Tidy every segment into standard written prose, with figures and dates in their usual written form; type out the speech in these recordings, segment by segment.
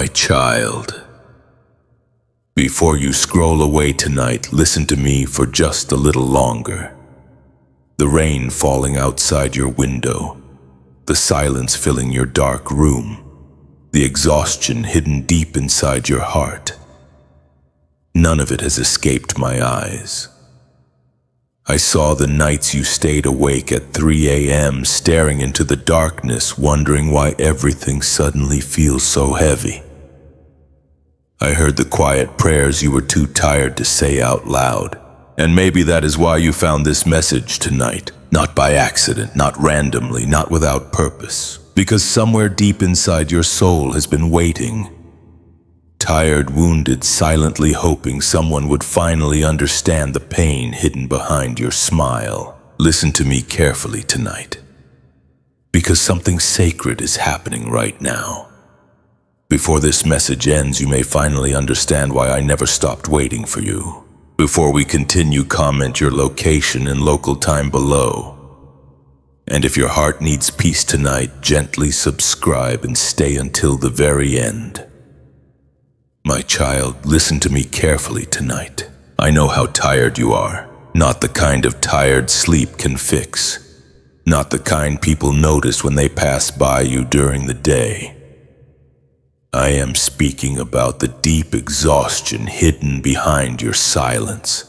My child, before you scroll away tonight, listen to me for just a little longer. The rain falling outside your window, the silence filling your dark room, the exhaustion hidden deep inside your heart. None of it has escaped my eyes. I saw the nights you stayed awake at 3 a.m. staring into the darkness, wondering why everything suddenly feels so heavy. I heard the quiet prayers you were too tired to say out loud. And maybe that is why you found this message tonight. Not by accident, not randomly, not without purpose. Because somewhere deep inside your soul has been waiting. Tired, wounded, silently hoping someone would finally understand the pain hidden behind your smile. Listen to me carefully tonight. Because something sacred is happening right now. Before this message ends, you may finally understand why I never stopped waiting for you. Before we continue, comment your location and local time below. And if your heart needs peace tonight, gently subscribe and stay until the very end. My child, listen to me carefully tonight. I know how tired you are. Not the kind of tired sleep can fix. Not the kind people notice when they pass by you during the day. I am speaking about the deep exhaustion hidden behind your silence.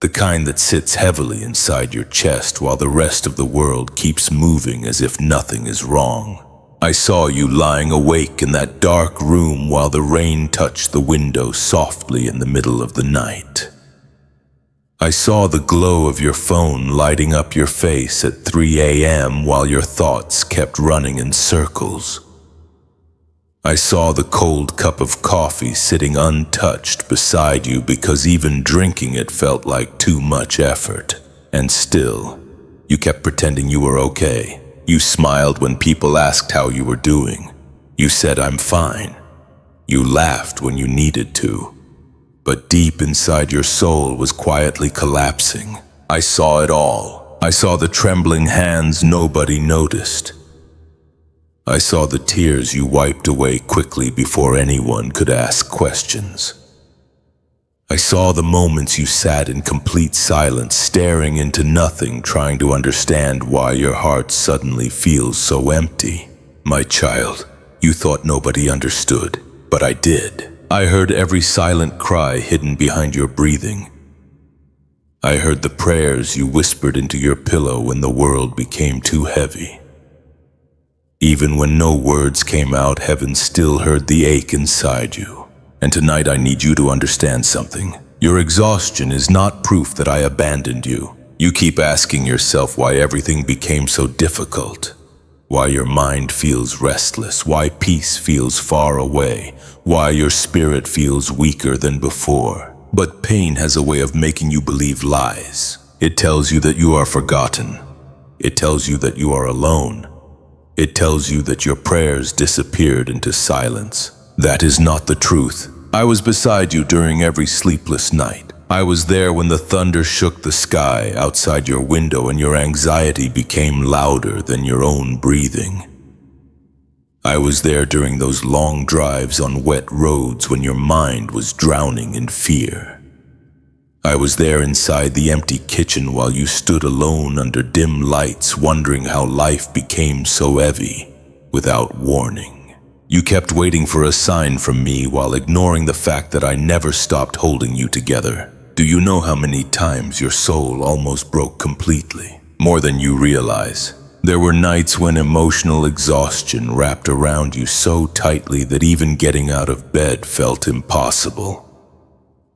The kind that sits heavily inside your chest while the rest of the world keeps moving as if nothing is wrong. I saw you lying awake in that dark room while the rain touched the window softly in the middle of the night. I saw the glow of your phone lighting up your face at 3 a.m. while your thoughts kept running in circles. I saw the cold cup of coffee sitting untouched beside you because even drinking it felt like too much effort. And still, you kept pretending you were okay. You smiled when people asked how you were doing. You said, "I'm fine." You laughed when you needed to. But deep inside your soul was quietly collapsing. I saw it all. I saw the trembling hands nobody noticed. I saw the tears you wiped away quickly before anyone could ask questions. I saw the moments you sat in complete silence, staring into nothing, trying to understand why your heart suddenly feels so empty. My child, you thought nobody understood, but I did. I heard every silent cry hidden behind your breathing. I heard the prayers you whispered into your pillow when the world became too heavy. Even when no words came out, heaven still heard the ache inside you. And tonight I need you to understand something. Your exhaustion is not proof that I abandoned you. You keep asking yourself why everything became so difficult. Why your mind feels restless, why peace feels far away, why your spirit feels weaker than before. But pain has a way of making you believe lies. It tells you that you are forgotten. It tells you that you are alone. It tells you that your prayers disappeared into silence. That is not the truth. I was beside you during every sleepless night. I was there when the thunder shook the sky outside your window and your anxiety became louder than your own breathing. I was there during those long drives on wet roads when your mind was drowning in fear. I was there inside the empty kitchen while you stood alone under dim lights, wondering how life became so heavy without warning. You kept waiting for a sign from me while ignoring the fact that I never stopped holding you together. Do you know how many times your soul almost broke completely? More than you realize. There were nights when emotional exhaustion wrapped around you so tightly that even getting out of bed felt impossible.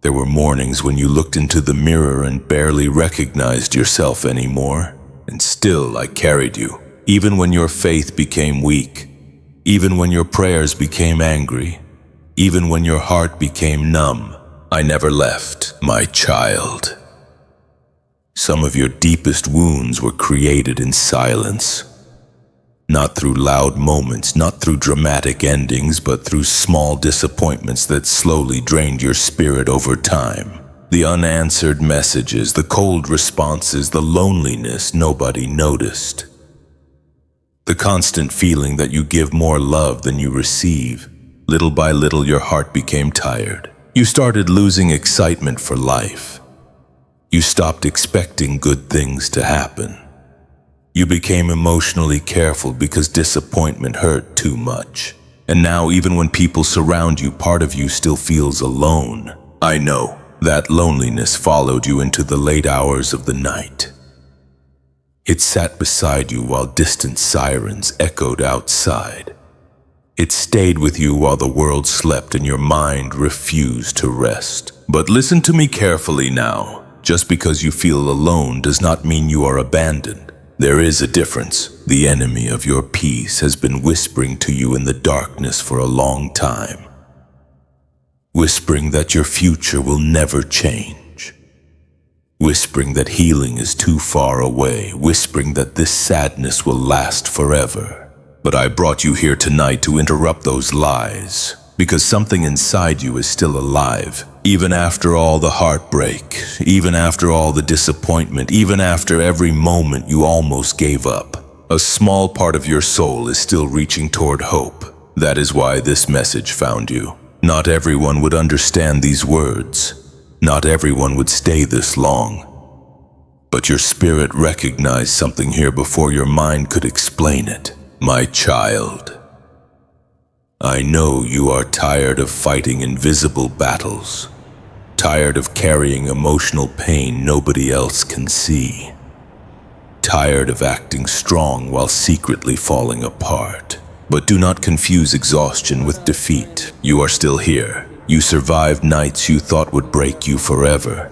There were mornings when you looked into the mirror and barely recognized yourself anymore. And still I carried you, even when your faith became weak. Even when your prayers became angry, even when your heart became numb, I never left, my child. Some of your deepest wounds were created in silence. Not through loud moments, not through dramatic endings, but through small disappointments that slowly drained your spirit over time. The unanswered messages, the cold responses, the loneliness nobody noticed. The constant feeling that you give more love than you receive. Little by little, your heart became tired. You started losing excitement for life. You stopped expecting good things to happen. You became emotionally careful because disappointment hurt too much. And now, even when people surround you, part of you still feels alone. I know that loneliness followed you into the late hours of the night. It sat beside you while distant sirens echoed outside. It stayed with you while the world slept and your mind refused to rest. But listen to me carefully now. Just because you feel alone does not mean you are abandoned. There is a difference. The enemy of your peace has been whispering to you in the darkness for a long time. Whispering that your future will never change. Whispering that healing is too far away. Whispering that this sadness will last forever. But I brought you here tonight to interrupt those lies, because something inside you is still alive. Even after all the heartbreak, even after all the disappointment, even after every moment you almost gave up, a small part of your soul is still reaching toward hope. That is why this message found you. Not everyone would understand these words. Not everyone would stay this long. But your spirit recognized something here before your mind could explain it. My child, I know you are tired of fighting invisible battles, tired of carrying emotional pain nobody else can see, tired of acting strong while secretly falling apart. But do not confuse exhaustion with defeat. You are still here. You survived nights you thought would break you forever.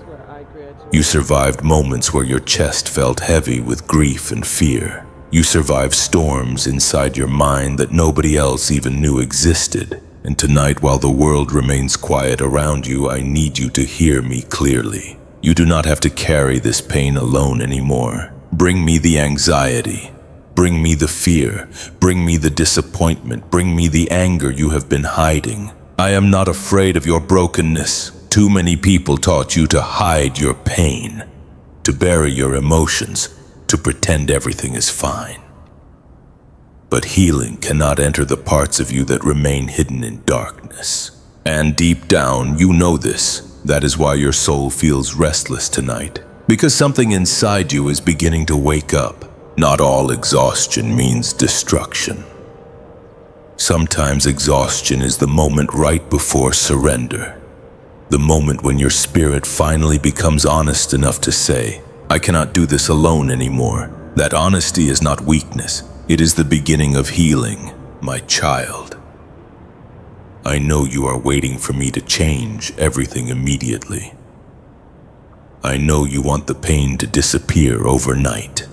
You survived moments where your chest felt heavy with grief and fear. You survived storms inside your mind that nobody else even knew existed. And tonight, while the world remains quiet around you, I need you to hear me clearly. You do not have to carry this pain alone anymore. Bring me the anxiety. Bring me the fear. Bring me the disappointment. Bring me the anger you have been hiding. I am not afraid of your brokenness. Too many people taught you to hide your pain, to bury your emotions, to pretend everything is fine. But healing cannot enter the parts of you that remain hidden in darkness. And deep down, you know this. That is why your soul feels restless tonight. Because something inside you is beginning to wake up. Not all exhaustion means destruction. Sometimes exhaustion is the moment right before surrender. The moment when your spirit finally becomes honest enough to say, I cannot do this alone anymore. That honesty is not weakness. It is the beginning of healing, my child. I know you are waiting for me to change everything immediately. I know you want the pain to disappear overnight.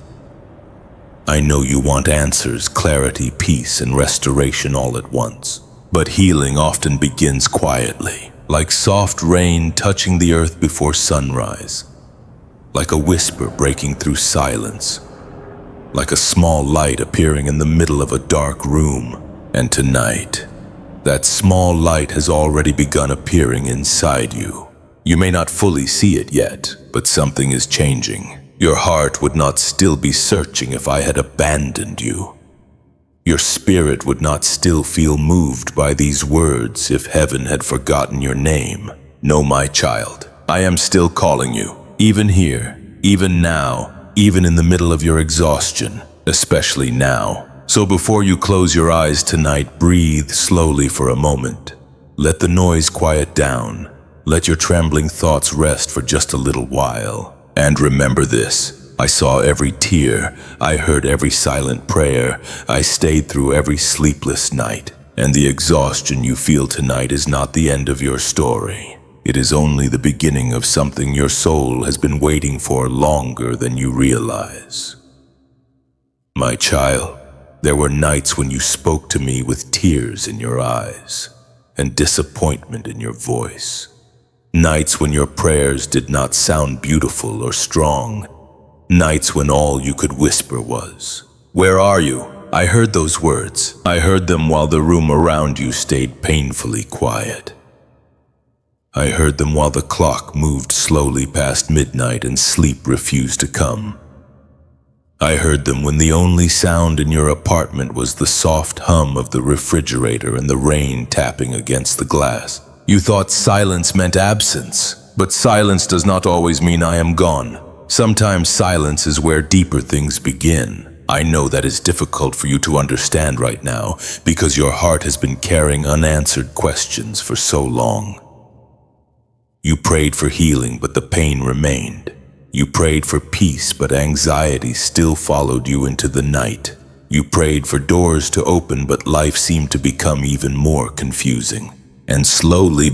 I know you want answers, clarity, peace, and restoration all at once. But healing often begins quietly, like soft rain touching the earth before sunrise. Like a whisper breaking through silence, like a small light appearing in the middle of a dark room. And tonight, that small light has already begun appearing inside you. You may not fully see it yet, but something is changing. Your heart would not still be searching if I had abandoned you. Your spirit would not still feel moved by these words if heaven had forgotten your name. No, my child, I am still calling you. Even here, even now, even in the middle of your exhaustion, especially now. So before you close your eyes tonight, breathe slowly for a moment. Let the noise quiet down. Let your trembling thoughts rest for just a little while. And remember this, I saw every tear, I heard every silent prayer, I stayed through every sleepless night. And the exhaustion you feel tonight is not the end of your story. It is only the beginning of something your soul has been waiting for longer than you realize. My child, there were nights when you spoke to me with tears in your eyes and disappointment in your voice. Nights when your prayers did not sound beautiful or strong. Nights when all you could whisper was, "Where are you?" I heard those words. I heard them while the room around you stayed painfully quiet. I heard them while the clock moved slowly past midnight and sleep refused to come. I heard them when the only sound in your apartment was the soft hum of the refrigerator and the rain tapping against the glass. You thought silence meant absence, but silence does not always mean I am gone. Sometimes silence is where deeper things begin. I know that is difficult for you to understand right now because your heart has been carrying unanswered questions for so long. You prayed for healing, but the pain remained. You prayed for peace, but anxiety still followed you into the night. You prayed for doors to open, but life seemed to become even more confusing. And slowly,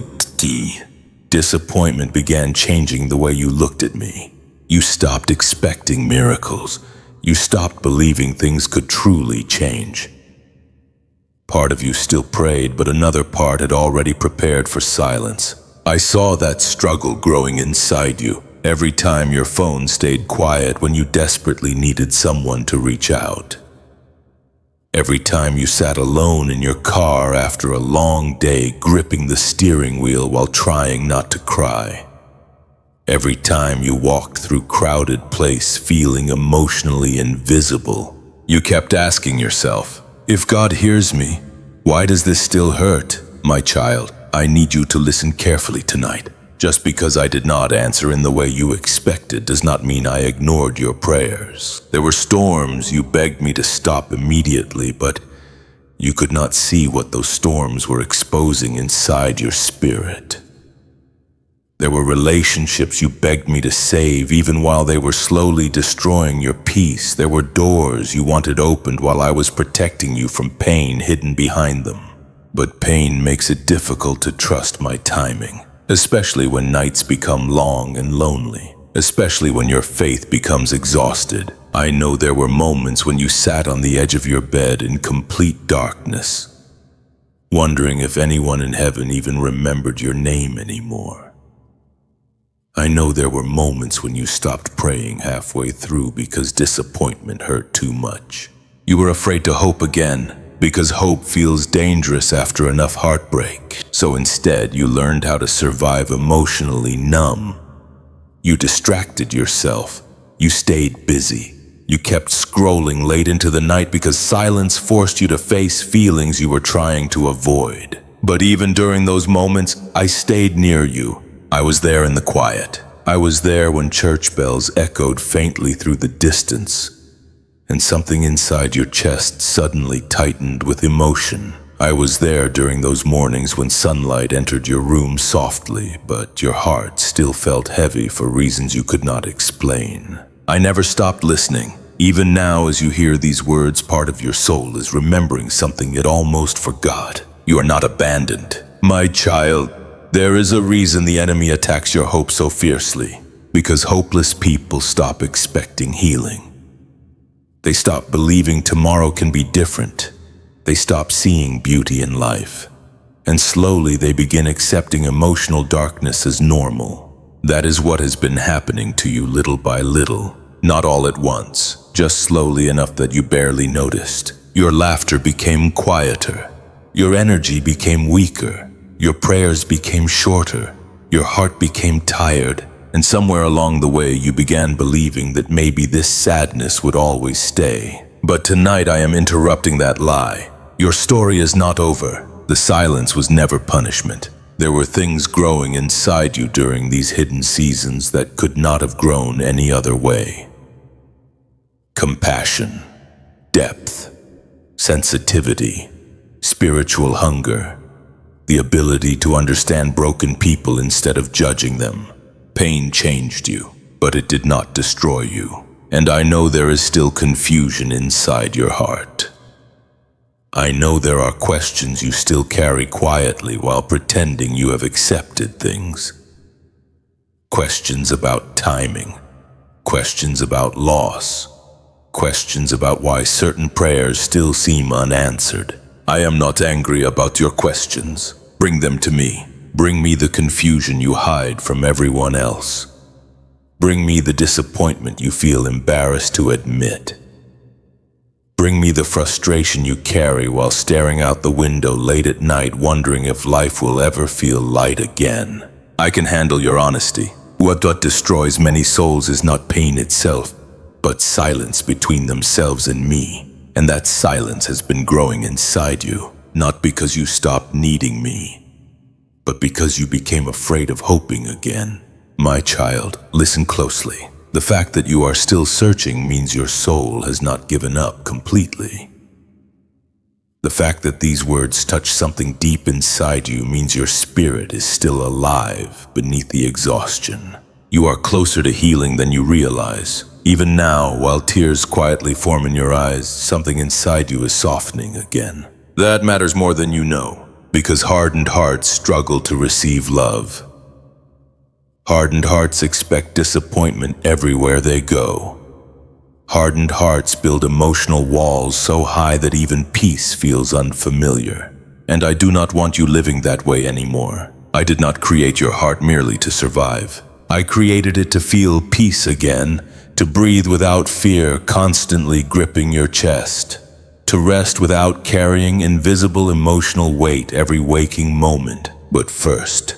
disappointment began changing the way you looked at me. You stopped expecting miracles. You stopped believing things could truly change. Part of you still prayed, but another part had already prepared for silence. I saw that struggle growing inside you. Every time your phone stayed quiet when you desperately needed someone to reach out. Every time you sat alone in your car after a long day, gripping the steering wheel while trying not to cry. Every time you walked through crowded place feeling emotionally invisible. You kept asking yourself, if God hears me, why does this still hurt? My child, I need you to listen carefully tonight. Just because I did not answer in the way you expected does not mean I ignored your prayers. There were storms you begged me to stop immediately, but you could not see what those storms were exposing inside your spirit. There were relationships you begged me to save even while they were slowly destroying your peace. There were doors you wanted opened while I was protecting you from pain hidden behind them. But pain makes it difficult to trust my timing. Especially when nights become long and lonely, especially when your faith becomes exhausted. I know there were moments when you sat on the edge of your bed in complete darkness, wondering if anyone in heaven even remembered your name anymore. I know there were moments when you stopped praying halfway through because disappointment hurt too much. You were afraid to hope again, because hope feels dangerous after enough heartbreak. So instead, you learned how to survive emotionally numb. You distracted yourself. You stayed busy. You kept scrolling late into the night because silence forced you to face feelings you were trying to avoid. But even during those moments, I stayed near you. I was there in the quiet. I was there when church bells echoed faintly through the distance, and something inside your chest suddenly tightened with emotion. I was there during those mornings when sunlight entered your room softly, but your heart still felt heavy for reasons you could not explain. I never stopped listening. Even now, as you hear these words, part of your soul is remembering something it almost forgot. You are not abandoned. My child, there is a reason the enemy attacks your hope so fiercely. Because hopeless people stop expecting healing. They stop believing tomorrow can be different. They stop seeing beauty in life. And slowly they begin accepting emotional darkness as normal. That is what has been happening to you little by little. Not all at once, just slowly enough that you barely noticed. Your laughter became quieter. Your energy became weaker. Your prayers became shorter. Your heart became tired. And somewhere along the way, you began believing that maybe this sadness would always stay. But tonight I am interrupting that lie. Your story is not over. The silence was never punishment. There were things growing inside you during these hidden seasons that could not have grown any other way. Compassion, depth, sensitivity, spiritual hunger, the ability to understand broken people instead of judging them. Pain changed you, but it did not destroy you. And I know there is still confusion inside your heart. I know there are questions you still carry quietly while pretending you have accepted things. Questions about timing, questions about loss, questions about why certain prayers still seem unanswered. I am not angry about your questions. Bring them to me. Bring me the confusion you hide from everyone else. Bring me the disappointment you feel embarrassed to admit. Bring me the frustration you carry while staring out the window late at night wondering if life will ever feel light again. I can handle your honesty. What destroys many souls is not pain itself, but silence between themselves and me. And that silence has been growing inside you, not because you stopped needing me, but because you became afraid of hoping again. My child, listen closely. The fact that you are still searching means your soul has not given up completely. The fact that these words touch something deep inside you means your spirit is still alive beneath the exhaustion. You are closer to healing than you realize. Even now, while tears quietly form in your eyes, something inside you is softening again. That matters more than you know, because hardened hearts struggle to receive love. Hardened hearts expect disappointment everywhere they go. Hardened hearts build emotional walls so high that even peace feels unfamiliar. And I do not want you living that way anymore. I did not create your heart merely to survive. I created it to feel peace again, to breathe without fear constantly gripping your chest, to rest without carrying invisible emotional weight every waking moment. But first,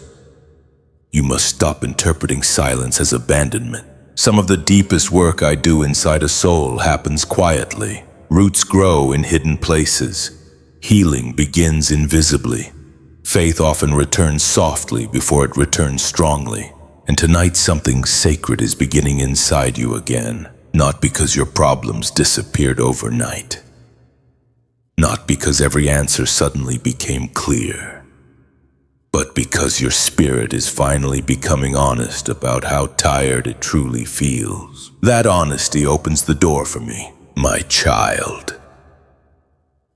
you must stop interpreting silence as abandonment. Some of the deepest work I do inside a soul happens quietly. Roots grow in hidden places. Healing begins invisibly. Faith often returns softly before it returns strongly. And tonight something sacred is beginning inside you again. Not because your problems disappeared overnight. Not because every answer suddenly became clear. But because your spirit is finally becoming honest about how tired it truly feels. That honesty opens the door for me, my child.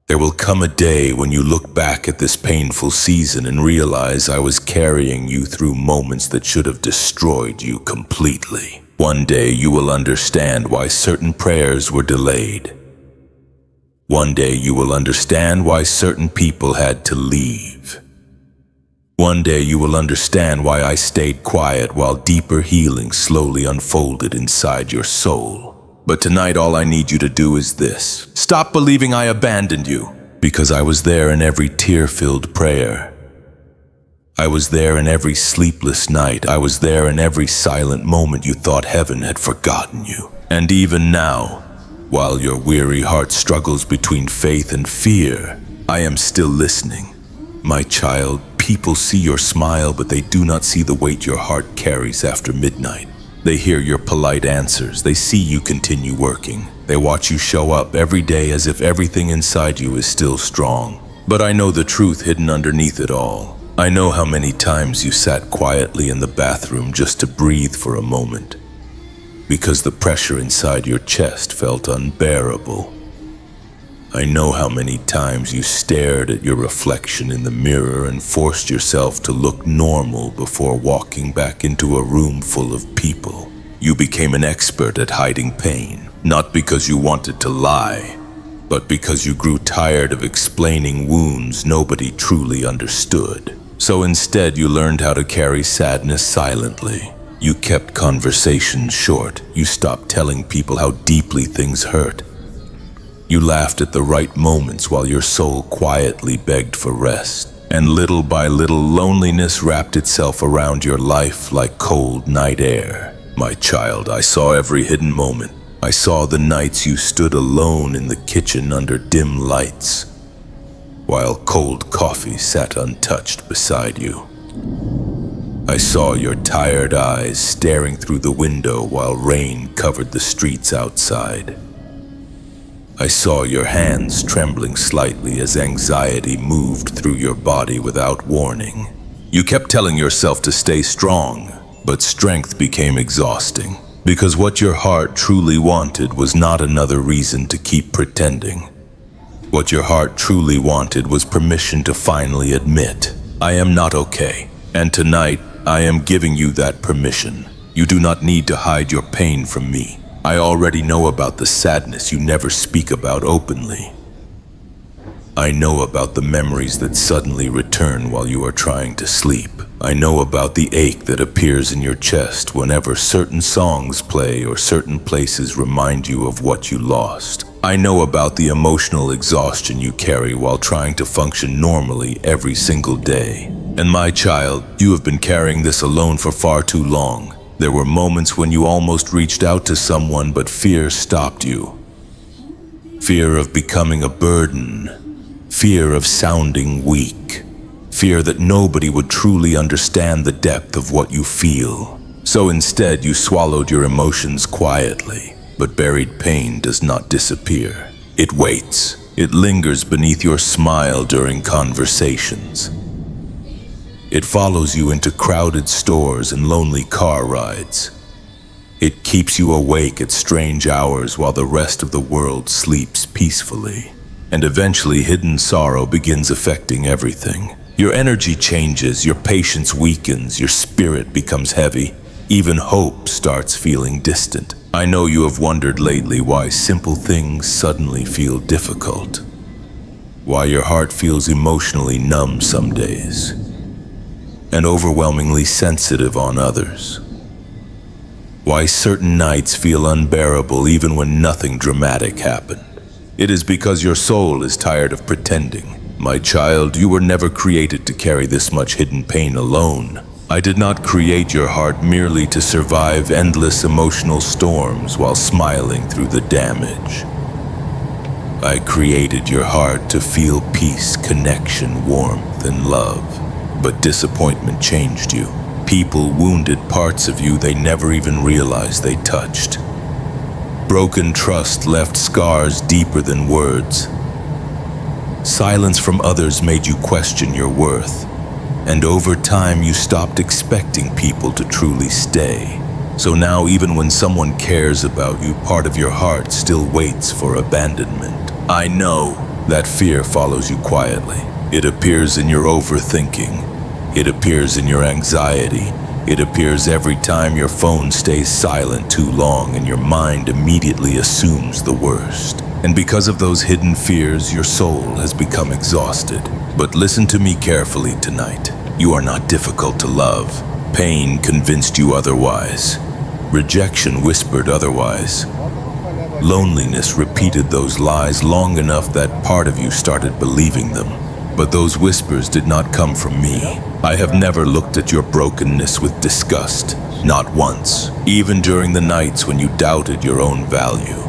There will come a day when you look back at this painful season and realize I was carrying you through moments that should have destroyed you completely. One day you will understand why certain prayers were delayed. One day you will understand why certain people had to leave. One day you will understand why I stayed quiet while deeper healing slowly unfolded inside your soul. But tonight all I need you to do is this. Stop believing I abandoned you, because I was there in every tear-filled prayer. I was there in every sleepless night. I was there in every silent moment you thought heaven had forgotten you. And even now, while your weary heart struggles between faith and fear, I am still listening. My child, people see your smile, but they do not see the weight your heart carries after midnight. They hear your polite answers. They see you continue working. They watch you show up every day as if everything inside you is still strong. But I know the truth hidden underneath it all. I know how many times you sat quietly in the bathroom just to breathe for a moment, because the pressure inside your chest felt unbearable. I know how many times you stared at your reflection in the mirror and forced yourself to look normal before walking back into a room full of people. You became an expert at hiding pain, not because you wanted to lie, but because you grew tired of explaining wounds nobody truly understood. So instead you learned how to carry sadness silently. You kept conversations short. You stopped telling people how deeply things hurt. You laughed at the right moments while your soul quietly begged for rest. And little by little, loneliness wrapped itself around your life like cold night air. My child, I saw every hidden moment. I saw the nights you stood alone in the kitchen under dim lights, while cold coffee sat untouched beside you. I saw your tired eyes staring through the window while rain covered the streets outside. I saw your hands trembling slightly as anxiety moved through your body without warning. You kept telling yourself to stay strong, but strength became exhausting, because what your heart truly wanted was not another reason to keep pretending. What your heart truly wanted was permission to finally admit, I am not okay, and tonight I am giving you that permission. You do not need to hide your pain from me. I already know about the sadness you never speak about openly. I know about the memories that suddenly return while you are trying to sleep. I know about the ache that appears in your chest whenever certain songs play or certain places remind you of what you lost. I know about the emotional exhaustion you carry while trying to function normally every single day. And my child, you have been carrying this alone for far too long. There were moments when you almost reached out to someone, but fear stopped you. Fear of becoming a burden. Fear of sounding weak. Fear that nobody would truly understand the depth of what you feel. So instead, you swallowed your emotions quietly. But buried pain does not disappear. It waits. It lingers beneath your smile during conversations. It follows you into crowded stores and lonely car rides. It keeps you awake at strange hours while the rest of the world sleeps peacefully. And eventually, hidden sorrow begins affecting everything. Your energy changes, your patience weakens, your spirit becomes heavy. Even hope starts feeling distant. I know you have wondered lately why simple things suddenly feel difficult. Why your heart feels emotionally numb some days, and overwhelmingly sensitive on others. Why certain nights feel unbearable even when nothing dramatic happened. It is because your soul is tired of pretending. My child, you were never created to carry this much hidden pain alone. I did not create your heart merely to survive endless emotional storms while smiling through the damage. I created your heart to feel peace, connection, warmth, and love. But disappointment changed you. People wounded parts of you they never even realized they touched. Broken trust left scars deeper than words. Silence from others made you question your worth. And over time, you stopped expecting people to truly stay. So now, even when someone cares about you, part of your heart still waits for abandonment. I know that fear follows you quietly. It appears in your overthinking. It appears in your anxiety. It appears every time your phone stays silent too long and your mind immediately assumes the worst. And because of those hidden fears, your soul has become exhausted. But listen to me carefully tonight. You are not difficult to love. Pain convinced you otherwise. Rejection whispered otherwise. Loneliness repeated those lies long enough that part of you started believing them. But those whispers did not come from me. I have never looked at your brokenness with disgust. Not once. Even during the nights when you doubted your own value.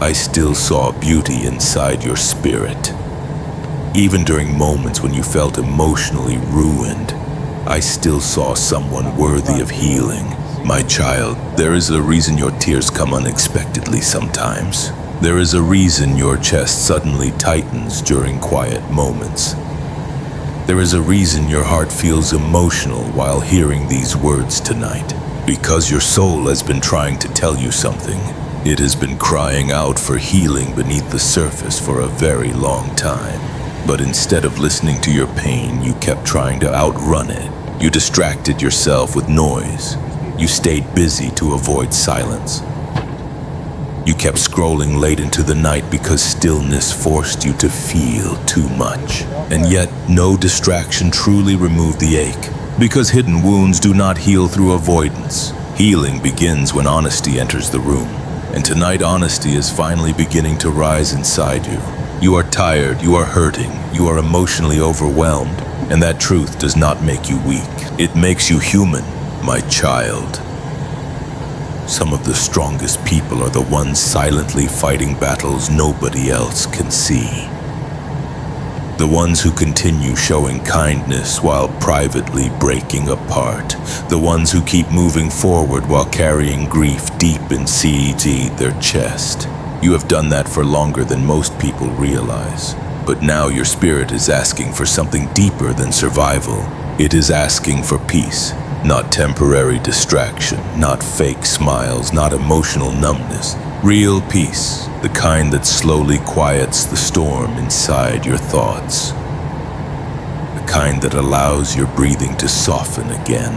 I still saw beauty inside your spirit. Even during moments when you felt emotionally ruined, I still saw someone worthy of healing. My child, there is a reason your tears come unexpectedly sometimes. There is a reason your chest suddenly tightens during quiet moments. There is a reason your heart feels emotional while hearing these words tonight. Because your soul has been trying to tell you something. It has been crying out for healing beneath the surface for a very long time. But instead of listening to your pain, you kept trying to outrun it. You distracted yourself with noise. You stayed busy to avoid silence. You kept scrolling late into the night because stillness forced you to feel too much. And yet, no distraction truly removed the ache. Because hidden wounds do not heal through avoidance. Healing begins when honesty enters the room. And tonight, honesty is finally beginning to rise inside you. You are tired, you are hurting, you are emotionally overwhelmed, and that truth does not make you weak. It makes you human, my child. Some of the strongest people are the ones silently fighting battles nobody else can see. The ones who continue showing kindness while privately breaking apart. The ones who keep moving forward while carrying grief deep inside their chest. You have done that for longer than most people realize. But now your spirit is asking for something deeper than survival. It is asking for peace, not temporary distraction, not fake smiles, not emotional numbness. Real peace, the kind that slowly quiets the storm inside your thoughts. The kind that allows your breathing to soften again.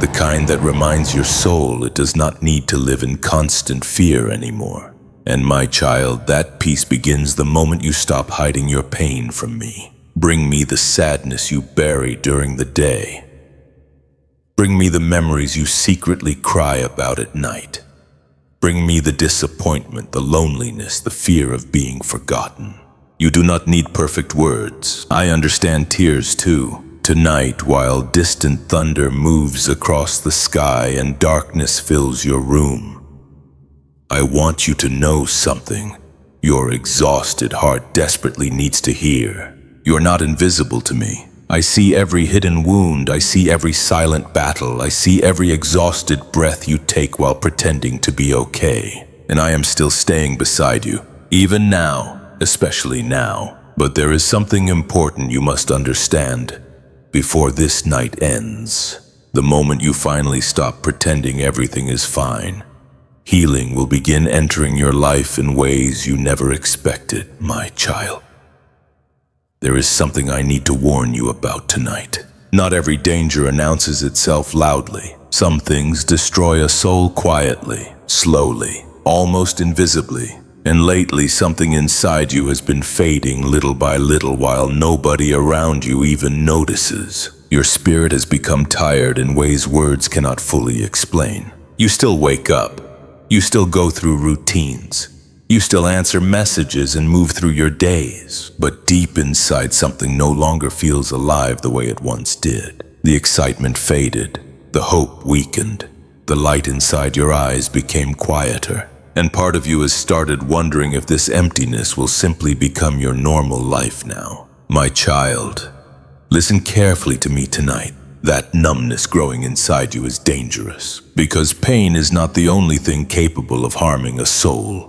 The kind that reminds your soul it does not need to live in constant fear anymore. And my child, that peace begins the moment you stop hiding your pain from me. Bring me the sadness you bury during the day. Bring me the memories you secretly cry about at night. Bring me the disappointment, the loneliness, the fear of being forgotten. You do not need perfect words. I understand tears too. Tonight, while distant thunder moves across the sky and darkness fills your room, I want you to know something your exhausted heart desperately needs to hear. You're not invisible to me. I see every hidden wound, I see every silent battle, I see every exhausted breath you take while pretending to be okay. And I am still staying beside you, even now, especially now. But there is something important you must understand before this night ends. The moment you finally stop pretending everything is fine, healing will begin entering your life in ways you never expected, my child. There is something I need to warn you about tonight. Not every danger announces itself loudly. Some things destroy a soul quietly, slowly, almost invisibly. And lately, something inside you has been fading little by little while nobody around you even notices. Your spirit has become tired in ways words cannot fully explain. You still wake up. You still go through routines. You still answer messages and move through your days, but deep inside something no longer feels alive the way it once did. The excitement faded, the hope weakened, the light inside your eyes became quieter, and part of you has started wondering if this emptiness will simply become your normal life now. My child, listen carefully to me tonight. That numbness growing inside you is dangerous, because pain is not the only thing capable of harming a soul.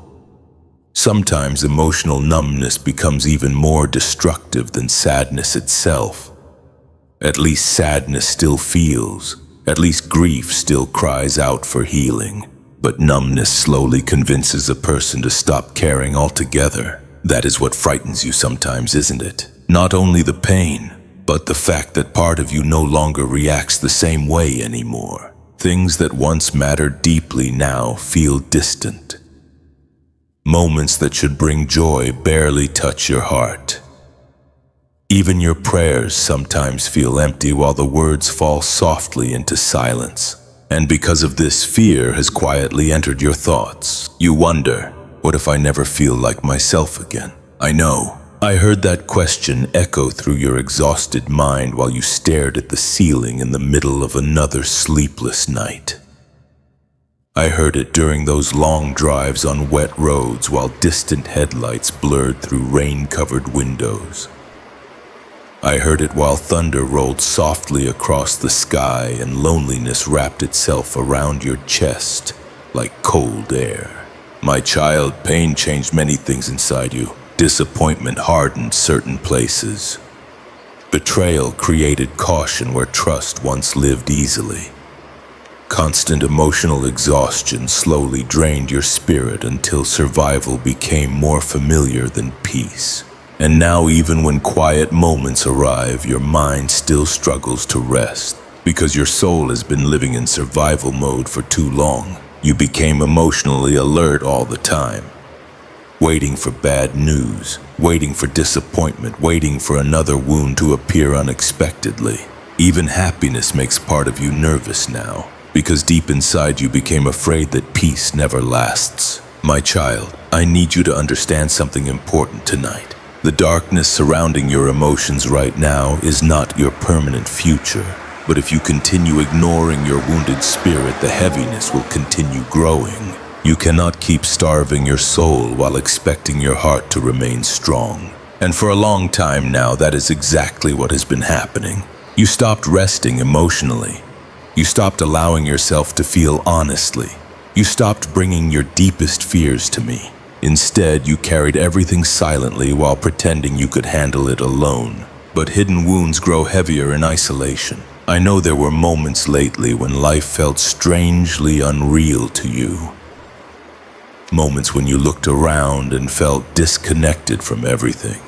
Sometimes emotional numbness becomes even more destructive than sadness itself. At least sadness still feels, at least grief still cries out for healing. But numbness slowly convinces a person to stop caring altogether. That is what frightens you sometimes, isn't it? Not only the pain, but the fact that part of you no longer reacts the same way anymore. Things that once mattered deeply now feel distant. Moments that should bring joy barely touch your heart. Even your prayers sometimes feel empty while the words fall softly into silence. And because of this, fear has quietly entered your thoughts. You wonder, what if I never feel like myself again? I know. I heard that question echo through your exhausted mind while you stared at the ceiling in the middle of another sleepless night. I heard it during those long drives on wet roads while distant headlights blurred through rain-covered windows. I heard it while thunder rolled softly across the sky and loneliness wrapped itself around your chest like cold air. My child, pain changed many things inside you. Disappointment hardened certain places. Betrayal created caution where trust once lived easily. Constant emotional exhaustion slowly drained your spirit until survival became more familiar than peace. And now, even when quiet moments arrive, your mind still struggles to rest. Because your soul has been living in survival mode for too long, you became emotionally alert all the time. Waiting for bad news, waiting for disappointment, waiting for another wound to appear unexpectedly. Even happiness makes part of you nervous now, because deep inside you became afraid that peace never lasts. My child, I need you to understand something important tonight. The darkness surrounding your emotions right now is not your permanent future. But if you continue ignoring your wounded spirit, the heaviness will continue growing. You cannot keep starving your soul while expecting your heart to remain strong. And for a long time now, that is exactly what has been happening. You stopped resting emotionally. You stopped allowing yourself to feel honestly. You stopped bringing your deepest fears to me. Instead, you carried everything silently while pretending you could handle it alone. But hidden wounds grow heavier in isolation. I know there were moments lately when life felt strangely unreal to you. Moments when you looked around and felt disconnected from everything.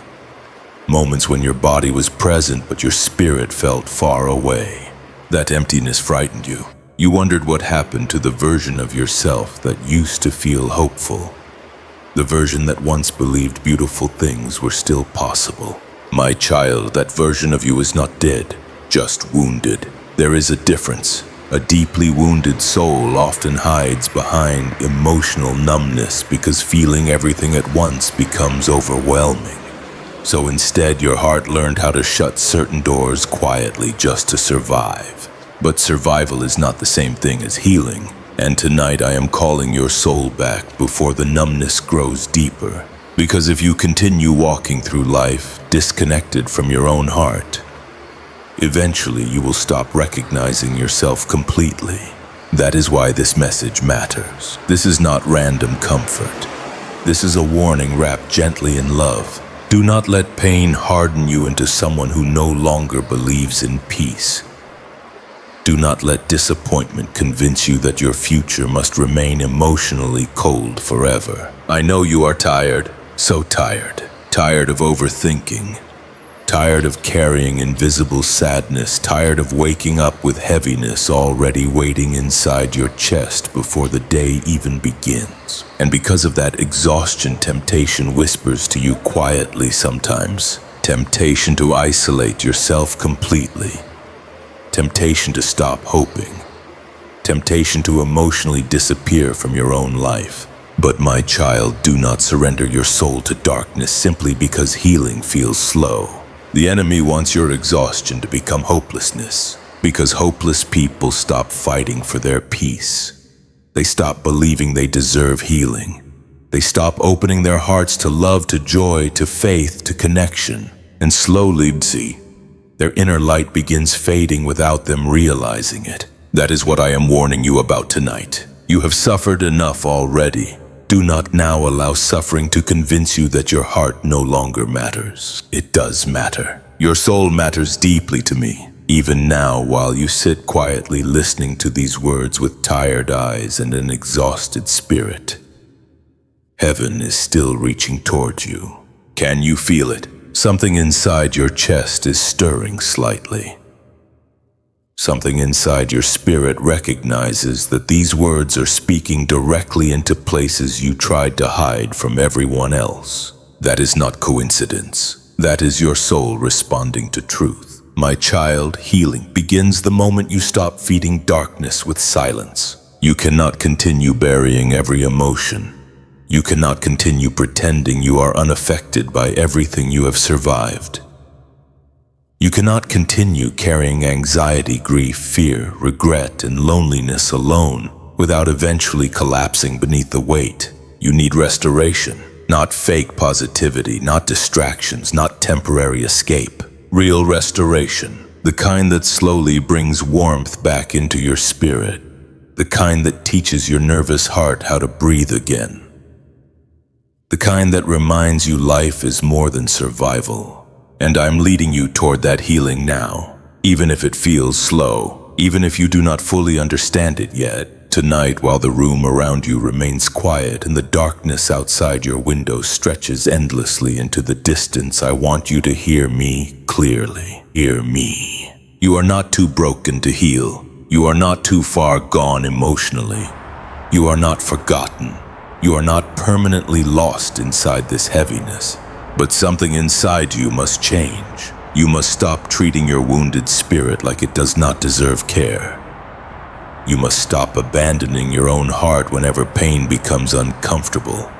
Moments when your body was present but your spirit felt far away. That emptiness frightened you. You wondered what happened to the version of yourself that used to feel hopeful. The version that once believed beautiful things were still possible. My child, that version of you is not dead, just wounded. There is a difference. A deeply wounded soul often hides behind emotional numbness because feeling everything at once becomes overwhelming. So instead, your heart learned how to shut certain doors quietly just to survive. But survival is not the same thing as healing. And tonight I am calling your soul back before the numbness grows deeper. Because if you continue walking through life disconnected from your own heart, eventually you will stop recognizing yourself completely. That is why this message matters. This is not random comfort. This is a warning wrapped gently in love. Do not let pain harden you into someone who no longer believes in peace. Do not let disappointment convince you that your future must remain emotionally cold forever. I know you are tired, so tired. Tired of overthinking. Tired of carrying invisible sadness. Tired of waking up with heaviness already waiting inside your chest before the day even begins. And because of that exhaustion, temptation whispers to you quietly sometimes. Temptation to isolate yourself completely. Temptation to stop hoping. Temptation to emotionally disappear from your own life. But my child, do not surrender your soul to darkness simply because healing feels slow. The enemy wants your exhaustion to become hopelessness, because hopeless people stop fighting for their peace. They stop believing they deserve healing. They stop opening their hearts to love, to joy, to faith, to connection. And slowly, their inner light begins fading without them realizing it. That is what I am warning you about tonight. You have suffered enough already. Do not now allow suffering to convince you that your heart no longer matters. It does matter. Your soul matters deeply to me. Even now, while you sit quietly listening to these words with tired eyes and an exhausted spirit, heaven is still reaching towards you. Can you feel it? Something inside your chest is stirring slightly. Something inside your spirit recognizes that these words are speaking directly into places you tried to hide from everyone else. That is not coincidence. That is your soul responding to truth. My child, healing begins the moment you stop feeding darkness with silence. You cannot continue burying every emotion. You cannot continue pretending you are unaffected by everything you have survived. You cannot continue carrying anxiety, grief, fear, regret, and loneliness alone without eventually collapsing beneath the weight. You need restoration, not fake positivity, not distractions, not temporary escape. Real restoration, the kind that slowly brings warmth back into your spirit, the kind that teaches your nervous heart how to breathe again, the kind that reminds you life is more than survival. And I'm leading you toward that healing now, even if it feels slow, even if you do not fully understand it yet. Tonight, while the room around you remains quiet and the darkness outside your window stretches endlessly into the distance, I want you to hear me clearly. Hear me. You are not too broken to heal. You are not too far gone emotionally. You are not forgotten. You are not permanently lost inside this heaviness. But something inside you must change. You must stop treating your wounded spirit like it does not deserve care. You must stop abandoning your own heart whenever pain becomes uncomfortable.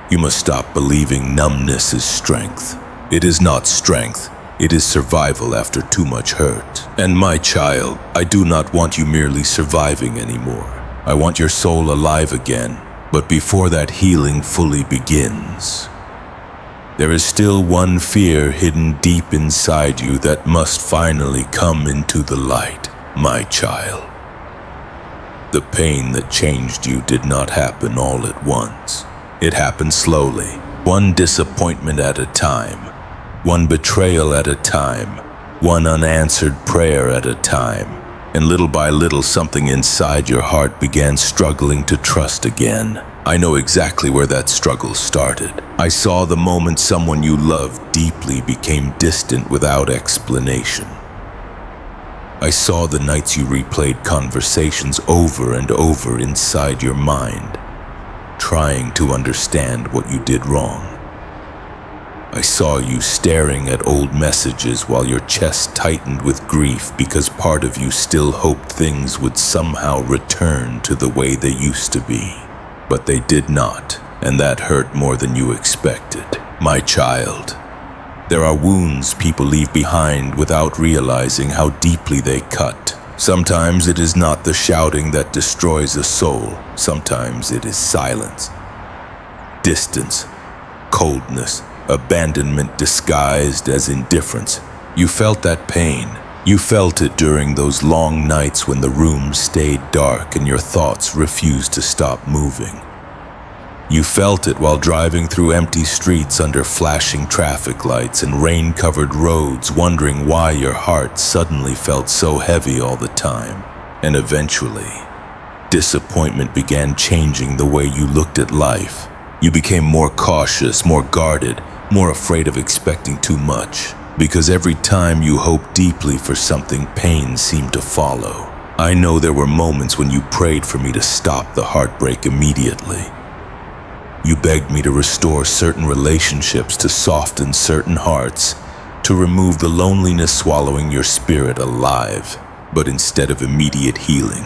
You must stop believing numbness is strength. It is not strength. It is survival after too much hurt. And my child, I do not want you merely surviving anymore. I want your soul alive again. But before that healing fully begins, there is still one fear hidden deep inside you that must finally come into the light, my child. The pain that changed you did not happen all at once. It happened slowly, one disappointment at a time, one betrayal at a time, one unanswered prayer at a time. And little by little, something inside your heart began struggling to trust again. I know exactly where that struggle started. I saw the moment someone you loved deeply became distant without explanation. I saw the nights you replayed conversations over and over inside your mind, trying to understand what you did wrong. I saw you staring at old messages while your chest tightened with grief because part of you still hoped things would somehow return to the way they used to be. But they did not, and that hurt more than you expected. My child, There are wounds people leave behind without realizing how deeply they cut. Sometimes it is not the shouting that destroys a soul. Sometimes it is silence, distance, coldness, abandonment disguised as indifference. You felt that pain. You felt it during those long nights when the room stayed dark and your thoughts refused to stop moving. You felt it while driving through empty streets under flashing traffic lights and rain-covered roads, wondering why your heart suddenly felt so heavy all the time. And eventually, disappointment began changing the way you looked at life. You became more cautious, more guarded, more afraid of expecting too much. Because every time you hoped deeply for something, pain seemed to follow. I know there were moments when you prayed for me to stop the heartbreak immediately. You begged me to restore certain relationships, to soften certain hearts, to remove the loneliness swallowing your spirit alive. But instead of immediate healing,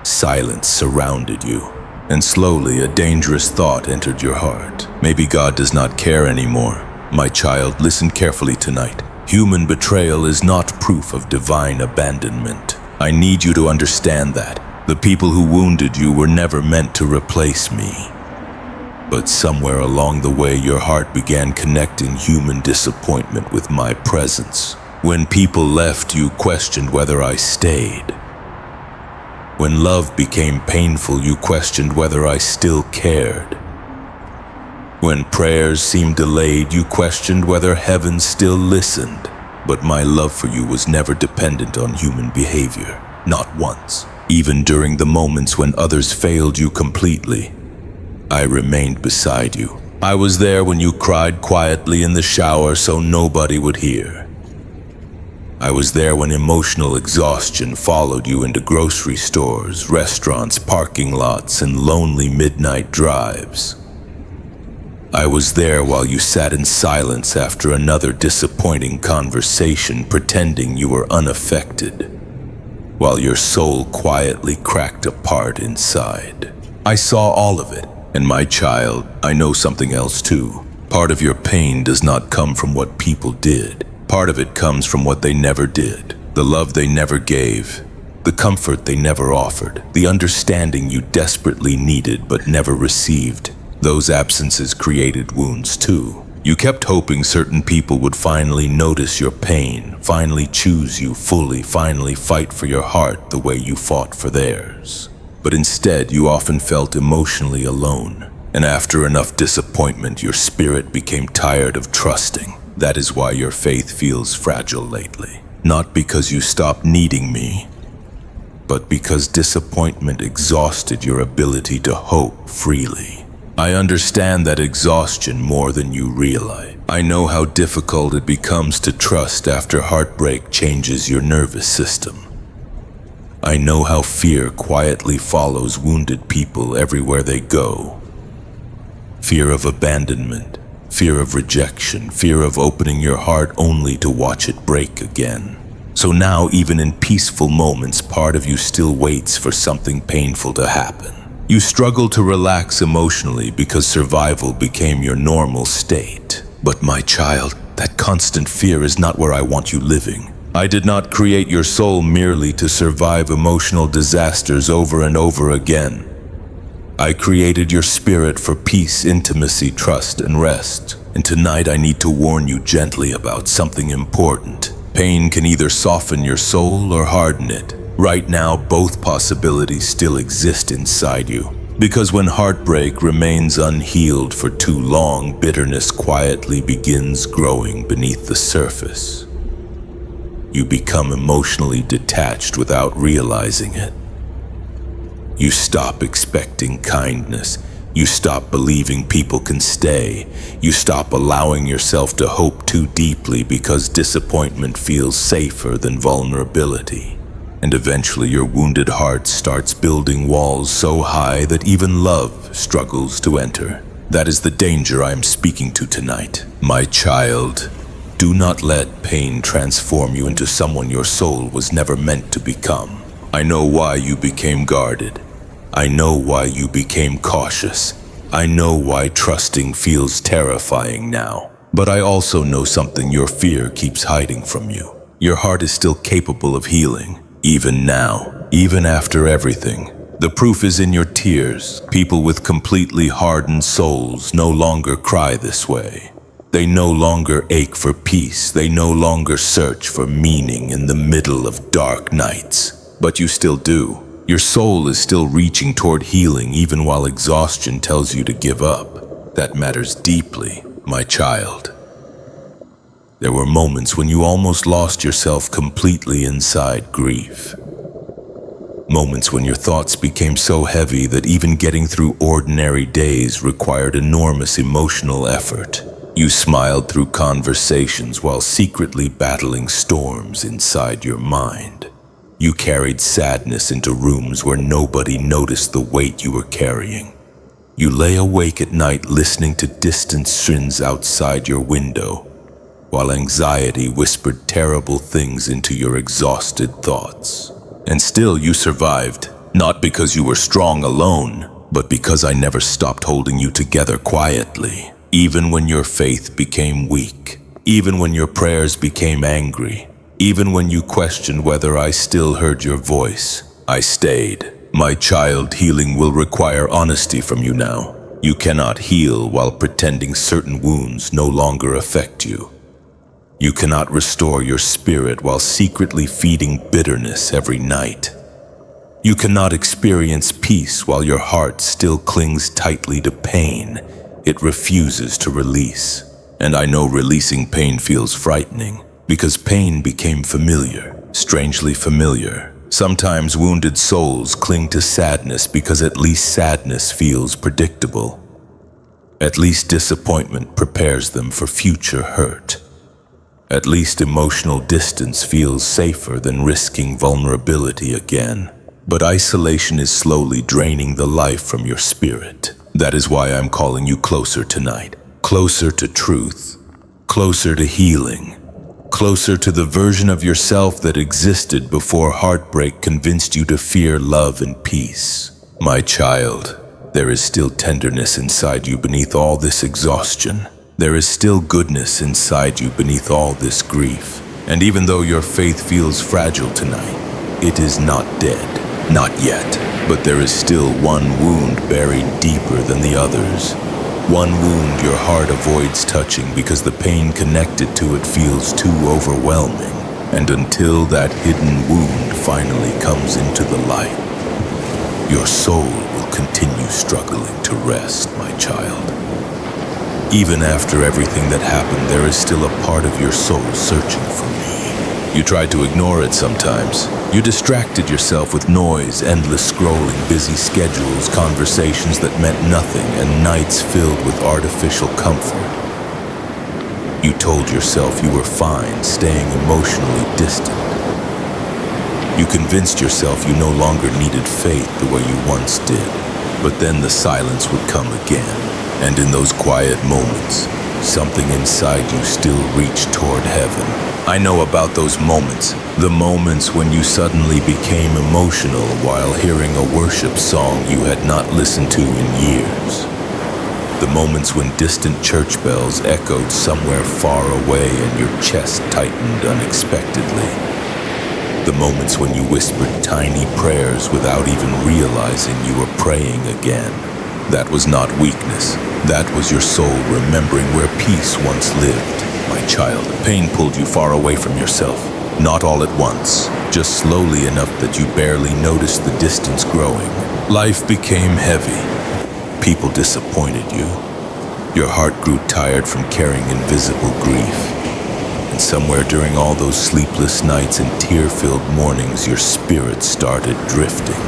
silence surrounded you. And slowly, a dangerous thought entered your heart. Maybe God does not care anymore. My child, listen carefully tonight. Human betrayal is not proof of divine abandonment. I need you to understand that. The people who wounded you were never meant to replace me. But somewhere along the way, your heart began connecting human disappointment with my presence. When people left, you questioned whether I stayed. When love became painful, you questioned whether I still cared. When prayers seemed delayed, you questioned whether heaven still listened. But my love for you was never dependent on human behavior, not once. Even during the moments when others failed you completely, I remained beside you. I was there when you cried quietly in the shower so nobody would hear. I was there when emotional exhaustion followed you into grocery stores, restaurants, parking lots, and lonely midnight drives. I was there while you sat in silence after another disappointing conversation, pretending you were unaffected, while your soul quietly cracked apart inside. I saw all of it. And my child, I know something else too. Part of your pain does not come from what people did. Part of it comes from what they never did. The love they never gave. The comfort they never offered. The understanding you desperately needed but never received. Those absences created wounds too. You kept hoping certain people would finally notice your pain, finally choose you fully, finally fight for your heart the way you fought for theirs. But instead, you often felt emotionally alone. And after enough disappointment, your spirit became tired of trusting. That is why your faith feels fragile lately. Not because you stopped needing me, but because disappointment exhausted your ability to hope freely. I understand that exhaustion more than you realize. I know how difficult it becomes to trust after heartbreak changes your nervous system. I know how fear quietly follows wounded people everywhere they go. Fear of abandonment, fear of rejection, fear of opening your heart only to watch it break again. So now, even in peaceful moments, part of you still waits for something painful to happen. You struggle to relax emotionally because survival became your normal state. But my child, that constant fear is not where I want you living. I did not create your soul merely to survive emotional disasters over and over again. I created your spirit for peace, intimacy, trust, and rest. And tonight I need to warn you gently about something important. Pain can either soften your soul or harden it. Right now, both possibilities still exist inside you. Because when heartbreak remains unhealed for too long, bitterness quietly begins growing beneath the surface. You become emotionally detached without realizing it. You stop expecting kindness. You stop believing people can stay. You stop allowing yourself to hope too deeply because disappointment feels safer than vulnerability. And eventually your wounded heart starts building walls so high that even love struggles to enter. That is the danger I am speaking to tonight. My child, do not let pain transform you into someone your soul was never meant to become. I know why you became guarded. I know why you became cautious. I know why trusting feels terrifying now. But I also know something your fear keeps hiding from you. Your heart is still capable of healing, even now, even after everything. The proof is in your tears. People with completely hardened souls no longer cry this way. They no longer ache for peace. They no longer search for meaning in the middle of dark nights. But you still do. Your soul is still reaching toward healing even while exhaustion tells you to give up. That matters deeply, my child. There were moments when you almost lost yourself completely inside grief. Moments when your thoughts became so heavy that even getting through ordinary days required enormous emotional effort. You smiled through conversations while secretly battling storms inside your mind. You carried sadness into rooms where nobody noticed the weight you were carrying. You lay awake at night listening to distant sirens outside your window, while anxiety whispered terrible things into your exhausted thoughts. And still you survived, not because you were strong alone, but because I never stopped holding you together quietly. Even when your faith became weak, even when your prayers became angry, even when you questioned whether I still heard your voice, I stayed. My child, healing will require honesty from you now. You cannot heal while pretending certain wounds no longer affect you. You cannot restore your spirit while secretly feeding bitterness every night. You cannot experience peace while your heart still clings tightly to pain it refuses to release. And I know releasing pain feels frightening, because pain became familiar, strangely familiar. Sometimes wounded souls cling to sadness because at least sadness feels predictable. At least disappointment prepares them for future hurt. At least emotional distance feels safer than risking vulnerability again. But isolation is slowly draining the life from your spirit. That is why I'm calling you closer tonight. Closer to truth. Closer to healing. Closer to the version of yourself that existed before heartbreak convinced you to fear love and peace. My child, there is still tenderness inside you beneath all this exhaustion. There is still goodness inside you beneath all this grief. And even though your faith feels fragile tonight, it is not dead. Not yet. But there is still one wound buried deeper than the others. One wound your heart avoids touching because the pain connected to it feels too overwhelming. And until that hidden wound finally comes into the light, your soul will continue struggling to rest, my child. Even after everything that happened, there is still a part of your soul searching for me. You tried to ignore it sometimes. You distracted yourself with noise, endless scrolling, busy schedules, conversations that meant nothing, and nights filled with artificial comfort. You told yourself you were fine, staying emotionally distant. You convinced yourself you no longer needed faith the way you once did. But then the silence would come again, and in those quiet moments, something inside you still reached toward heaven. I know about those moments, the moments when you suddenly became emotional while hearing a worship song you had not listened to in years. The moments when distant church bells echoed somewhere far away and your chest tightened unexpectedly. The moments when you whispered tiny prayers without even realizing you were praying again. That was not weakness. That was your soul remembering where peace once lived. My child, pain pulled you far away from yourself. Not all at once, just slowly enough that you barely noticed the distance growing. Life became heavy. People disappointed you. Your heart grew tired from carrying invisible grief. And somewhere during all those sleepless nights and tear-filled mornings, your spirit started drifting.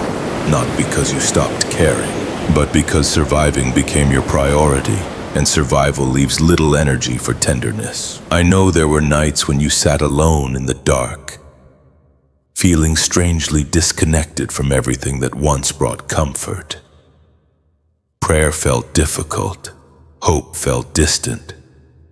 Not because you stopped caring, but because surviving became your priority, and survival leaves little energy for tenderness. I know there were nights when you sat alone in the dark, feeling strangely disconnected from everything that once brought comfort. Prayer felt difficult. Hope felt distant.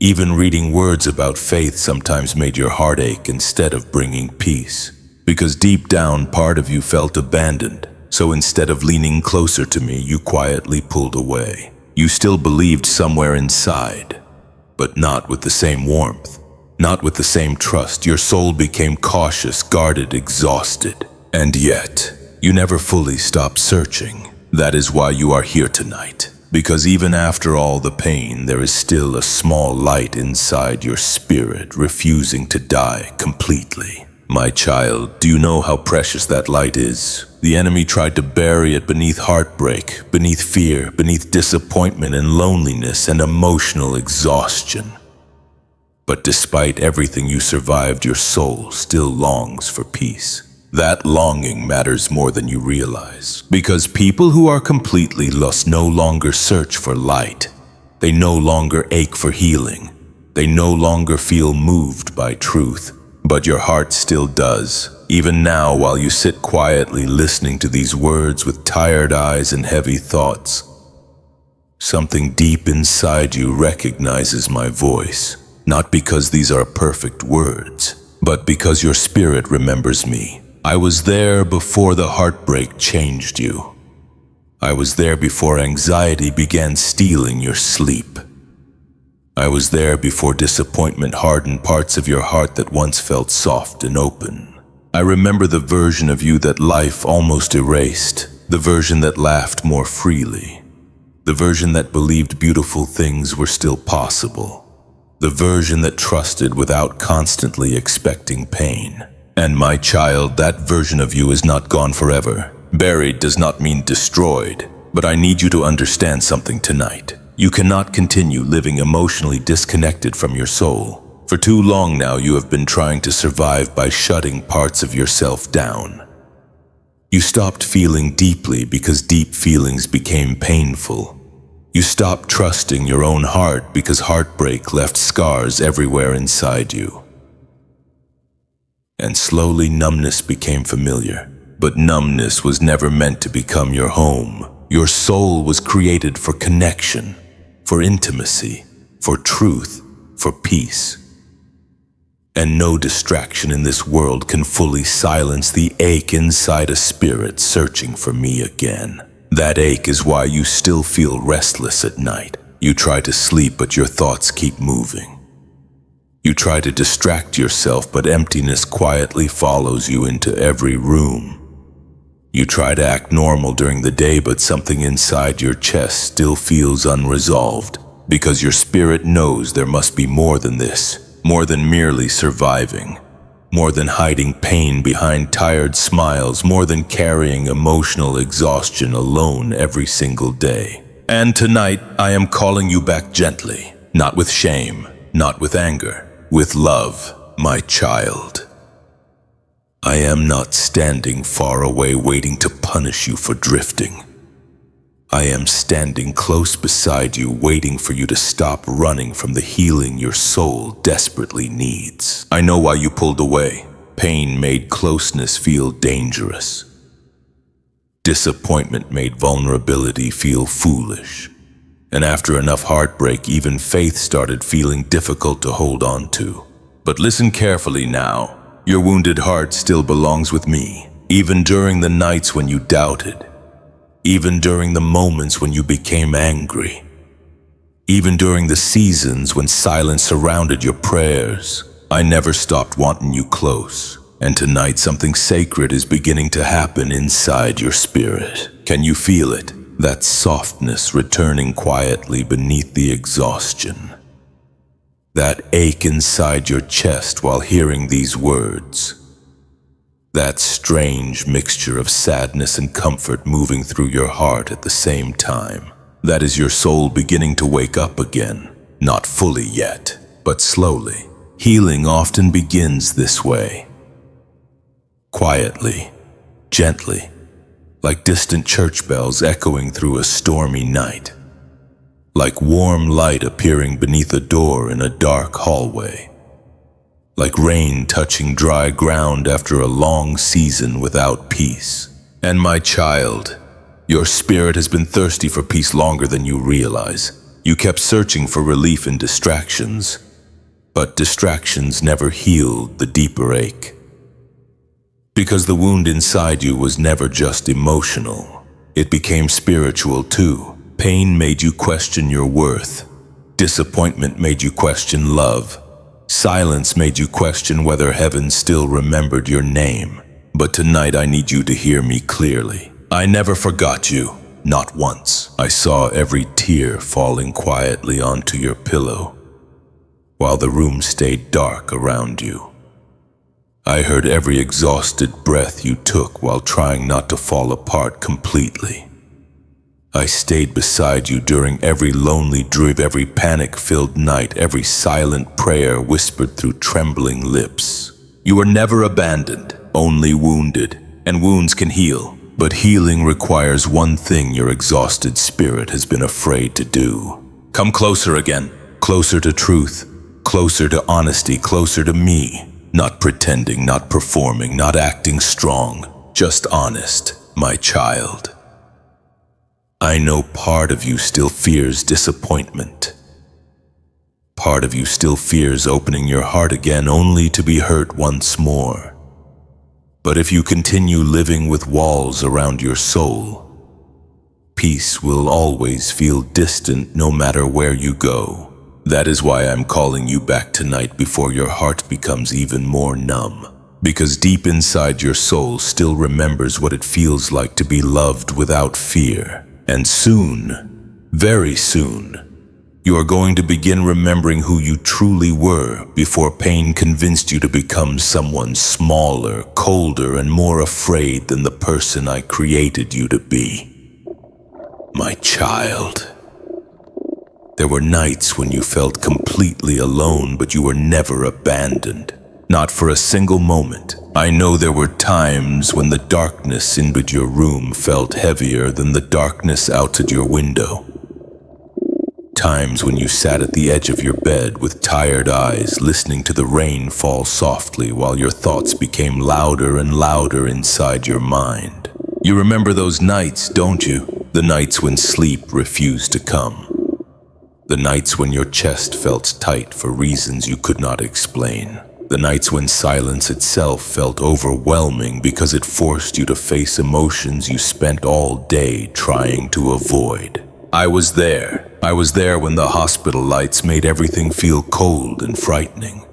Even reading words about faith sometimes made your heart ache instead of bringing peace, because deep down part of you felt abandoned. So instead of leaning closer to me, you quietly pulled away. You still believed somewhere inside but not with the same warmth, not with the same trust. Your soul became cautious, guarded, exhausted. And yet, you never fully stopped searching. That is why you are here tonight. Because even after all the pain, there is still a small light inside your spirit, refusing to die completely. My child, do you know how precious that light is? The enemy tried to bury it beneath heartbreak, beneath fear, beneath disappointment and loneliness and emotional exhaustion. But despite everything you survived, your soul still longs for peace. That longing matters more than you realize, because people who are completely lost no longer search for light. They no longer ache for healing. They no longer feel moved by truth. But your heart still does, even now while you sit quietly listening to these words with tired eyes and heavy thoughts. Something deep inside you recognizes my voice, not because these are perfect words, but because your spirit remembers me. I was there before the heartbreak changed you. I was there before anxiety began stealing your sleep. I was there before disappointment hardened parts of your heart that once felt soft and open. I remember the version of you that life almost erased, the version that laughed more freely, the version that believed beautiful things were still possible, the version that trusted without constantly expecting pain. And my child, that version of you is not gone forever. Buried does not mean destroyed, but I need you to understand something tonight. You cannot continue living emotionally disconnected from your soul. For too long now, you have been trying to survive by shutting parts of yourself down. You stopped feeling deeply because deep feelings became painful. You stopped trusting your own heart because heartbreak left scars everywhere inside you. And slowly numbness became familiar. But numbness was never meant to become your home. Your soul was created for connection, for intimacy, for truth, for peace. And no distraction in this world can fully silence the ache inside a spirit searching for me again. That ache is why you still feel restless at night. You try to sleep, but your thoughts keep moving. You try to distract yourself, but emptiness quietly follows you into every room. You try to act normal during the day, but something inside your chest still feels unresolved, because your spirit knows there must be more than this, more than merely surviving, more than hiding pain behind tired smiles, more than carrying emotional exhaustion alone every single day. And tonight, I am calling you back gently, not with shame, not with anger, with love, my child. I am not standing far away waiting to punish you for drifting. I am standing close beside you, waiting for you to stop running from the healing your soul desperately needs. I know why you pulled away. Pain made closeness feel dangerous. Disappointment made vulnerability feel foolish. And after enough heartbreak, even faith started feeling difficult to hold on to. But listen carefully now. Your wounded heart still belongs with me, even during the nights when you doubted, even during the moments when you became angry, even during the seasons when silence surrounded your prayers. I never stopped wanting you close. And tonight something sacred is beginning to happen inside your spirit. Can you feel it? That softness returning quietly beneath the exhaustion. That ache inside your chest while hearing these words. That strange mixture of sadness and comfort moving through your heart at the same time. That is your soul beginning to wake up again. Not fully yet, but slowly. Healing often begins this way. Quietly, gently, like distant church bells echoing through a stormy night. Like warm light appearing beneath a door in a dark hallway. Like rain touching dry ground after a long season without peace. And my child, your spirit has been thirsty for peace longer than you realize. You kept searching for relief in distractions, but distractions never healed the deeper ache. Because the wound inside you was never just emotional. It became spiritual too. Pain made you question your worth. Disappointment made you question love. Silence made you question whether heaven still remembered your name. But tonight I need you to hear me clearly. I never forgot you, not once. I saw every tear falling quietly onto your pillow, while the room stayed dark around you. I heard every exhausted breath you took while trying not to fall apart completely. I stayed beside you during every lonely dream, every panic-filled night, every silent prayer whispered through trembling lips. You were never abandoned, only wounded, and wounds can heal. But healing requires one thing your exhausted spirit has been afraid to do. Come closer again, closer to truth, closer to honesty, closer to me. Not pretending, not performing, not acting strong, just honest, my child. I know part of you still fears disappointment. Part of you still fears opening your heart again only to be hurt once more. But if you continue living with walls around your soul, peace will always feel distant no matter where you go. That is why I'm calling you back tonight before your heart becomes even more numb. Because deep inside your soul still remembers what it feels like to be loved without fear. And soon, very soon, you are going to begin remembering who you truly were before pain convinced you to become someone smaller, colder, and more afraid than the person I created you to be. My child. There were nights when you felt completely alone, but you were never abandoned. Not for a single moment. I know there were times when the darkness in your room felt heavier than the darkness outside your window. Times when you sat at the edge of your bed with tired eyes, listening to the rain fall softly while your thoughts became louder and louder inside your mind. You remember those nights, don't you? The nights when sleep refused to come. The nights when your chest felt tight for reasons you could not explain. The nights when silence itself felt overwhelming because it forced you to face emotions you spent all day trying to avoid. I was there. I was there when the hospital lights made everything feel cold and frightening.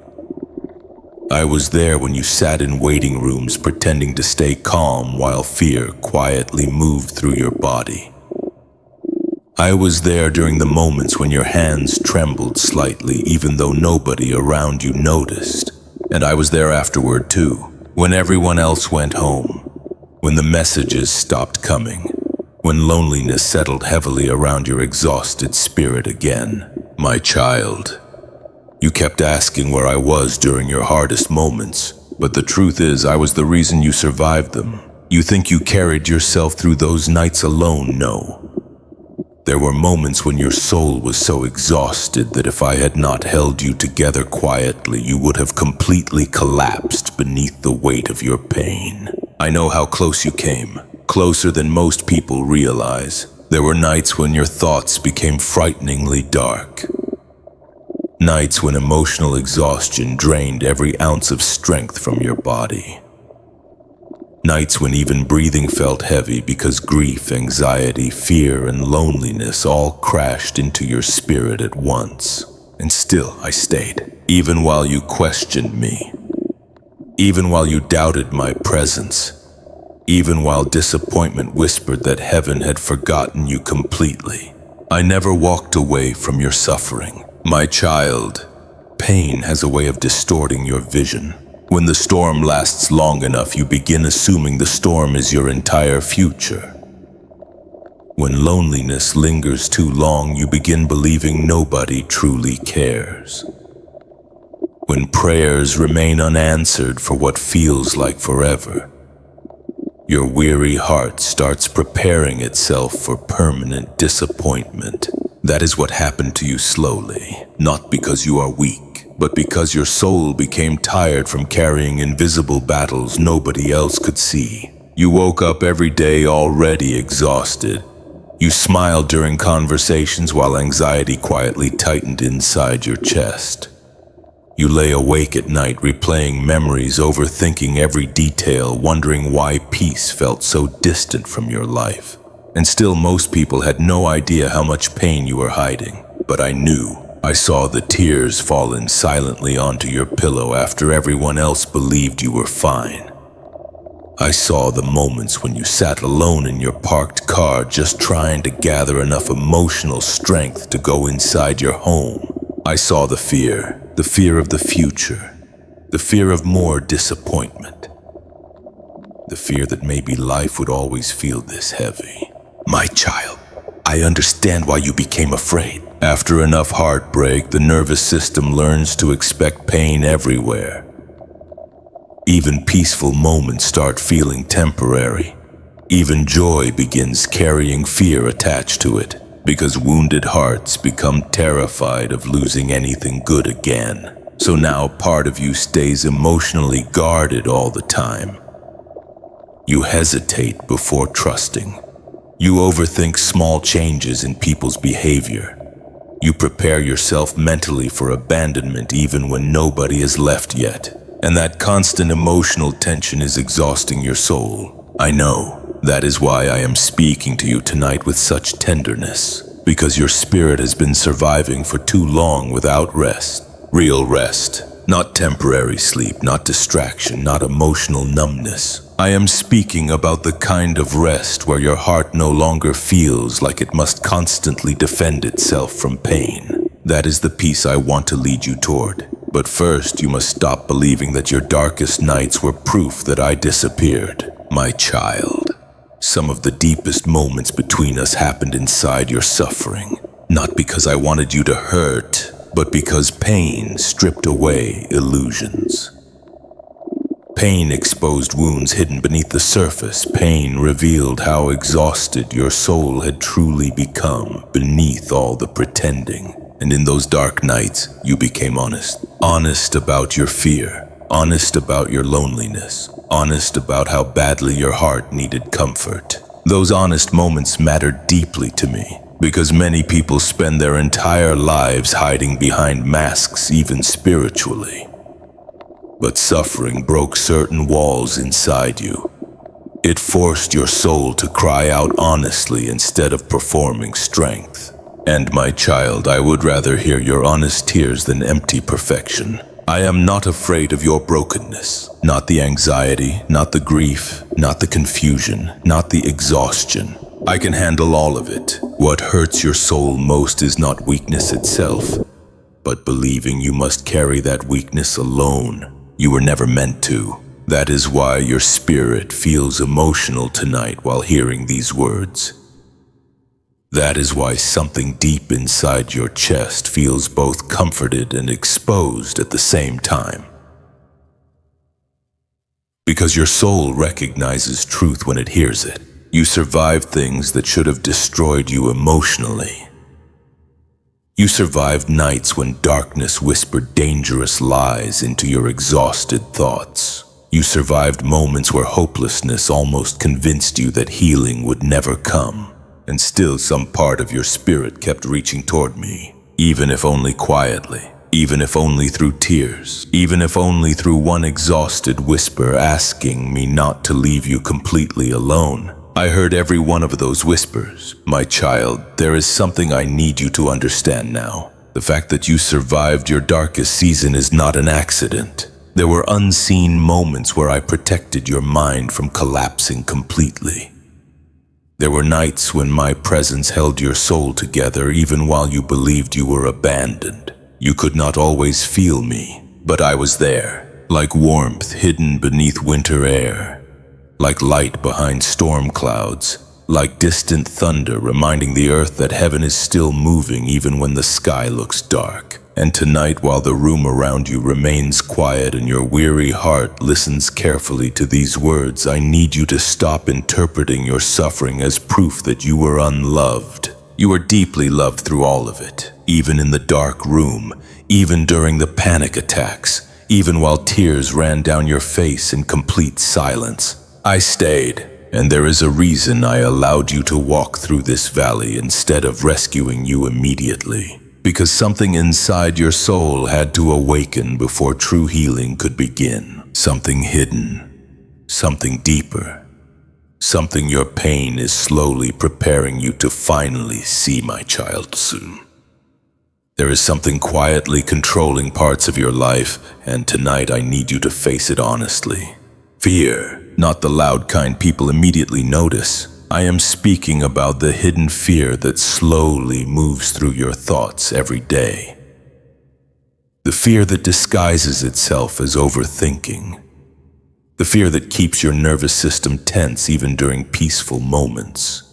I was there when you sat in waiting rooms pretending to stay calm while fear quietly moved through your body. I was there during the moments when your hands trembled slightly even though nobody around you noticed. And I was there afterward too, when everyone else went home, when the messages stopped coming, when loneliness settled heavily around your exhausted spirit again. My child, you kept asking where I was during your hardest moments, but the truth is I was the reason you survived them. You think you carried yourself through those nights alone? No. There were moments when your soul was so exhausted that if I had not held you together quietly, you would have completely collapsed beneath the weight of your pain. I know how close you came, closer than most people realize. There were nights when your thoughts became frighteningly dark. Nights when emotional exhaustion drained every ounce of strength from your body. Nights when even breathing felt heavy because grief, anxiety, fear, and loneliness all crashed into your spirit at once. And still I stayed, even while you questioned me. Even while you doubted my presence. Even while disappointment whispered that heaven had forgotten you completely. I never walked away from your suffering. My child, pain has a way of distorting your vision. When the storm lasts long enough, you begin assuming the storm is your entire future. When loneliness lingers too long, you begin believing nobody truly cares. When prayers remain unanswered for what feels like forever, your weary heart starts preparing itself for permanent disappointment. That is what happened to you slowly, not because you are weak, but because your soul became tired from carrying invisible battles nobody else could see. You woke up every day already exhausted. You smiled during conversations while anxiety quietly tightened inside your chest. You lay awake at night replaying memories, overthinking every detail, wondering why peace felt so distant from your life. And still most people had no idea how much pain you were hiding. But I knew. I saw the tears falling silently onto your pillow after everyone else believed you were fine. I saw the moments when you sat alone in your parked car just trying to gather enough emotional strength to go inside your home. I saw the fear of the future, the fear of more disappointment, the fear that maybe life would always feel this heavy. My child, I understand why you became afraid. After enough heartbreak, the nervous system learns to expect pain everywhere. Even peaceful moments start feeling temporary. Even joy begins carrying fear attached to it, because wounded hearts become terrified of losing anything good again. So now part of you stays emotionally guarded all the time. You hesitate before trusting. You overthink small changes in people's behavior. You prepare yourself mentally for abandonment even when nobody is left yet. And that constant emotional tension is exhausting your soul. I know. That is why I am speaking to you tonight with such tenderness. Because your spirit has been surviving for too long without rest. Real rest. Not temporary sleep, not distraction, not emotional numbness. I am speaking about the kind of rest where your heart no longer feels like it must constantly defend itself from pain. That is the peace I want to lead you toward. But first, you must stop believing that your darkest nights were proof that I disappeared. My child, some of the deepest moments between us happened inside your suffering. Not because I wanted you to hurt, but because pain stripped away illusions. Pain exposed wounds hidden beneath the surface. Pain revealed how exhausted your soul had truly become beneath all the pretending. And in those dark nights, you became honest. Honest about your fear. Honest about your loneliness. Honest about how badly your heart needed comfort. Those honest moments mattered deeply to me, because many people spend their entire lives hiding behind masks, even spiritually. But suffering broke certain walls inside you. It forced your soul to cry out honestly instead of performing strength. And my child, I would rather hear your honest tears than empty perfection. I am not afraid of your brokenness. Not the anxiety, not the grief, not the confusion, not the exhaustion. I can handle all of it. What hurts your soul most is not weakness itself, but believing you must carry that weakness alone. You were never meant to. That is why your spirit feels emotional tonight while hearing these words. That is why something deep inside your chest feels both comforted and exposed at the same time. Because your soul recognizes truth when it hears it. You survived things that should have destroyed you emotionally. You survived nights when darkness whispered dangerous lies into your exhausted thoughts. You survived moments where hopelessness almost convinced you that healing would never come. And still some part of your spirit kept reaching toward me, even if only quietly, even if only through tears, even if only through one exhausted whisper asking me not to leave you completely alone. I heard every one of those whispers. My child, there is something I need you to understand now. The fact that you survived your darkest season is not an accident. There were unseen moments where I protected your mind from collapsing completely. There were nights when my presence held your soul together even while you believed you were abandoned. You could not always feel me, but I was there, like warmth hidden beneath winter air, like light behind storm clouds, like distant thunder reminding the earth that heaven is still moving even when the sky looks dark. And tonight, while the room around you remains quiet and your weary heart listens carefully to these words, I need you to stop interpreting your suffering as proof that you were unloved. You were deeply loved through all of it, even in the dark room, even during the panic attacks, even while tears ran down your face in complete silence. I stayed, and there is a reason I allowed you to walk through this valley instead of rescuing you immediately. Because something inside your soul had to awaken before true healing could begin. Something hidden, something deeper, something your pain is slowly preparing you to finally see, my child, soon. There is something quietly controlling parts of your life, and tonight I need you to face it honestly. Fear, not the loud kind people immediately notice. I am speaking about the hidden fear that slowly moves through your thoughts every day. The fear that disguises itself as overthinking. The fear that keeps your nervous system tense even during peaceful moments.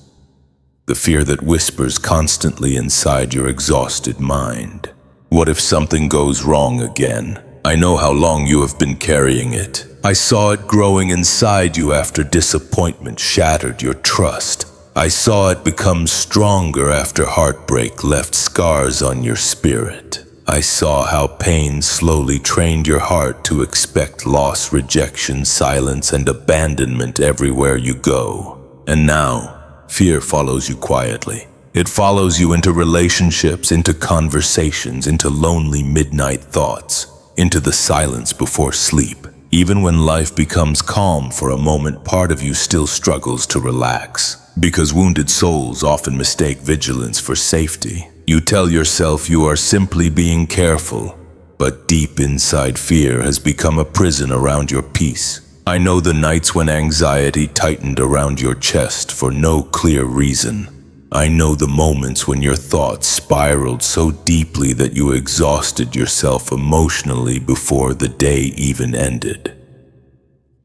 The fear that whispers constantly inside your exhausted mind. What if something goes wrong again? I know how long you have been carrying it. I saw it growing inside you after disappointment shattered your trust. I saw it become stronger after heartbreak left scars on your spirit. I saw how pain slowly trained your heart to expect loss, rejection, silence, and abandonment everywhere you go. And now, fear follows you quietly. It follows you into relationships, into conversations, into lonely midnight thoughts, into the silence before sleep. Even when life becomes calm for a moment, part of you still struggles to relax. Because wounded souls often mistake vigilance for safety. You tell yourself you are simply being careful, but deep inside fear has become a prison around your peace. I know the nights when anxiety tightened around your chest for no clear reason. I know the moments when your thoughts spiraled so deeply that you exhausted yourself emotionally before the day even ended.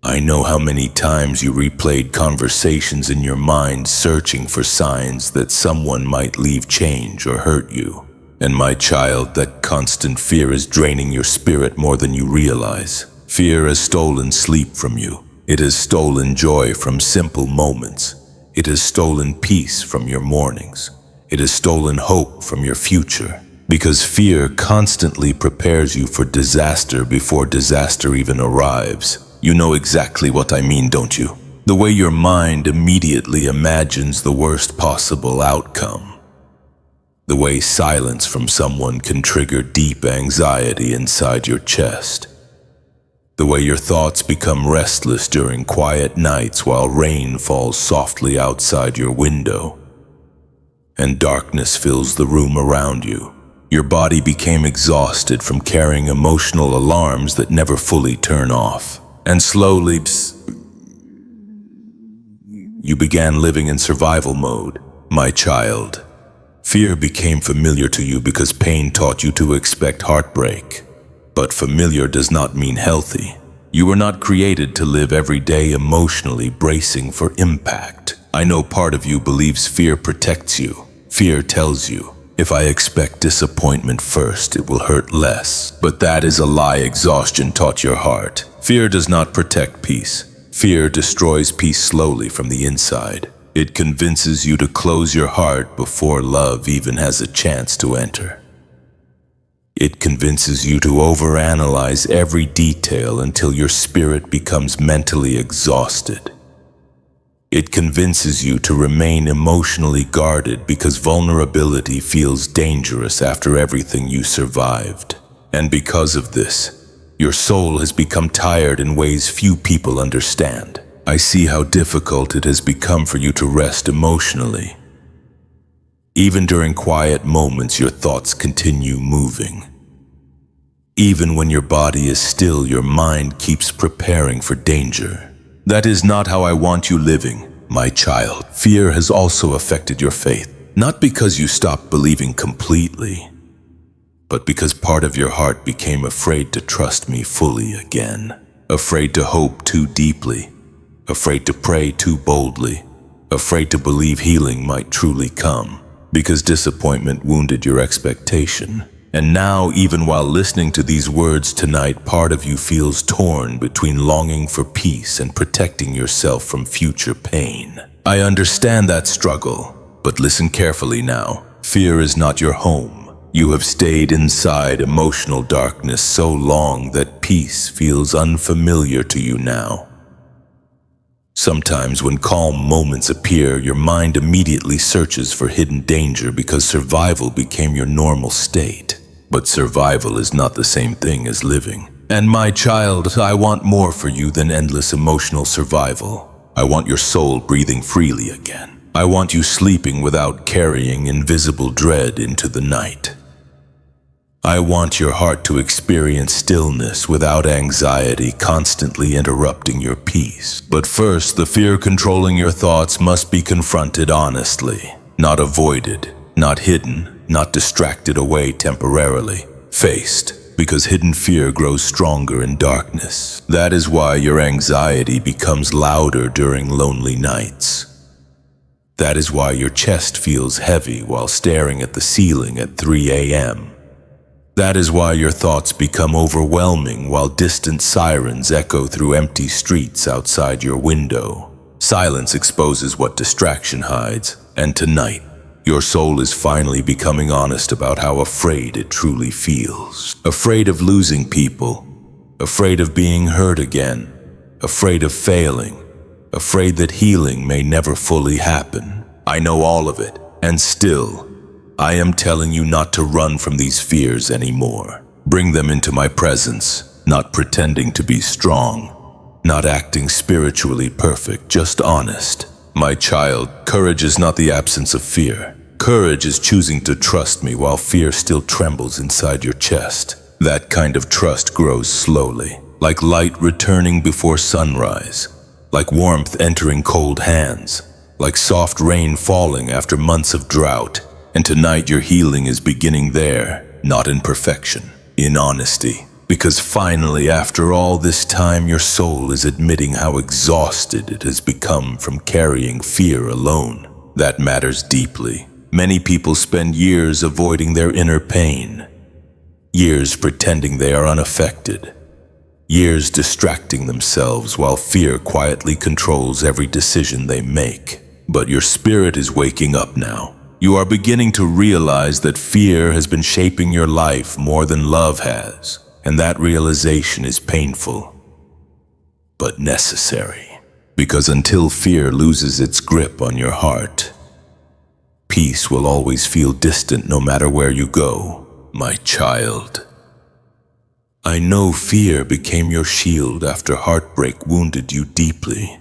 I know how many times you replayed conversations in your mind searching for signs that someone might leave change or hurt you. And my child, that constant fear is draining your spirit more than you realize. Fear has stolen sleep from you. It has stolen joy from simple moments. It has stolen peace from your mornings. It has stolen hope from your future. Because fear constantly prepares you for disaster before disaster even arrives. You know exactly what I mean, don't you? The way your mind immediately imagines the worst possible outcome. The way silence from someone can trigger deep anxiety inside your chest. The way your thoughts become restless during quiet nights while rain falls softly outside your window. And darkness fills the room around you. Your body became exhausted from carrying emotional alarms that never fully turn off. And slowly, you began living in survival mode, my child. Fear became familiar to you because pain taught you to expect heartbreak. But familiar does not mean healthy. You were not created to live every day emotionally bracing for impact. I know part of you believes fear protects you. Fear tells you, if I expect disappointment first, it will hurt less. But that is a lie exhaustion taught your heart. Fear does not protect peace. Fear destroys peace slowly from the inside. It convinces you to close your heart before love even has a chance to enter. It convinces you to overanalyze every detail until your spirit becomes mentally exhausted. It convinces you to remain emotionally guarded because vulnerability feels dangerous after everything you survived. And because of this, your soul has become tired in ways few people understand. I see how difficult it has become for you to rest emotionally. Even during quiet moments, your thoughts continue moving. Even when your body is still, your mind keeps preparing for danger. That is not how I want you living, my child. Fear has also affected your faith, not because you stopped believing completely, but because part of your heart became afraid to trust me fully again. Afraid to hope too deeply, afraid to pray too boldly, afraid to believe healing might truly come, because disappointment wounded your expectation. And now, even while listening to these words tonight, part of you feels torn between longing for peace and protecting yourself from future pain. I understand that struggle, but listen carefully now. Fear is not your home. You have stayed inside emotional darkness so long that peace feels unfamiliar to you now. Sometimes when calm moments appear, your mind immediately searches for hidden danger because survival became your normal state. But survival is not the same thing as living. And my child, I want more for you than endless emotional survival. I want your soul breathing freely again. I want you sleeping without carrying invisible dread into the night. I want your heart to experience stillness without anxiety constantly interrupting your peace. But first, the fear controlling your thoughts must be confronted honestly, not avoided, not hidden, not distracted away temporarily. Faced, because hidden fear grows stronger in darkness. That is why your anxiety becomes louder during lonely nights. That is why your chest feels heavy while staring at the ceiling at 3 a.m. That is why your thoughts become overwhelming while distant sirens echo through empty streets outside your window. Silence exposes what distraction hides, and tonight, your soul is finally becoming honest about how afraid it truly feels. Afraid of losing people, afraid of being hurt again, afraid of failing, afraid that healing may never fully happen. I know all of it, and still, I am telling you not to run from these fears anymore. Bring them into my presence, not pretending to be strong, not acting spiritually perfect, just honest. My child, courage is not the absence of fear. Courage is choosing to trust me while fear still trembles inside your chest. That kind of trust grows slowly, like light returning before sunrise, like warmth entering cold hands, like soft rain falling after months of drought. And tonight your healing is beginning there, not in perfection, in honesty. Because finally, after all this time, your soul is admitting how exhausted it has become from carrying fear alone. That matters deeply. Many people spend years avoiding their inner pain, years pretending they are unaffected, years distracting themselves while fear quietly controls every decision they make. But your spirit is waking up now. You are beginning to realize that fear has been shaping your life more than love has, and that realization is painful, but necessary. Because until fear loses its grip on your heart, peace will always feel distant no matter where you go, my child. I know fear became your shield after heartbreak wounded you deeply.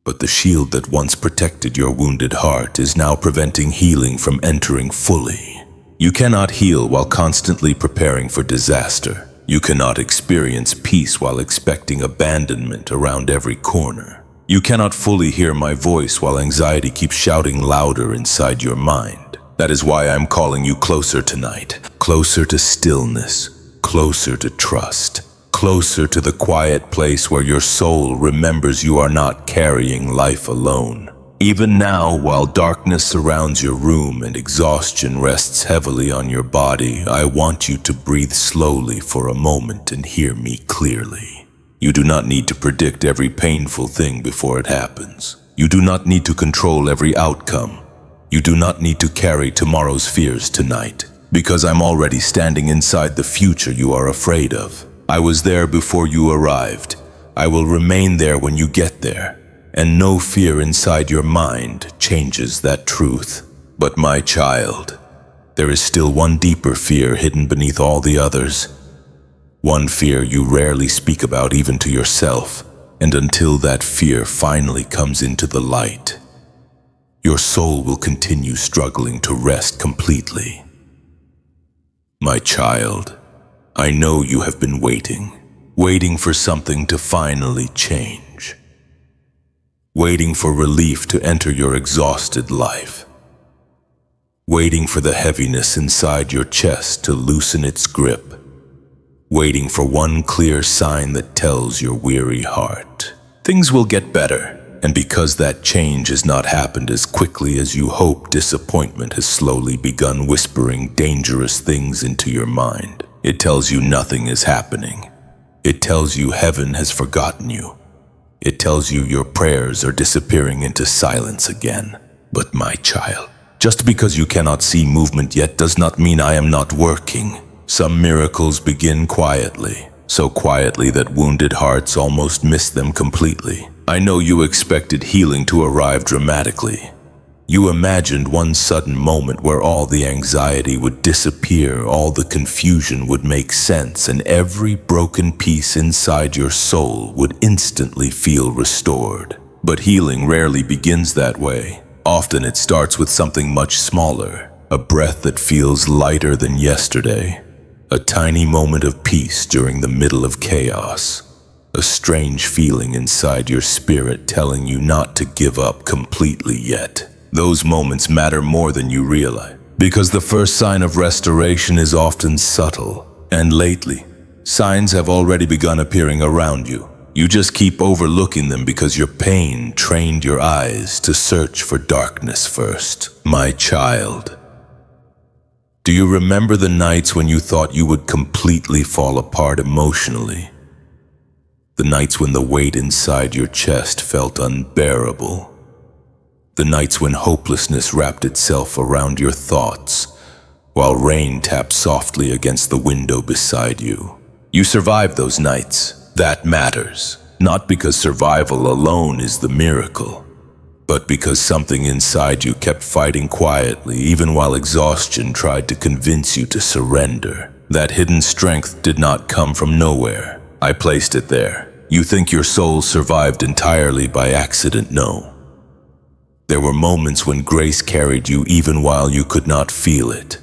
But the shield that once protected your wounded heart is now preventing healing from entering fully. You cannot heal while constantly preparing for disaster. You cannot experience peace while expecting abandonment around every corner. You cannot fully hear my voice while anxiety keeps shouting louder inside your mind. That is why I'm calling you closer tonight. Closer to stillness, closer to trust. Closer to the quiet place where your soul remembers you are not carrying life alone. Even now, while darkness surrounds your room and exhaustion rests heavily on your body, I want you to breathe slowly for a moment and hear me clearly. You do not need to predict every painful thing before it happens. You do not need to control every outcome. You do not need to carry tomorrow's fears tonight, because I'm already standing inside the future you are afraid of. I was there before you arrived. I will remain there when you get there. And no fear inside your mind changes that truth. But my child, there is still one deeper fear hidden beneath all the others. One fear you rarely speak about even to yourself. And until that fear finally comes into the light, your soul will continue struggling to rest completely. My child, I know you have been waiting for something to finally change. Waiting for relief to enter your exhausted life. Waiting for the heaviness inside your chest to loosen its grip. Waiting for one clear sign that tells your weary heart, things will get better. And because that change has not happened as quickly as you hope, disappointment has slowly begun whispering dangerous things into your mind. It tells you nothing is happening. It tells you heaven has forgotten you. It tells you your prayers are disappearing into silence again. But my child, just because you cannot see movement yet does not mean I am not working. Some miracles begin quietly, so quietly that wounded hearts almost miss them completely. I know you expected healing to arrive dramatically. You imagined one sudden moment where all the anxiety would disappear, all the confusion would make sense, and every broken piece inside your soul would instantly feel restored. But healing rarely begins that way. Often it starts with something much smaller, A breath that feels lighter than yesterday. A tiny moment of peace during the middle of chaos. A strange feeling inside your spirit telling you not to give up completely yet. Those moments matter more than you realize, because the first sign of restoration is often subtle. And lately, signs have already begun appearing around you. You just keep overlooking them because your pain trained your eyes to search for darkness first. My child, do you remember the nights when you thought you would completely fall apart emotionally? The nights when the weight inside your chest felt unbearable. The nights when hopelessness wrapped itself around your thoughts, while rain tapped softly against the window beside you. You survived those nights. That matters. Not because survival alone is the miracle, but because something inside you kept fighting quietly even while exhaustion tried to convince you to surrender. That hidden strength did not come from nowhere. I placed it there. You think your soul survived entirely by accident? No. There were moments when grace carried you even while you could not feel it.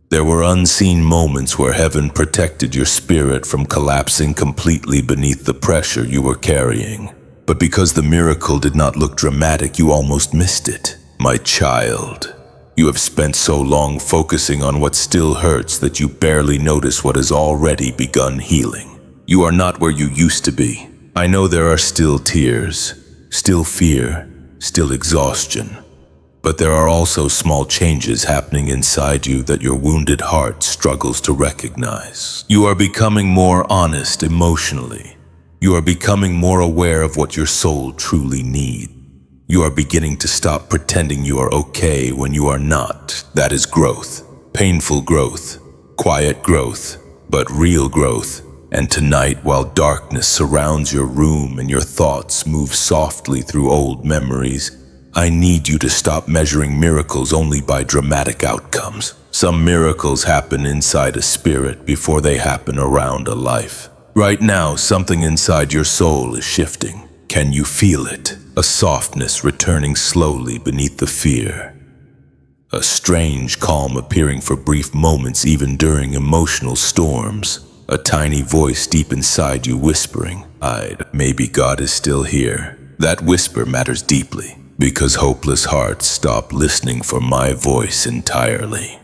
There were unseen moments where heaven protected your spirit from collapsing completely beneath the pressure you were carrying. But because the miracle did not look dramatic, you almost missed it. My child, you have spent so long focusing on what still hurts that you barely notice what has already begun healing. You are not where you used to be. I know there are still tears, still fear, still exhaustion. But there are also small changes happening inside you that your wounded heart struggles to recognize. You are becoming more honest emotionally. You are becoming more aware of what your soul truly needs. You are beginning to stop pretending you are okay when you are not. That is growth. Painful growth. Quiet growth. But real growth. And tonight, while darkness surrounds your room and your thoughts move softly through old memories, I need you to stop measuring miracles only by dramatic outcomes. Some miracles happen inside a spirit before they happen around a life. Right now, something inside your soul is shifting. Can you feel it? A softness returning slowly beneath the fear. A strange calm appearing for brief moments even during emotional storms. A tiny voice deep inside you whispering, maybe God is still here. That whisper matters deeply, because hopeless hearts stop listening for my voice entirely.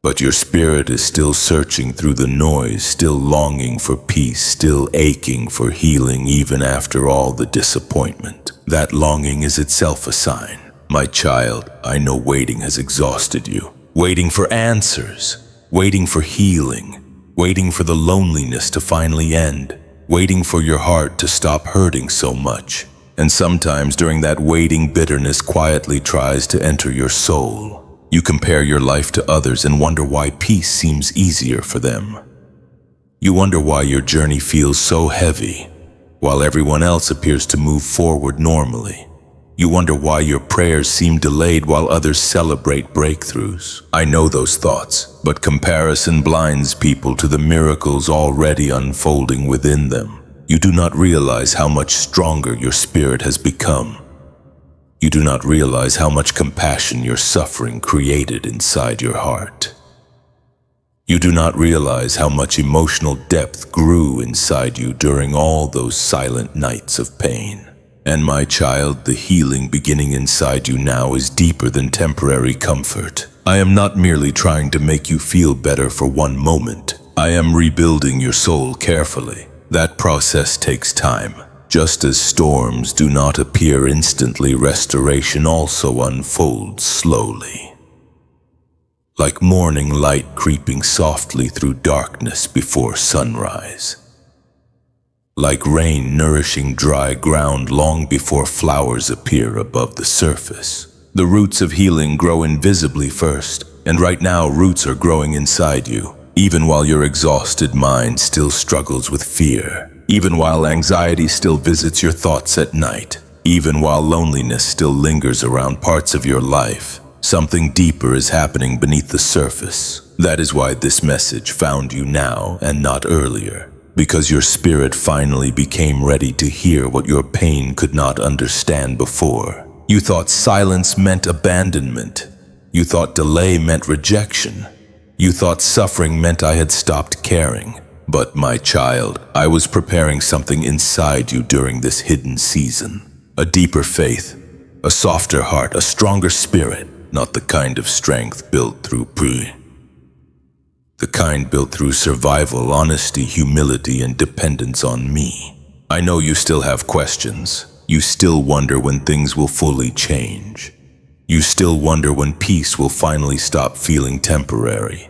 But your spirit is still searching through the noise, still longing for peace, still aching for healing even after all the disappointment. That longing is itself a sign. My child, I know waiting has exhausted you. Waiting for answers, waiting for healing, waiting for the loneliness to finally end, waiting for your heart to stop hurting so much. And sometimes during that waiting, bitterness quietly tries to enter your soul. You compare your life to others and wonder why peace seems easier for them. You wonder why your journey feels so heavy, while everyone else appears to move forward normally. You wonder why your prayers seem delayed while others celebrate breakthroughs. I know those thoughts, but comparison blinds people to the miracles already unfolding within them. You do not realize how much stronger your spirit has become. You do not realize how much compassion your suffering created inside your heart. You do not realize how much emotional depth grew inside you during all those silent nights of pain. And my child, the healing beginning inside you now is deeper than temporary comfort. I am not merely trying to make you feel better for one moment. I am rebuilding your soul carefully. That process takes time. Just as storms do not appear instantly, restoration also unfolds slowly. Like morning light creeping softly through darkness before sunrise. Like rain nourishing dry ground long before flowers appear above the surface. The roots of healing grow invisibly first, and right now roots are growing inside you, even while your exhausted mind still struggles with fear. Even while anxiety still visits your thoughts at night, even while loneliness still lingers around parts of your life, something deeper is happening beneath the surface. That is why this message found you now and not earlier, because your spirit finally became ready to hear what your pain could not understand before. You thought silence meant abandonment, You thought delay meant rejection. You thought suffering meant I had stopped caring. But my child, I was preparing something inside you during this hidden season. A deeper faith, a softer heart, a stronger spirit, not the kind of strength built through the kind built through survival, honesty, humility, and dependence on me. I know you still have questions. You still wonder when things will fully change. You still wonder when peace will finally stop feeling temporary.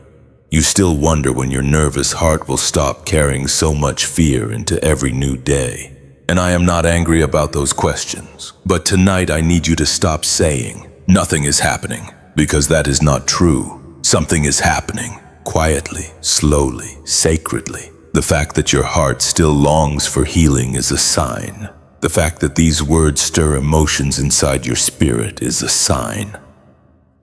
You still wonder when your nervous heart will stop carrying so much fear into every new day. And I am not angry about those questions. But tonight I need you to stop saying, "Nothing is happening," because that is not true. Something is happening. Quietly, slowly, sacredly. The fact that your heart still longs for healing is a sign. The fact that these words stir emotions inside your spirit is a sign.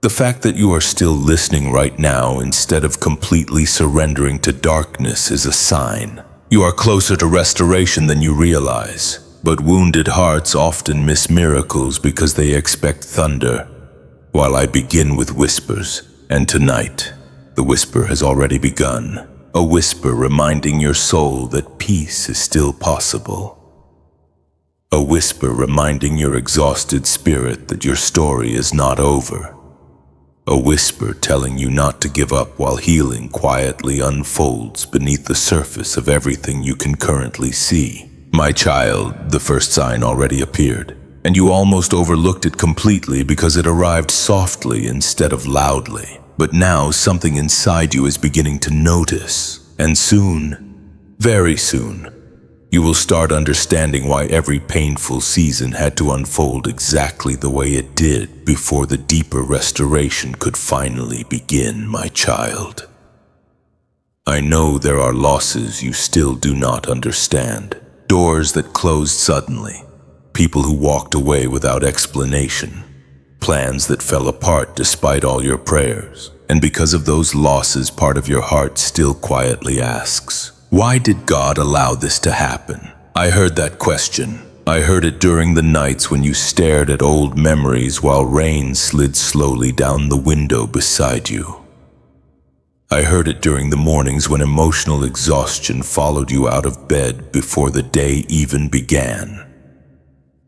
The fact that you are still listening right now instead of completely surrendering to darkness is a sign. You are closer to restoration than you realize. But wounded hearts often miss miracles because they expect thunder, while I begin with whispers. And tonight, the whisper has already begun. A whisper reminding your soul that peace is still possible. A whisper reminding your exhausted spirit that your story is not over. A whisper telling you not to give up while healing quietly unfolds beneath the surface of everything you can currently see. My child, the first sign already appeared, and you almost overlooked it completely because it arrived softly instead of loudly. But now something inside you is beginning to notice, and soon, very soon, you will start understanding why every painful season had to unfold exactly the way it did before the deeper restoration could finally begin, my child. I know there are losses you still do not understand. Doors that closed suddenly, people who walked away without explanation, plans that fell apart despite all your prayers. And because of those losses, part of your heart still quietly asks, why did God allow this to happen? I heard that question. I heard it during the nights when you stared at old memories while rain slid slowly down the window beside you. I heard it during the mornings when emotional exhaustion followed you out of bed before the day even began.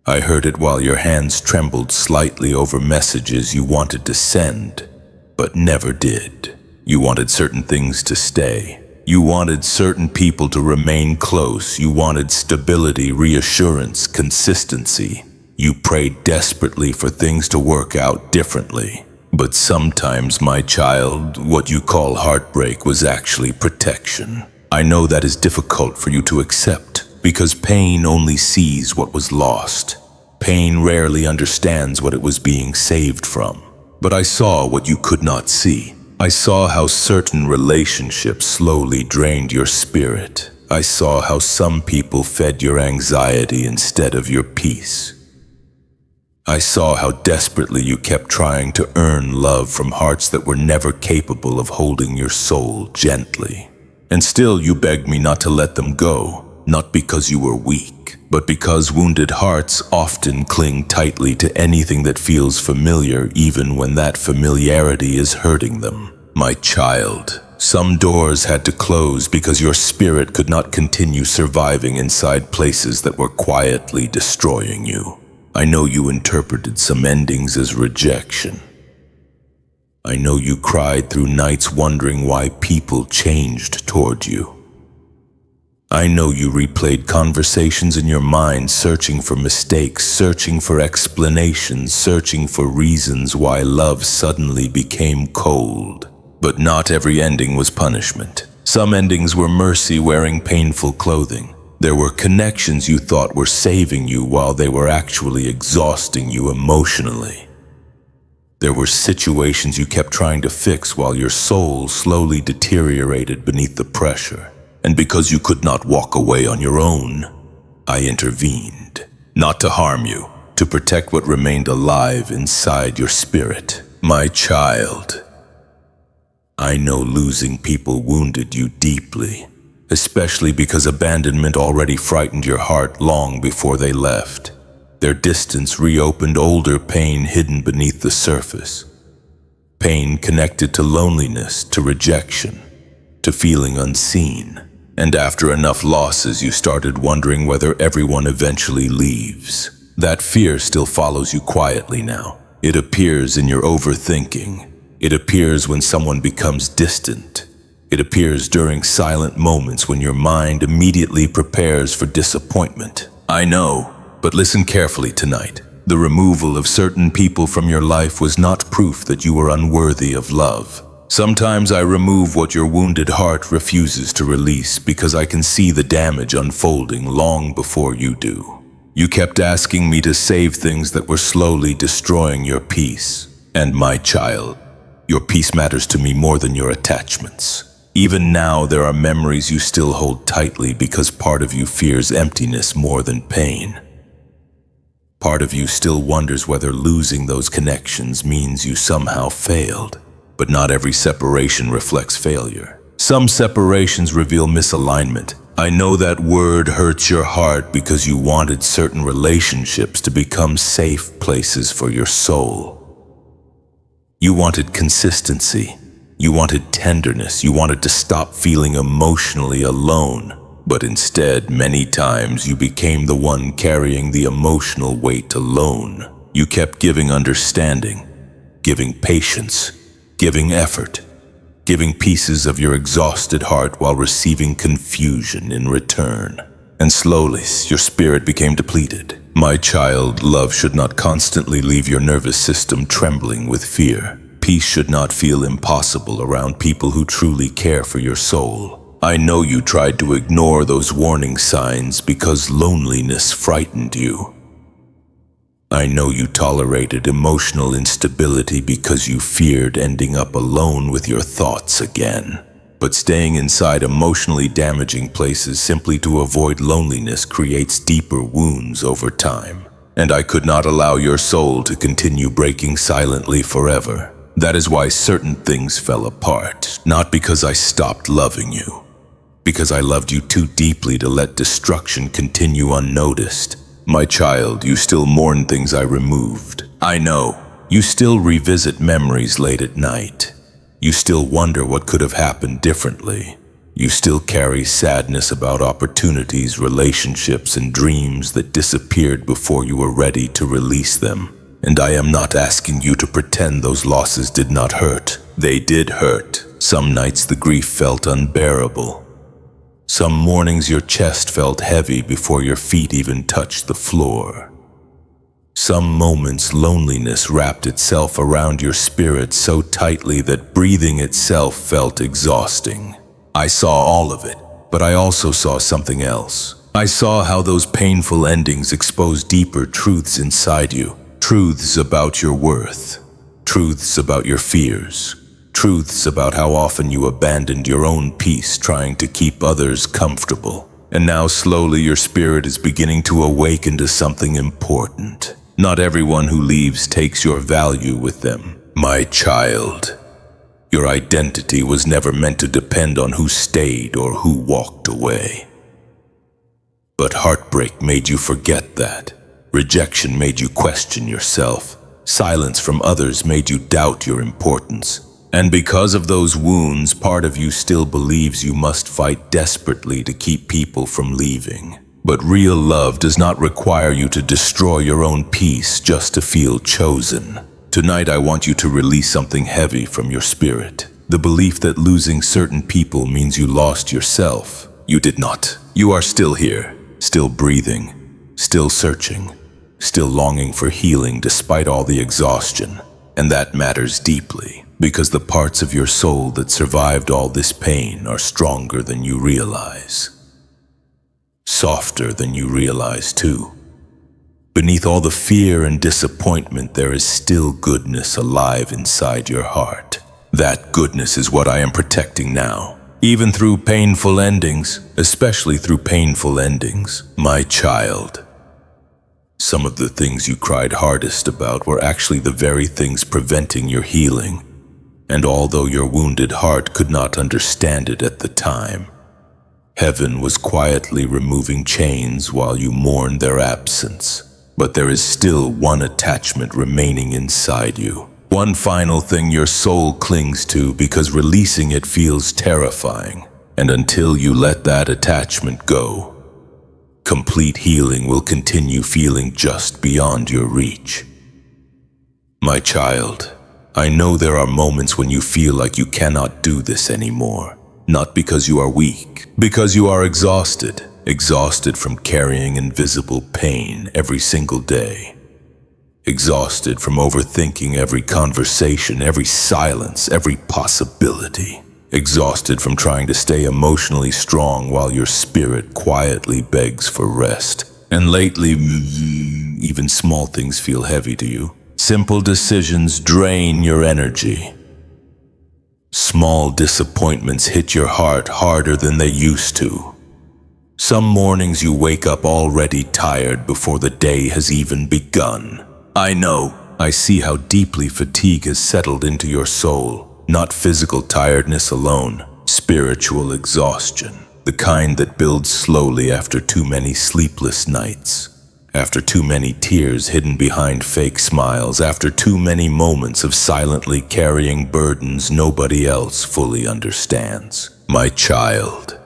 I heard it while your hands trembled slightly over messages you wanted to send, but never did. You wanted certain things to stay. You wanted certain people to remain close. You wanted stability, reassurance, consistency. You prayed desperately for things to work out differently. But sometimes, my child, what you call heartbreak was actually protection. I know that is difficult for you to accept, because pain only sees what was lost. Pain rarely understands what it was being saved from. But I saw what you could not see. I saw how certain relationships slowly drained your spirit. I saw how some people fed your anxiety instead of your peace. I saw how desperately you kept trying to earn love from hearts that were never capable of holding your soul gently. And still you begged me not to let them go, not because you were weak, but because wounded hearts often cling tightly to anything that feels familiar even when that familiarity is hurting them. My child, some doors had to close because your spirit could not continue surviving inside places that were quietly destroying you. I know you interpreted some endings as rejection. I know you cried through nights wondering why people changed toward you. I know you replayed conversations in your mind, searching for mistakes, searching for explanations, searching for reasons why love suddenly became cold. But not every ending was punishment. Some endings were mercy wearing painful clothing. There were connections you thought were saving you while they were actually exhausting you emotionally. There were situations you kept trying to fix while your soul slowly deteriorated beneath the pressure. And because you could not walk away on your own, I intervened. Not to harm you, to protect what remained alive inside your spirit. My child, I know losing people wounded you deeply. Especially because abandonment already frightened your heart long before they left. Their distance reopened older pain hidden beneath the surface. Pain connected to loneliness, to rejection, to feeling unseen. And after enough losses, you started wondering whether everyone eventually leaves. That fear still follows you quietly now. It appears in your overthinking. It appears when someone becomes distant. It appears during silent moments when your mind immediately prepares for disappointment. I know, but listen carefully tonight. The removal of certain people from your life was not proof that you were unworthy of love. Sometimes I remove what your wounded heart refuses to release because I can see the damage unfolding long before you do. You kept asking me to save things that were slowly destroying your peace. And my child, your peace matters to me more than your attachments. Even now, there are memories you still hold tightly because part of you fears emptiness more than pain. Part of you still wonders whether losing those connections means you somehow failed. But not every separation reflects failure. Some separations reveal misalignment. I know that word hurts your heart because you wanted certain relationships to become safe places for your soul. You wanted consistency. You wanted tenderness. You wanted to stop feeling emotionally alone. But instead, many times you became the one carrying the emotional weight alone. You kept giving understanding, giving patience, giving effort, giving pieces of your exhausted heart while receiving confusion in return. And slowly, your spirit became depleted. My child, love should not constantly leave your nervous system trembling with fear. Peace should not feel impossible around people who truly care for your soul. I know you tried to ignore those warning signs because loneliness frightened you. I know you tolerated emotional instability because you feared ending up alone with your thoughts again. But staying inside emotionally damaging places simply to avoid loneliness creates deeper wounds over time. And I could not allow your soul to continue breaking silently forever. That is why certain things fell apart, not because I stopped loving you, because I loved you too deeply to let destruction continue unnoticed. My child, you still mourn things I removed. I know. You still revisit memories late at night. You still wonder what could have happened differently. You still carry sadness about opportunities, relationships, and dreams that disappeared before you were ready to release them. And I am not asking you to pretend those losses did not hurt. They did hurt. Some nights the grief felt unbearable. Some mornings your chest felt heavy before your feet even touched the floor. Some moments loneliness wrapped itself around your spirit so tightly that breathing itself felt exhausting. I saw all of it, but I also saw something else. I saw how those painful endings exposed deeper truths inside you. Truths about your worth. Truths about your fears. Truths about how often you abandoned your own peace trying to keep others comfortable. And now slowly your spirit is beginning to awaken to something important. Not everyone who leaves takes your value with them. My child, your identity was never meant to depend on who stayed or who walked away. But heartbreak made you forget that. Rejection made you question yourself. Silence from others made you doubt your importance. And because of those wounds, part of you still believes you must fight desperately to keep people from leaving. But real love does not require you to destroy your own peace just to feel chosen. Tonight I want you to release something heavy from your spirit. The belief that losing certain people means you lost yourself. You did not. You are still here, still breathing, still searching, still longing for healing despite all the exhaustion. And that matters deeply. Because the parts of your soul that survived all this pain are stronger than you realize. Softer than you realize too. Beneath all the fear and disappointment, there is still goodness alive inside your heart. That goodness is what I am protecting now. Even through painful endings, especially through painful endings, my child. Some of the things you cried hardest about were actually the very things preventing your healing. And although your wounded heart could not understand it at the time, heaven was quietly removing chains while you mourned their absence. But there is still one attachment remaining inside you. One final thing your soul clings to because releasing it feels terrifying. And until you let that attachment go, complete healing will continue feeling just beyond your reach. My child, I know there are moments when you feel like you cannot do this anymore. Not because you are weak, because you are exhausted. Exhausted from carrying invisible pain every single day. Exhausted from overthinking every conversation, every silence, every possibility. Exhausted from trying to stay emotionally strong while your spirit quietly begs for rest. And lately, even small things feel heavy to you. Simple decisions drain your energy. Small disappointments hit your heart harder than they used to. Some mornings you wake up already tired before the day has even begun. I know, I see how deeply fatigue has settled into your soul. Not physical tiredness alone, spiritual exhaustion. The kind that builds slowly after too many sleepless nights. After too many tears hidden behind fake smiles. After too many moments of silently carrying burdens nobody else fully understands. My child,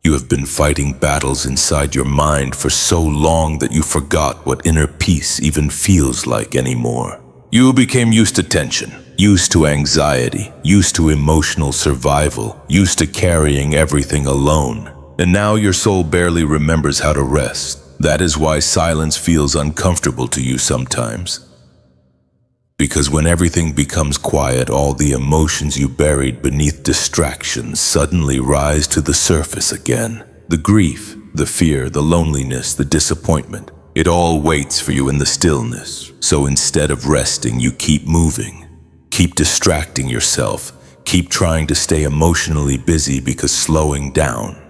you have been fighting battles inside your mind for so long that you forgot what inner peace even feels like anymore. You became used to tension, used to anxiety, used to emotional survival, used to carrying everything alone. And now your soul barely remembers how to rest. That is why silence feels uncomfortable to you sometimes. Because when everything becomes quiet, all the emotions you buried beneath distractions suddenly rise to the surface again. The grief, the fear, the loneliness, the disappointment. It all waits for you in the stillness. So instead of resting, you keep moving. Keep distracting yourself. Keep trying to stay emotionally busy because slowing down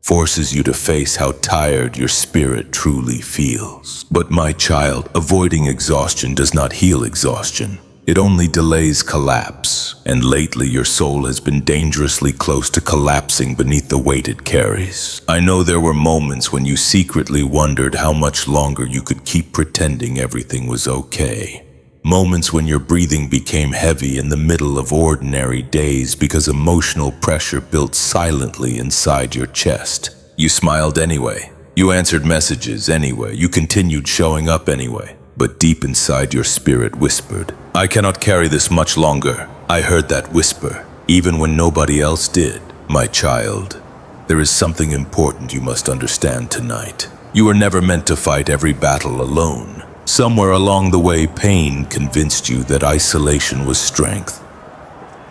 forces you to face how tired your spirit truly feels. But my child, avoiding exhaustion does not heal exhaustion. It only delays collapse. And lately your soul has been dangerously close to collapsing beneath the weight it carries. I know there were moments when you secretly wondered how much longer you could keep pretending everything was okay. Moments when your breathing became heavy in the middle of ordinary days because emotional pressure built silently inside your chest. You smiled anyway. You answered messages anyway. You continued showing up anyway. But deep inside your spirit whispered, "I cannot carry this much longer." I heard that whisper, even when nobody else did. My child, there is something important you must understand tonight. You were never meant to fight every battle alone. Somewhere along the way, pain convinced you that isolation was strength.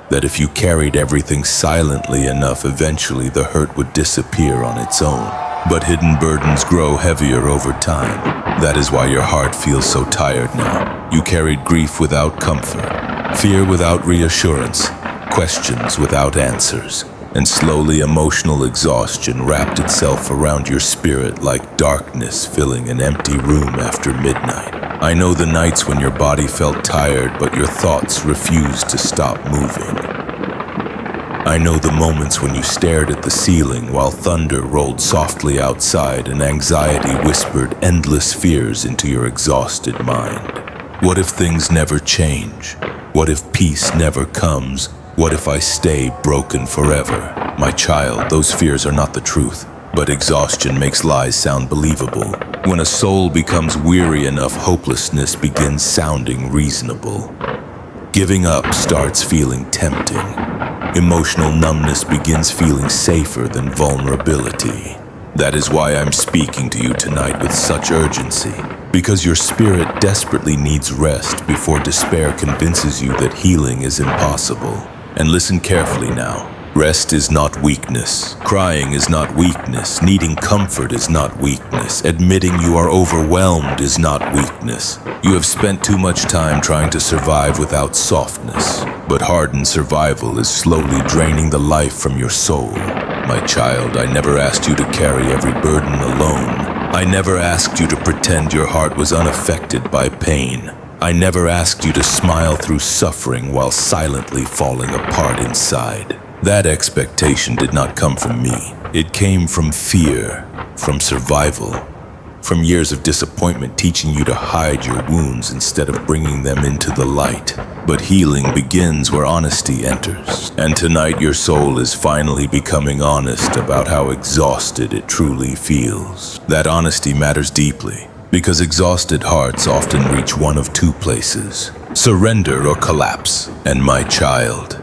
That if you carried everything silently enough, eventually the hurt would disappear on its own. But hidden burdens grow heavier over time. That is why your heart feels so tired now. You carried grief without comfort, fear without reassurance, questions without answers. And slowly emotional exhaustion wrapped itself around your spirit like darkness filling an empty room after midnight. I know the nights when your body felt tired but your thoughts refused to stop moving. I know the moments when you stared at the ceiling while thunder rolled softly outside and anxiety whispered endless fears into your exhausted mind. What if things never change? What if peace never comes? What if I stay broken forever? My child, those fears are not the truth, but exhaustion makes lies sound believable. When a soul becomes weary enough, hopelessness begins sounding reasonable. Giving up starts feeling tempting. Emotional numbness begins feeling safer than vulnerability. That is why I'm speaking to you tonight with such urgency. Because your spirit desperately needs rest before despair convinces you that healing is impossible. And listen carefully now. Rest is not weakness. Crying is not weakness. Needing comfort is not weakness. Admitting you are overwhelmed is not weakness. You have spent too much time trying to survive without softness. But hardened survival is slowly draining the life from your soul. My child, I never asked you to carry every burden alone. I never asked you to pretend your heart was unaffected by pain. I never asked you to smile through suffering while silently falling apart inside. That expectation did not come from me. It came from fear, from survival, from years of disappointment teaching you to hide your wounds instead of bringing them into the light. But healing begins where honesty enters, and tonight your soul is finally becoming honest about how exhausted it truly feels. That honesty matters deeply, because exhausted hearts often reach one of two places: surrender or collapse. And my child,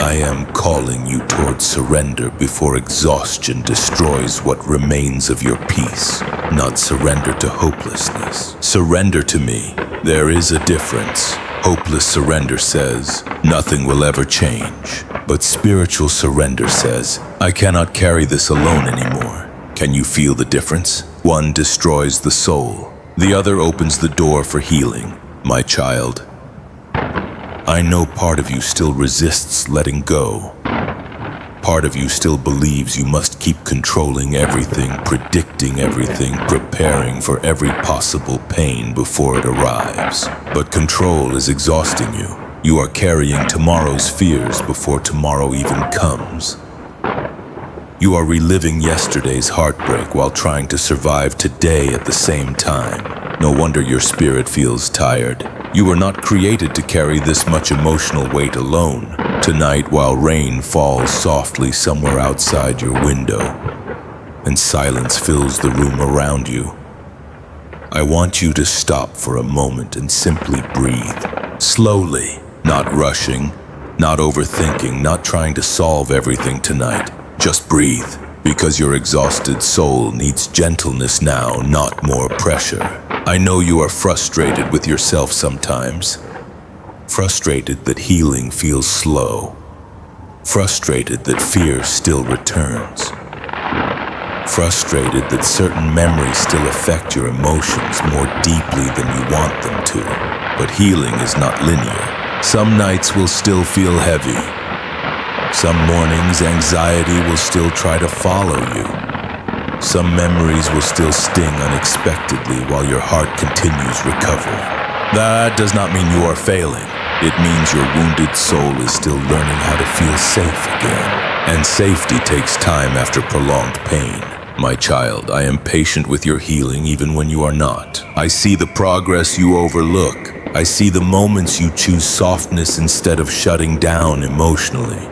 I am calling you towards surrender before exhaustion destroys what remains of your peace. Not surrender to hopelessness. Surrender to me. There is a difference. Hopeless surrender says, nothing will ever change. But spiritual surrender says, I cannot carry this alone anymore. Can you feel the difference? One destroys the soul. The other opens the door for healing. My child, I know part of you still resists letting go. Part of you still believes you must keep controlling everything, predicting everything, preparing for every possible pain before it arrives. But control is exhausting you. You are carrying tomorrow's fears before tomorrow even comes. You are reliving yesterday's heartbreak while trying to survive today at the same time. No wonder your spirit feels tired. You were not created to carry this much emotional weight alone. Tonight, while rain falls softly somewhere outside your window and silence fills the room around you, I want you to stop for a moment and simply breathe. Slowly, not rushing, not overthinking, not trying to solve everything tonight. Just breathe, because your exhausted soul needs gentleness now, not more pressure. I know you are frustrated with yourself sometimes. Frustrated that healing feels slow. Frustrated that fear still returns. Frustrated that certain memories still affect your emotions more deeply than you want them to. But healing is not linear. Some nights will still feel heavy. Some mornings, anxiety will still try to follow you. Some memories will still sting unexpectedly while your heart continues recovering. That does not mean you are failing. It means your wounded soul is still learning how to feel safe again. And safety takes time after prolonged pain. My child, I am patient with your healing even when you are not. I see the progress you overlook. I see the moments you choose softness instead of shutting down emotionally.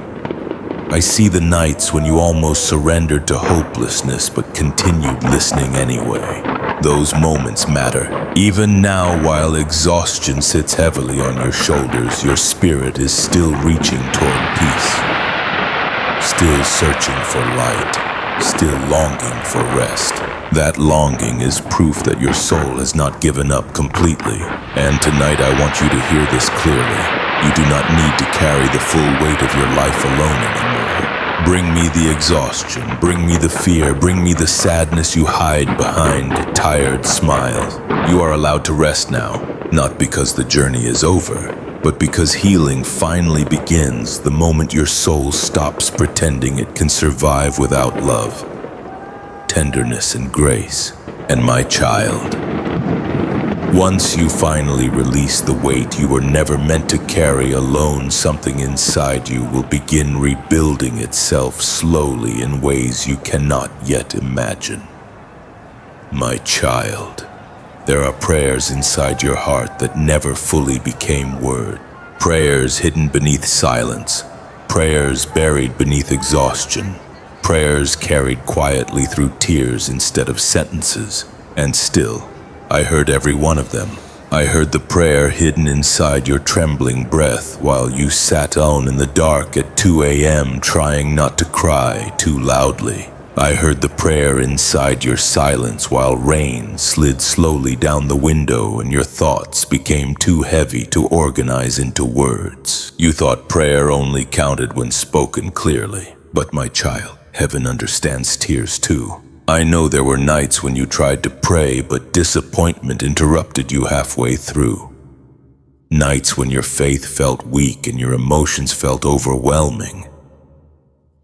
I see the nights when you almost surrendered to hopelessness but continued listening anyway. Those moments matter. Even now, while exhaustion sits heavily on your shoulders, your spirit is still reaching toward peace. Still searching for light. Still longing for rest. That longing is proof that your soul has not given up completely. And tonight I want you to hear this clearly. You do not need to carry the full weight of your life alone anymore. Bring me the exhaustion, bring me the fear, bring me the sadness you hide behind tired smiles. You are allowed to rest now, not because the journey is over, but because healing finally begins the moment your soul stops pretending it can survive without love, tenderness, and grace. And my child, once you finally release the weight you were never meant to carry alone, something inside you will begin rebuilding itself slowly in ways you cannot yet imagine. My child, there are prayers inside your heart that never fully became word. Prayers hidden beneath silence. Prayers buried beneath exhaustion. Prayers carried quietly through tears instead of sentences. And still, I heard every one of them. I heard the prayer hidden inside your trembling breath while you sat alone in the dark at 2 a.m. trying not to cry too loudly. I heard the prayer inside your silence while rain slid slowly down the window and your thoughts became too heavy to organize into words. You thought prayer only counted when spoken clearly. But my child, heaven understands tears too. I know there were nights when you tried to pray, but disappointment interrupted you halfway through. Nights when your faith felt weak and your emotions felt overwhelming.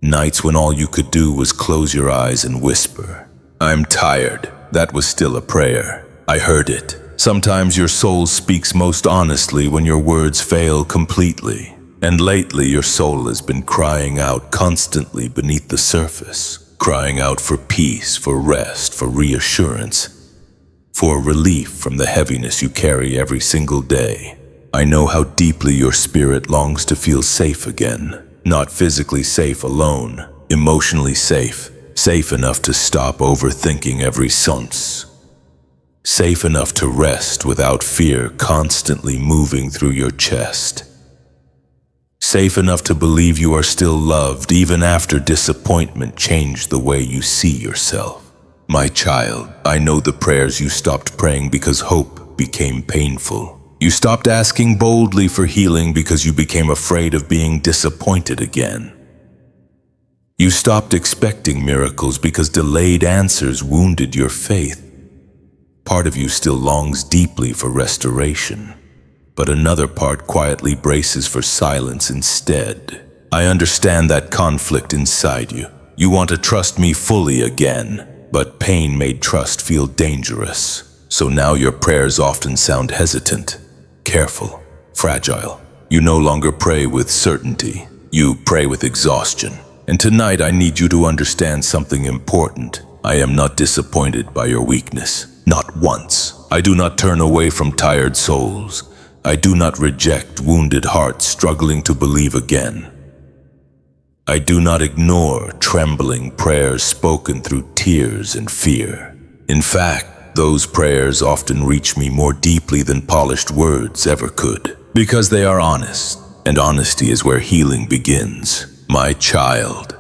Nights when all you could do was close your eyes and whisper, "I'm tired." That was still a prayer. I heard it. Sometimes your soul speaks most honestly when your words fail completely. And lately your soul has been crying out constantly beneath the surface, crying out for peace, for rest, for reassurance, for relief from the heaviness you carry every single day. I know how deeply your spirit longs to feel safe again, not physically safe alone, emotionally safe, safe enough to stop overthinking every sense, safe enough to rest without fear constantly moving through your chest, safe enough to believe you are still loved even after disappointment changed the way you see yourself. My child, I know the prayers you stopped praying because hope became painful. You stopped asking boldly for healing because you became afraid of being disappointed again. You stopped expecting miracles because delayed answers wounded your faith. Part of you still longs deeply for restoration, but another part quietly braces for silence instead. I understand that conflict inside you. You want to trust me fully again, but pain made trust feel dangerous. So now your prayers often sound hesitant, careful, fragile. You no longer pray with certainty. You pray with exhaustion. And tonight I need you to understand something important. I am not disappointed by your weakness. Not once. I do not turn away from tired souls. I do not reject wounded hearts struggling to believe again. I do not ignore trembling prayers spoken through tears and fear. In fact, those prayers often reach me more deeply than polished words ever could, because they are honest, and honesty is where healing begins. My child,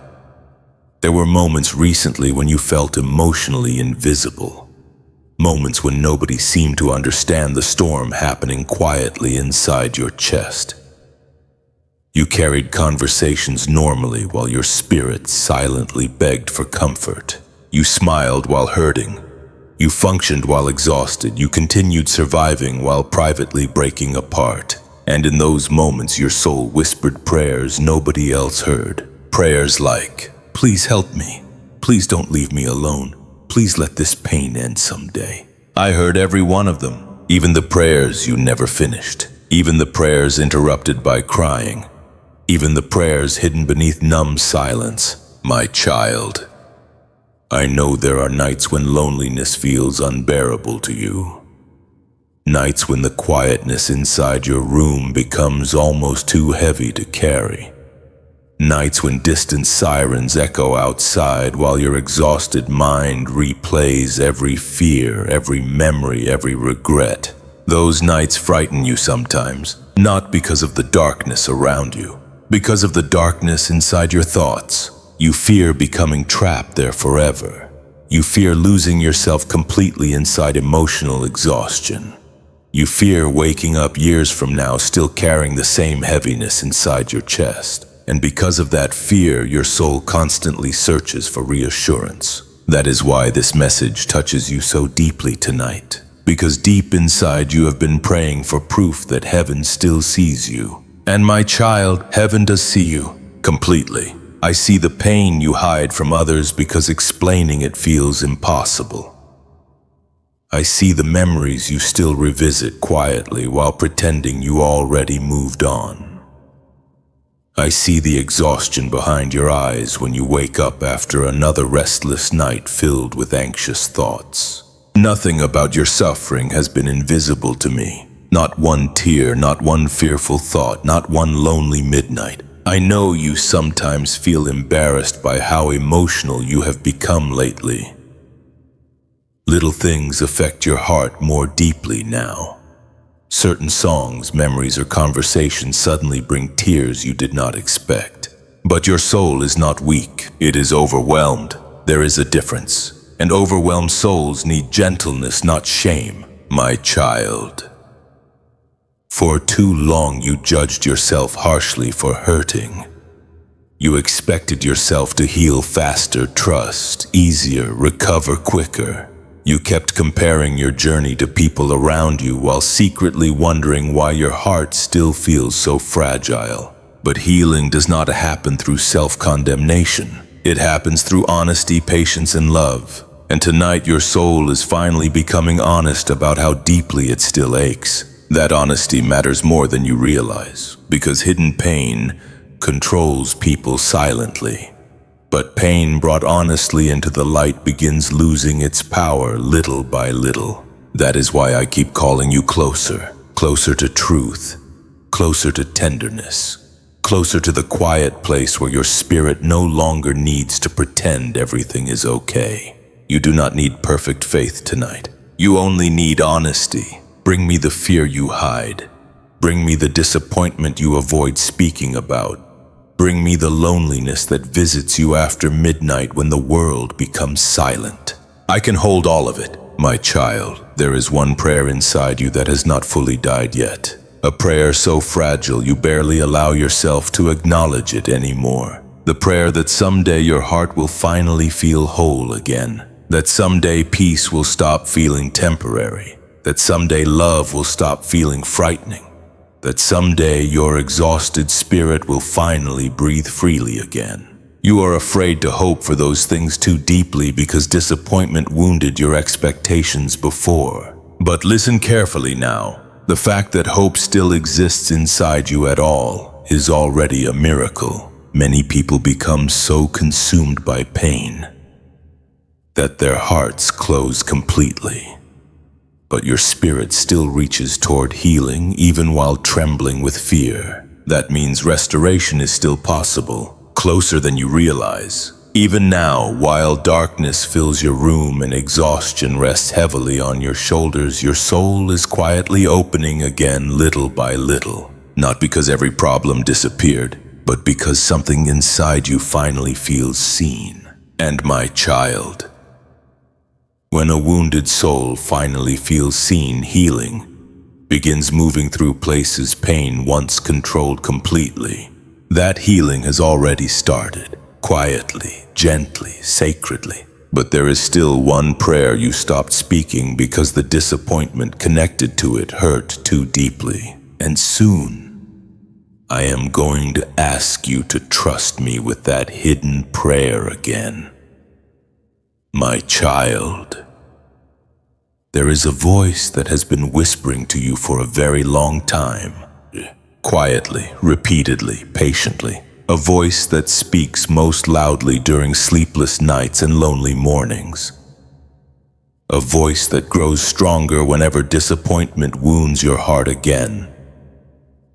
there were moments recently when you felt emotionally invisible. Moments when nobody seemed to understand the storm happening quietly inside your chest. You carried conversations normally while your spirit silently begged for comfort. You smiled while hurting. You functioned while exhausted. You continued surviving while privately breaking apart. And in those moments, your soul whispered prayers nobody else heard. Prayers like, "Please help me. Please don't leave me alone. Please let this pain end someday." I heard every one of them, even the prayers you never finished, even the prayers interrupted by crying, even the prayers hidden beneath numb silence. My child, I know there are nights when loneliness feels unbearable to you. Nights when the quietness inside your room becomes almost too heavy to carry. Nights when distant sirens echo outside while your exhausted mind replays every fear, every memory, every regret. Those nights frighten you sometimes, not because of the darkness around you, because of the darkness inside your thoughts. You fear becoming trapped there forever. You fear losing yourself completely inside emotional exhaustion. You fear waking up years from now still carrying the same heaviness inside your chest. And because of that fear, your soul constantly searches for reassurance. That is why this message touches you so deeply tonight. Because deep inside you have been praying for proof that heaven still sees you. And my child, heaven does see you, completely. I see the pain you hide from others because explaining it feels impossible. I see the memories you still revisit quietly while pretending you already moved on. I see the exhaustion behind your eyes when you wake up after another restless night filled with anxious thoughts. Nothing about your suffering has been invisible to me. Not one tear, not one fearful thought, not one lonely midnight. I know you sometimes feel embarrassed by how emotional you have become lately. Little things affect your heart more deeply now. Certain songs, memories, or conversations suddenly bring tears you did not expect. But your soul is not weak, it is overwhelmed. There is a difference. And overwhelmed souls need gentleness, not shame, my child. For too long you judged yourself harshly for hurting. You expected yourself to heal faster, trust easier, recover quicker. You kept comparing your journey to people around you while secretly wondering why your heart still feels so fragile. But healing does not happen through self-condemnation. It happens through honesty, patience, and love. And tonight your soul is finally becoming honest about how deeply it still aches. That honesty matters more than you realize, because hidden pain controls people silently. But pain brought honestly into the light begins losing its power little by little. That is why I keep calling you closer, closer to truth, closer to tenderness, closer to the quiet place where your spirit no longer needs to pretend everything is okay. You do not need perfect faith tonight. You only need honesty. Bring me the fear you hide. Bring me the disappointment you avoid speaking about. Bring me the loneliness that visits you after midnight when the world becomes silent. I can hold all of it. My child, there is one prayer inside you that has not fully died yet. A prayer so fragile you barely allow yourself to acknowledge it anymore. The prayer that someday your heart will finally feel whole again. That someday peace will stop feeling temporary. That someday love will stop feeling frightening. That someday your exhausted spirit will finally breathe freely again. You are afraid to hope for those things too deeply because disappointment wounded your expectations before. But listen carefully now. The fact that hope still exists inside you at all is already a miracle. Many people become so consumed by pain that their hearts close completely. But your spirit still reaches toward healing even while trembling with fear. That means restoration is still possible, closer than you realize. Even now, while darkness fills your room and exhaustion rests heavily on your shoulders, your soul is quietly opening again little by little. Not because every problem disappeared, but because something inside you finally feels seen. And my child, when a wounded soul finally feels seen, healing begins moving through places pain once controlled completely. That healing has already started, quietly, gently, sacredly. But there is still one prayer you stopped speaking because the disappointment connected to it hurt too deeply. And soon, I am going to ask you to trust me with that hidden prayer again. My child, there is a voice that has been whispering to you for a very long time. Quietly, repeatedly, patiently. A voice that speaks most loudly during sleepless nights and lonely mornings. A voice that grows stronger whenever disappointment wounds your heart again.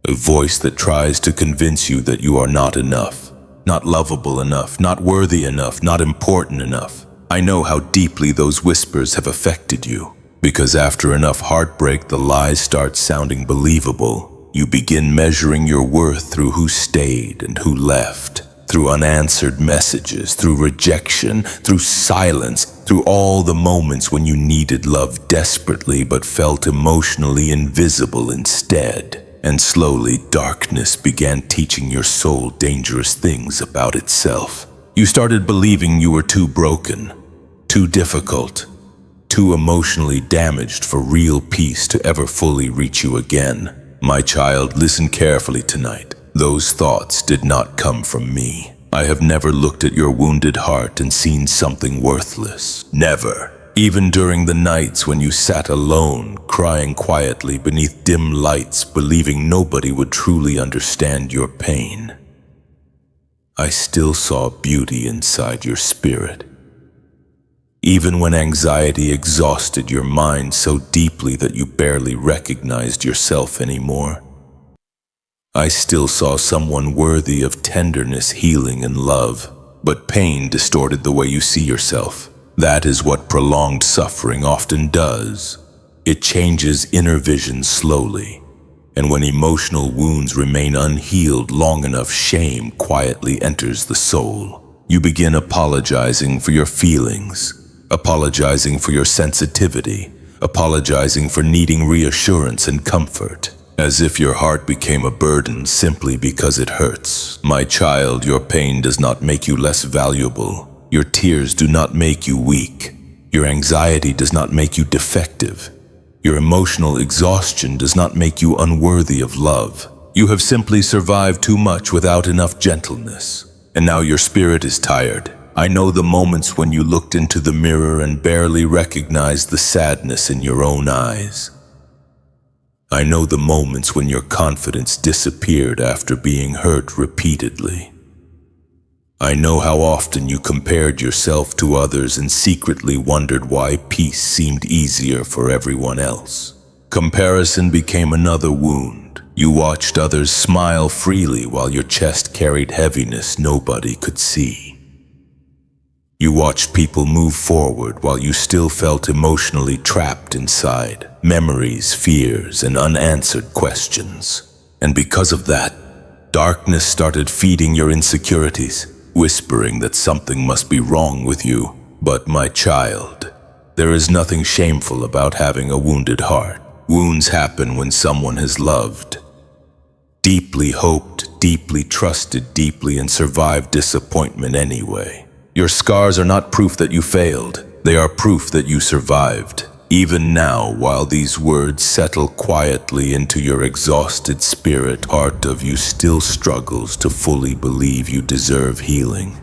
A voice that tries to convince you that you are not enough, not lovable enough, not worthy enough, not important enough. I know how deeply those whispers have affected you, because after enough heartbreak, the lies start sounding believable. You begin measuring your worth through who stayed and who left, through unanswered messages, through rejection, through silence, through all the moments when you needed love desperately but felt emotionally invisible instead. And slowly, darkness began teaching your soul dangerous things about itself. You started believing you were too broken, too difficult, too emotionally damaged for real peace to ever fully reach you again. My child, listen carefully tonight. Those thoughts did not come from me. I have never looked at your wounded heart and seen something worthless. Never. Even during the nights when you sat alone, crying quietly beneath dim lights, believing nobody would truly understand your pain, I still saw beauty inside your spirit. Even when anxiety exhausted your mind so deeply that you barely recognized yourself anymore, I still saw someone worthy of tenderness, healing, and love. But pain distorted the way you see yourself. That is what prolonged suffering often does. It changes inner vision slowly. And when emotional wounds remain unhealed long enough, shame quietly enters the soul. You begin apologizing for your feelings, apologizing for your sensitivity, apologizing for needing reassurance and comfort, as if your heart became a burden simply because it hurts. My child, your pain does not make you less valuable. Your tears do not make you weak. Your anxiety does not make you defective. Your emotional exhaustion does not make you unworthy of love. You have simply survived too much without enough gentleness. And now your spirit is tired. I know the moments when you looked into the mirror and barely recognized the sadness in your own eyes. I know the moments when your confidence disappeared after being hurt repeatedly. I know how often you compared yourself to others and secretly wondered why peace seemed easier for everyone else. Comparison became another wound. You watched others smile freely while your chest carried heaviness nobody could see. You watched people move forward while you still felt emotionally trapped inside, memories, fears, and unanswered questions. And because of that, darkness started feeding your insecurities, whispering that something must be wrong with you. But my child, there is nothing shameful about having a wounded heart. Wounds happen when someone has loved, deeply hoped, deeply trusted, deeply, and survived disappointment anyway. Your scars are not proof that you failed. They are proof that you survived. Even now, while these words settle quietly into your exhausted spirit, part of you still struggles to fully believe you deserve healing.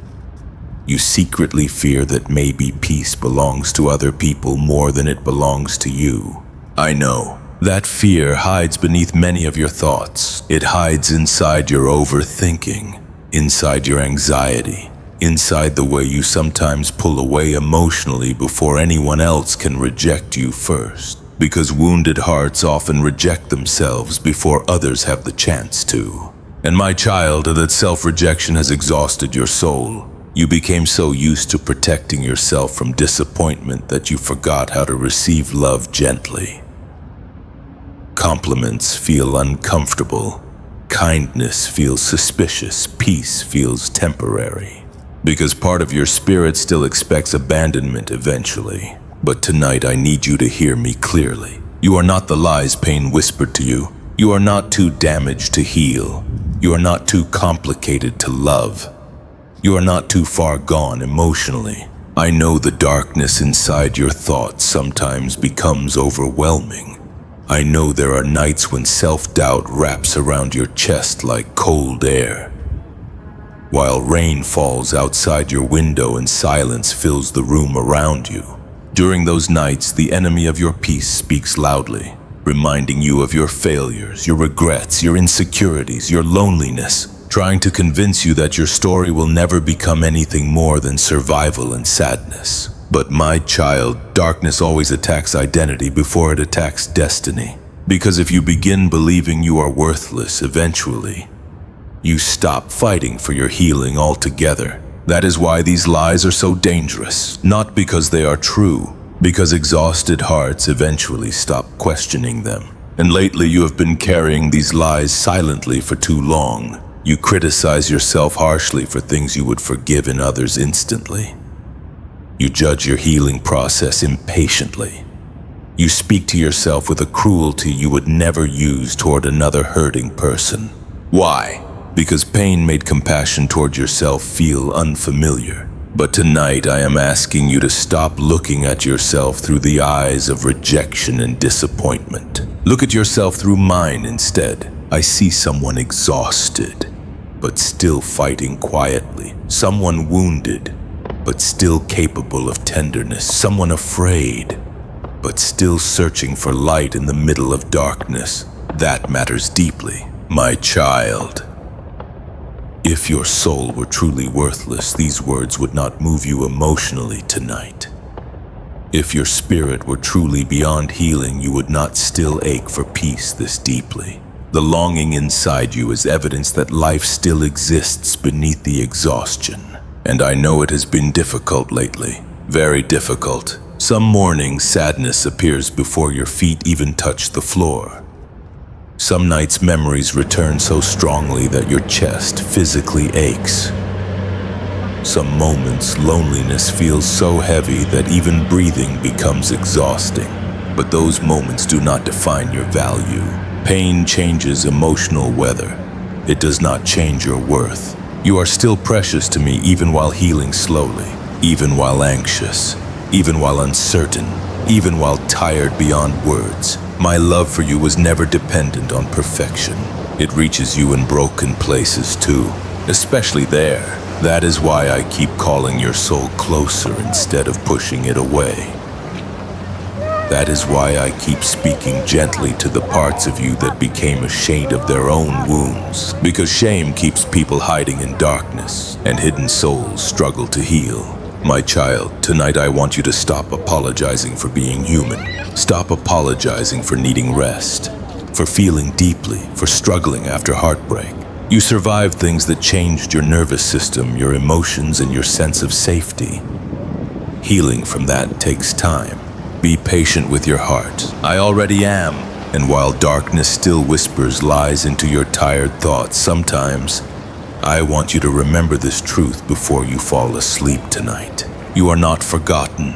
You secretly fear that maybe peace belongs to other people more than it belongs to you. I know. That fear hides beneath many of your thoughts. It hides inside your overthinking, inside your anxiety, inside the way you sometimes pull away emotionally before anyone else can reject you first. Because wounded hearts often reject themselves before others have the chance to. And my child, that self-rejection has exhausted your soul. You became so used to protecting yourself from disappointment that you forgot how to receive love gently. Compliments feel uncomfortable. Kindness feels suspicious. Peace feels temporary. Because part of your spirit still expects abandonment eventually. But tonight I need you to hear me clearly. You are not the lies pain whispered to you. You are not too damaged to heal. You are not too complicated to love. You are not too far gone emotionally. I know the darkness inside your thoughts sometimes becomes overwhelming. I know there are nights when self-doubt wraps around your chest like cold air. While rain falls outside your window and silence fills the room around you. During those nights, the enemy of your peace speaks loudly, reminding you of your failures, your regrets, your insecurities, your loneliness, trying to convince you that your story will never become anything more than survival and sadness. But my child, darkness always attacks identity before it attacks destiny. Because if you begin believing you are worthless, eventually, you stop fighting for your healing altogether. That is why these lies are so dangerous. Not because they are true, because exhausted hearts eventually stop questioning them. And lately you have been carrying these lies silently for too long. You criticize yourself harshly for things you would forgive in others instantly. You judge your healing process impatiently. You speak to yourself with a cruelty you would never use toward another hurting person. Why? Because pain made compassion toward yourself feel unfamiliar. But tonight I am asking you to stop looking at yourself through the eyes of rejection and disappointment. Look at yourself through mine instead. I see someone exhausted, but still fighting quietly. Someone wounded, but still capable of tenderness. Someone afraid, but still searching for light in the middle of darkness. That matters deeply, my child. If your soul were truly worthless, these words would not move you emotionally tonight. If your spirit were truly beyond healing, you would not still ache for peace this deeply. The longing inside you is evidence that life still exists beneath the exhaustion. And I know it has been difficult lately, very difficult. Some mornings, sadness appears before your feet even touch the floor. Some nights memories return so strongly that your chest physically aches. Some moments loneliness feels so heavy that even breathing becomes exhausting. But those moments do not define your value. Pain changes emotional weather. It does not change your worth. You are still precious to me even while healing slowly, even while anxious, even while uncertain, even while tired beyond words. My love for you was never dependent on perfection. It reaches you in broken places too, especially there. That is why I keep calling your soul closer instead of pushing it away. That is why I keep speaking gently to the parts of you that became ashamed of their own wounds. Because shame keeps people hiding in darkness, and hidden souls struggle to heal. My child, tonight I want you to stop apologizing for being human. Stop apologizing for needing rest, for feeling deeply, for struggling after heartbreak. You survived things that changed your nervous system, your emotions, and your sense of safety. Healing from that takes time. Be patient with your heart. I already am. And while darkness still whispers lies into your tired thoughts, sometimes I want you to remember this truth before you fall asleep tonight. You are not forgotten.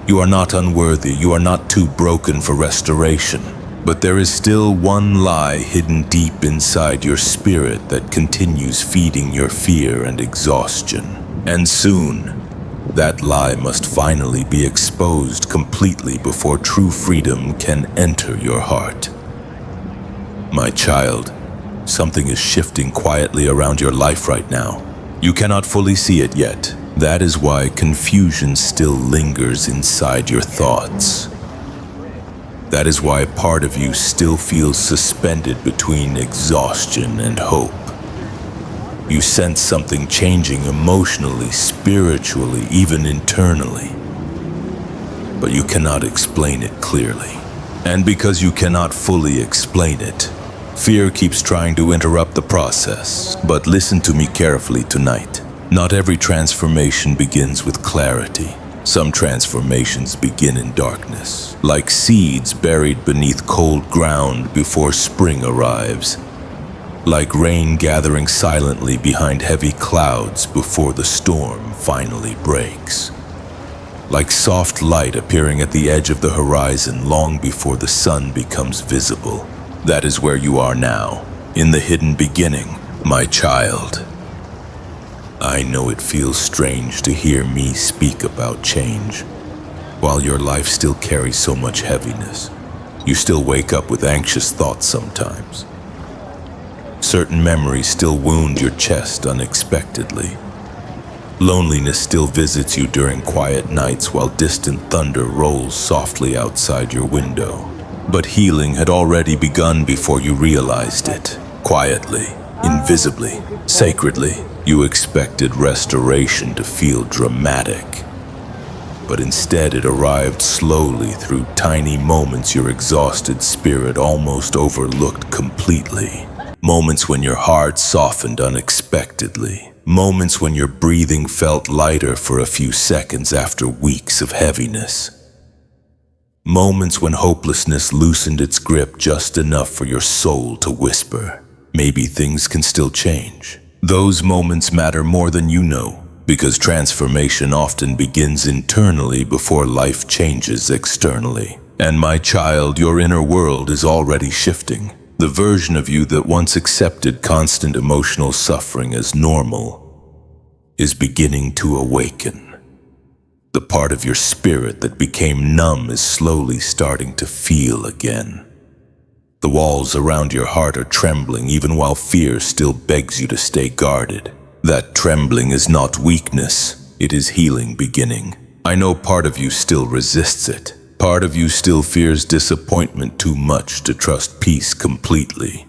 You are not unworthy. You are not too broken for restoration. But there is still one lie hidden deep inside your spirit that continues feeding your fear and exhaustion. And soon, that lie must finally be exposed completely before true freedom can enter your heart. My child, something is shifting quietly around your life right now. You cannot fully see it yet. That is why confusion still lingers inside your thoughts. That is why part of you still feels suspended between exhaustion and hope. You sense something changing emotionally, spiritually, even internally. But you cannot explain it clearly. And because you cannot fully explain it, fear keeps trying to interrupt the process. But listen to me carefully tonight. Not every transformation begins with clarity. Some transformations begin in darkness, like seeds buried beneath cold ground before spring arrives. Like rain gathering silently behind heavy clouds before the storm finally breaks. Like soft light appearing at the edge of the horizon long before the sun becomes visible. That is where you are now, in the hidden beginning, my child. I know it feels strange to hear me speak about change. While your life still carries so much heaviness, you still wake up with anxious thoughts sometimes. Certain memories still wound your chest unexpectedly. Loneliness still visits you during quiet nights while distant thunder rolls softly outside your window. But healing had already begun before you realized it. Quietly, invisibly, sacredly, you expected restoration to feel dramatic. But instead it arrived slowly through tiny moments your exhausted spirit almost overlooked completely. Moments when your heart softened unexpectedly. Moments when your breathing felt lighter for a few seconds after weeks of heaviness. Moments when hopelessness loosened its grip just enough for your soul to whisper, maybe things can still change. Those moments matter more than you know, because transformation often begins internally before life changes externally. And my child, your inner world is already shifting. The version of you that once accepted constant emotional suffering as normal is beginning to awaken. The part of your spirit that became numb is slowly starting to feel again. The walls around your heart are trembling even while fear still begs you to stay guarded. That trembling is not weakness, it is healing beginning. I know part of you still resists it. Part of you still fears disappointment too much to trust peace completely.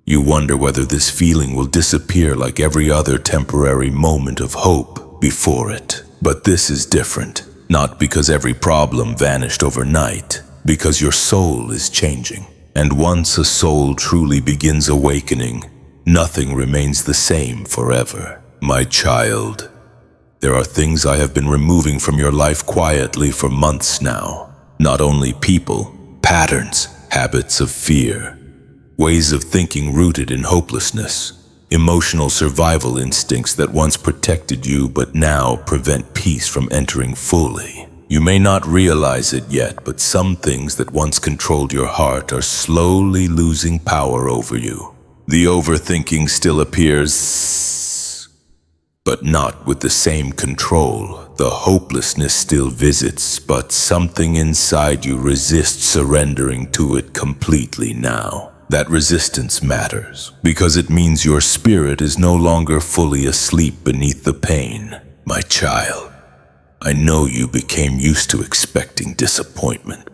You wonder whether this feeling will disappear like every other temporary moment of hope before it. But this is different, not because every problem vanished overnight, because your soul is changing. And once a soul truly begins awakening, nothing remains the same forever. My child, there are things I have been removing from your life quietly for months now. Not only people, patterns, habits of fear, ways of thinking rooted in hopelessness, emotional survival instincts that once protected you but now prevent peace from entering fully. You may not realize it yet, but some things that once controlled your heart are slowly losing power over you. The overthinking still appears, but not with the same control. The hopelessness still visits, but something inside you resists surrendering to it completely now. That resistance matters, because it means your spirit is no longer fully asleep beneath the pain. My child, I know you became used to expecting disappointment.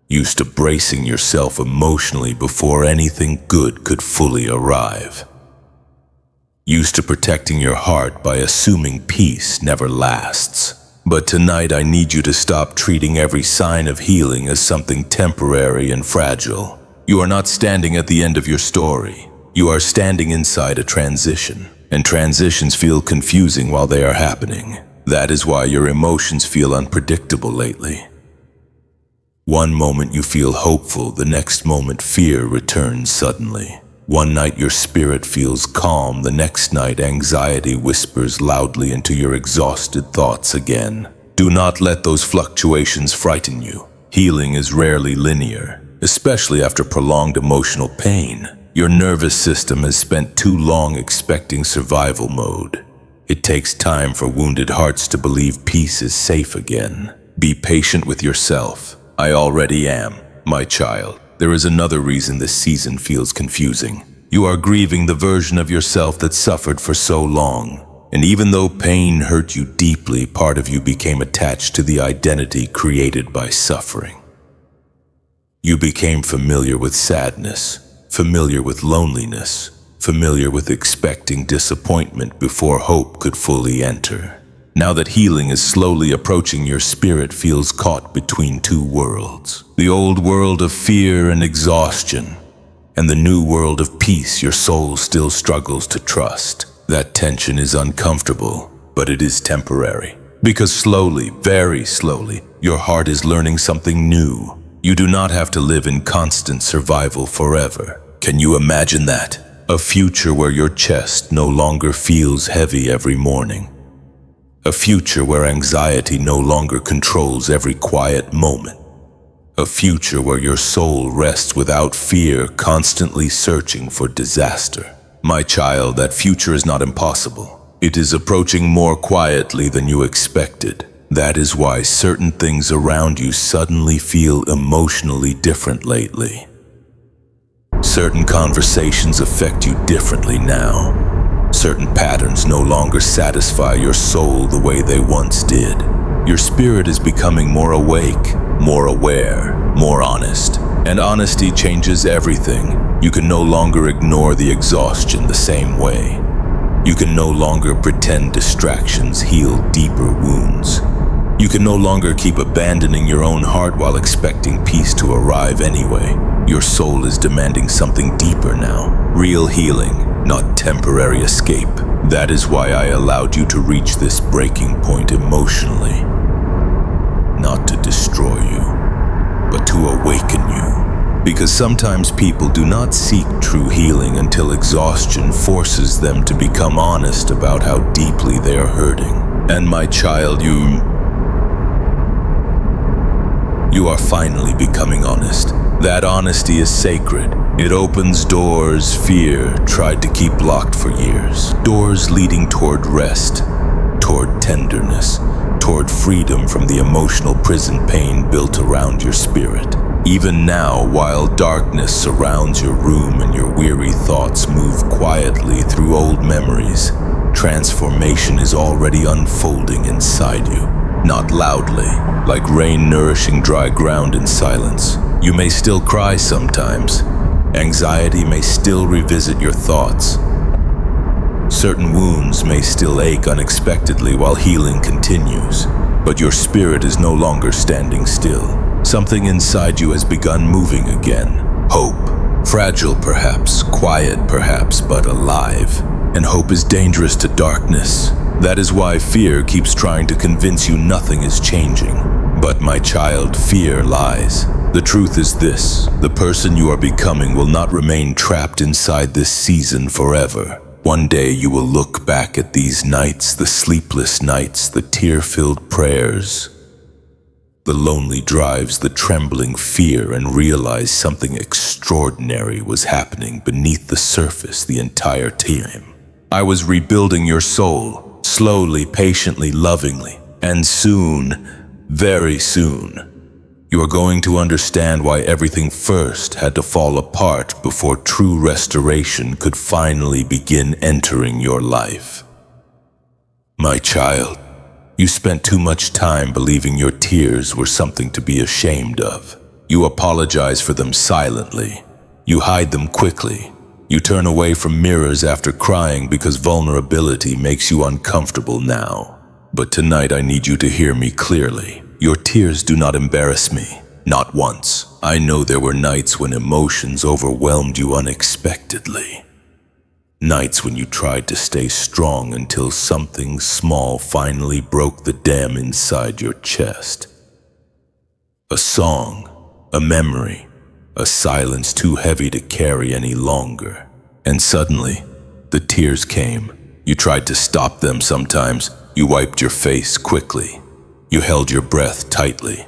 used to bracing yourself emotionally before anything good could fully arrive, used to protecting your heart by assuming peace never lasts. But tonight I need you to stop treating every sign of healing as something temporary and fragile. You are not standing at the end of your story. You are standing inside a transition, and transitions feel confusing while they are happening. That is why your emotions feel unpredictable lately. One moment you feel hopeful, the next moment fear returns suddenly. One night your spirit feels calm, the next night anxiety whispers loudly into your exhausted thoughts again. Do not let those fluctuations frighten you. Healing is rarely linear, especially after prolonged emotional pain. Your nervous system has spent too long expecting survival mode. It takes time for wounded hearts to believe peace is safe again. Be patient with yourself. I already am, my child. There is another reason this season feels confusing. You are grieving the version of yourself that suffered for so long. And even though pain hurt you deeply, part of you became attached to the identity created by suffering. You became familiar with sadness, familiar with loneliness, familiar with expecting disappointment before hope could fully enter. Now that healing is slowly approaching, your spirit feels caught between two worlds. The old world of fear and exhaustion, and the new world of peace your soul still struggles to trust. That tension is uncomfortable, but it is temporary. Because slowly, very slowly, your heart is learning something new. You do not have to live in constant survival forever. Can you imagine that? A future where your chest no longer feels heavy every morning. A future where anxiety no longer controls every quiet moment. A future where your soul rests without fear, constantly searching for disaster. My child, that future is not impossible. It is approaching more quietly than you expected. That is why certain things around you suddenly feel emotionally different lately. Certain conversations affect you differently now. Certain patterns no longer satisfy your soul the way they once did. Your spirit is becoming more awake, more aware, more honest. And honesty changes everything. You can no longer ignore the exhaustion the same way. You can no longer pretend distractions heal deeper wounds. You can no longer keep abandoning your own heart while expecting peace to arrive anyway. Your soul is demanding something deeper now. Real healing, not temporary escape. That is why I allowed you to reach this breaking point emotionally. Not to destroy you, but to awaken you. Because sometimes people do not seek true healing until exhaustion forces them to become honest about how deeply they are hurting. And my child, you are finally becoming honest. That honesty is sacred. It opens doors fear tried to keep locked for years. Doors leading toward rest, toward tenderness, toward freedom from the emotional prison pain built around your spirit. Even now, while darkness surrounds your room and your weary thoughts move quietly through old memories, transformation is already unfolding inside you. Not loudly, like rain nourishing dry ground in silence. You may still cry sometimes. Anxiety may still revisit your thoughts. Certain wounds may still ache unexpectedly while healing continues. But your spirit is no longer standing still. Something inside you has begun moving again. Hope. Fragile perhaps, quiet perhaps, but alive. And hope is dangerous to darkness. That is why fear keeps trying to convince you nothing is changing. But my child, fear lies. The truth is this: the person you are becoming will not remain trapped inside this season forever. One day you will look back at these nights, the sleepless nights, the tear-filled prayers, the lonely drives, the trembling fear, and realize something extraordinary was happening beneath the surface the entire time. I was rebuilding your soul, slowly, patiently, lovingly. And soon, very soon, you are going to understand why everything first had to fall apart before true restoration could finally begin entering your life. My child, you spent too much time believing your tears were something to be ashamed of. You apologize for them silently. You hide them quickly. You turn away from mirrors after crying because vulnerability makes you uncomfortable now. But tonight I need you to hear me clearly. Your tears do not embarrass me. Not once. I know there were nights when emotions overwhelmed you unexpectedly. Nights when you tried to stay strong until something small finally broke the dam inside your chest. A song, a memory, a silence too heavy to carry any longer. And suddenly, the tears came. You tried to stop them sometimes. You wiped your face quickly. You held your breath tightly.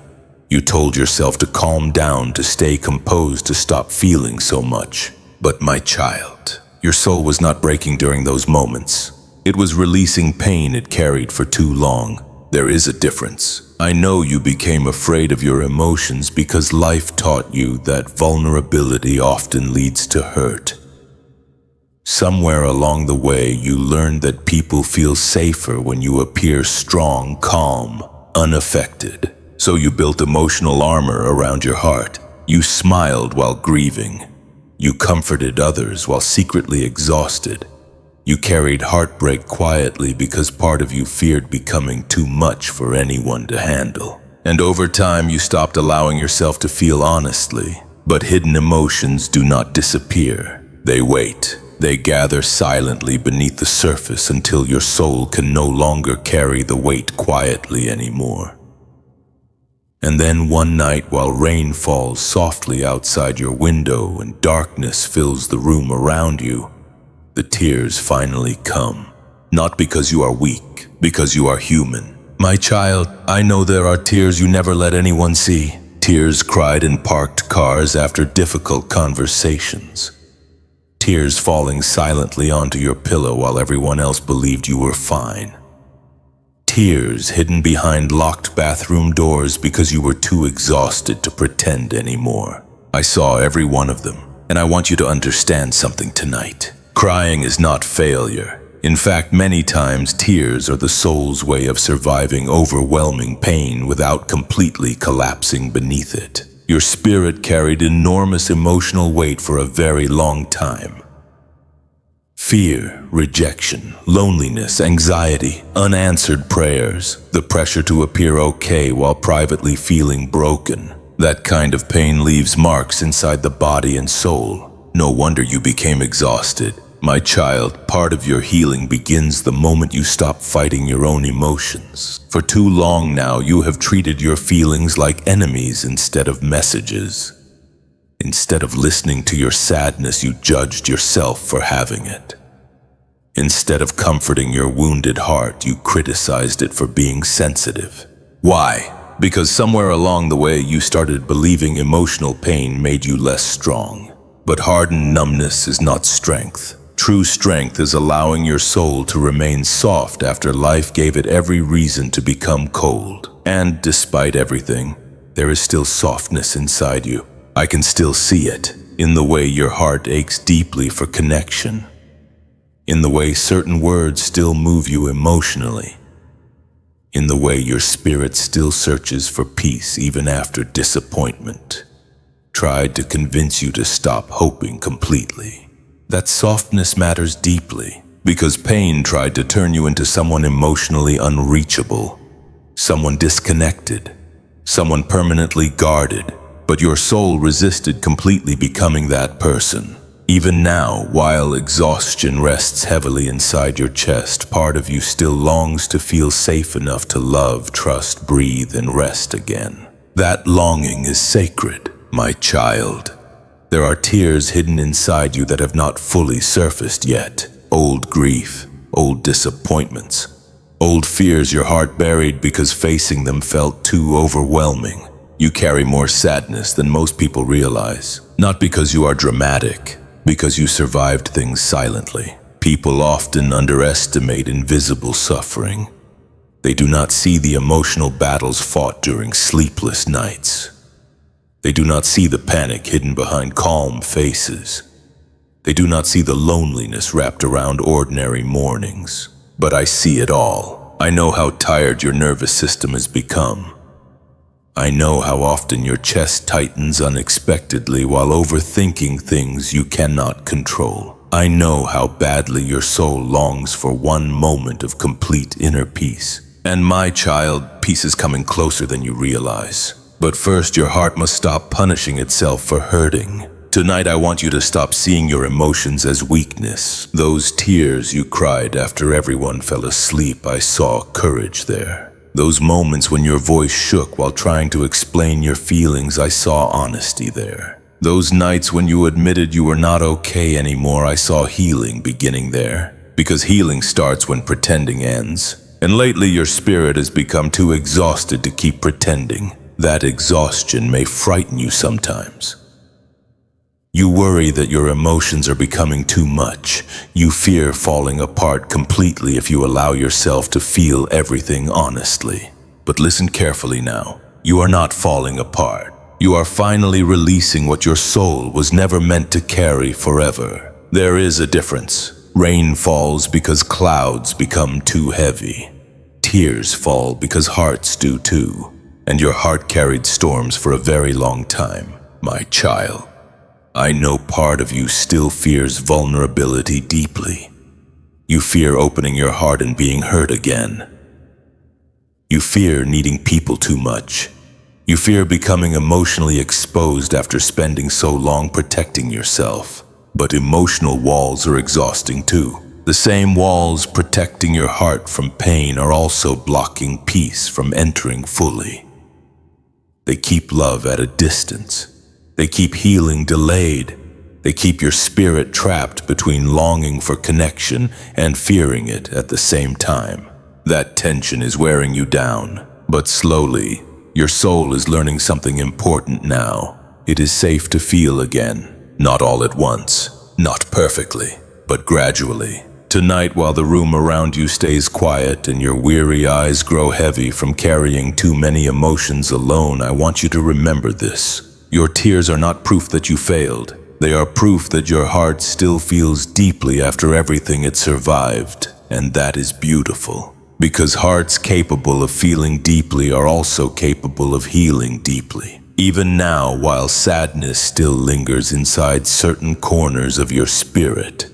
You told yourself to calm down, to stay composed, to stop feeling so much. But my child, your soul was not breaking during those moments. It was releasing pain it carried for too long. There is a difference. I know you became afraid of your emotions because life taught you that vulnerability often leads to hurt. Somewhere along the way, you learned that people feel safer when you appear strong, calm, unaffected. So you built emotional armor around your heart. You smiled while grieving. You comforted others while secretly exhausted. You carried heartbreak quietly because part of you feared becoming too much for anyone to handle. And over time, you stopped allowing yourself to feel honestly. But hidden emotions do not disappear. They wait. They gather silently beneath the surface until your soul can no longer carry the weight quietly anymore. And then one night, while rain falls softly outside your window and darkness fills the room around you, the tears finally come. Not because you are weak, because you are human. My child, I know there are tears you never let anyone see. Tears cried in parked cars after difficult conversations. Tears falling silently onto your pillow while everyone else believed you were fine. Tears hidden behind locked bathroom doors because you were too exhausted to pretend anymore. I saw every one of them, and I want you to understand something tonight. Crying is not failure. In fact, many times tears are the soul's way of surviving overwhelming pain without completely collapsing beneath it. Your spirit carried enormous emotional weight for a very long time. Fear, rejection, loneliness, anxiety, unanswered prayers, the pressure to appear okay while privately feeling broken. That kind of pain leaves marks inside the body and soul. No wonder you became exhausted. My child, part of your healing begins the moment you stop fighting your own emotions. For too long now, you have treated your feelings like enemies instead of messages. Instead of listening to your sadness, you judged yourself for having it. Instead of comforting your wounded heart, you criticized it for being sensitive. Why? Because somewhere along the way, you started believing emotional pain made you less strong. But hardened numbness is not strength. True strength is allowing your soul to remain soft after life gave it every reason to become cold. And despite everything, there is still softness inside you. I can still see it, in the way your heart aches deeply for connection, in the way certain words still move you emotionally, in the way your spirit still searches for peace even after disappointment tried to convince you to stop hoping completely. That softness matters deeply, because pain tried to turn you into someone emotionally unreachable, someone disconnected, someone permanently guarded. But your soul resisted completely becoming that person. Even now, while exhaustion rests heavily inside your chest, part of you still longs to feel safe enough to love, trust, breathe, and rest again. That longing is sacred, my child. There are tears hidden inside you that have not fully surfaced yet. Old grief, old disappointments, old fears your heart buried because facing them felt too overwhelming. You carry more sadness than most people realize. Not because you are dramatic, because you survived things silently. People often underestimate invisible suffering. They do not see the emotional battles fought during sleepless nights. They do not see the panic hidden behind calm faces. They do not see the loneliness wrapped around ordinary mornings. But I see it all. I know how tired your nervous system has become. I know how often your chest tightens unexpectedly while overthinking things you cannot control. I know how badly your soul longs for one moment of complete inner peace. And my child, peace is coming closer than you realize. But first, your heart must stop punishing itself for hurting. Tonight, I want you to stop seeing your emotions as weakness. Those tears you cried after everyone fell asleep, I saw courage there. Those moments when your voice shook while trying to explain your feelings, I saw honesty there. Those nights when you admitted you were not okay anymore, I saw healing beginning there. Because healing starts when pretending ends. And lately your spirit has become too exhausted to keep pretending. That exhaustion may frighten you sometimes. You worry that your emotions are becoming too much. You fear falling apart completely if you allow yourself to feel everything honestly. But listen carefully now. You are not falling apart. You are finally releasing what your soul was never meant to carry forever. There is a difference. Rain falls because clouds become too heavy. Tears fall because hearts do too. And your heart carried storms for a very long time, my child. I know part of you still fears vulnerability deeply. You fear opening your heart and being hurt again. You fear needing people too much. You fear becoming emotionally exposed after spending so long protecting yourself. But emotional walls are exhausting too. The same walls protecting your heart from pain are also blocking peace from entering fully. They keep love at a distance. They keep healing delayed. They keep your spirit trapped between longing for connection and fearing it at the same time. That tension is wearing you down. But slowly, your soul is learning something important now. It is safe to feel again. Not all at once, not perfectly, but gradually. Tonight, while the room around you stays quiet and your weary eyes grow heavy from carrying too many emotions alone, I want you to remember this. Your tears are not proof that you failed. They are proof that your heart still feels deeply after everything it survived. And that is beautiful. Because hearts capable of feeling deeply are also capable of healing deeply. Even now, while sadness still lingers inside certain corners of your spirit,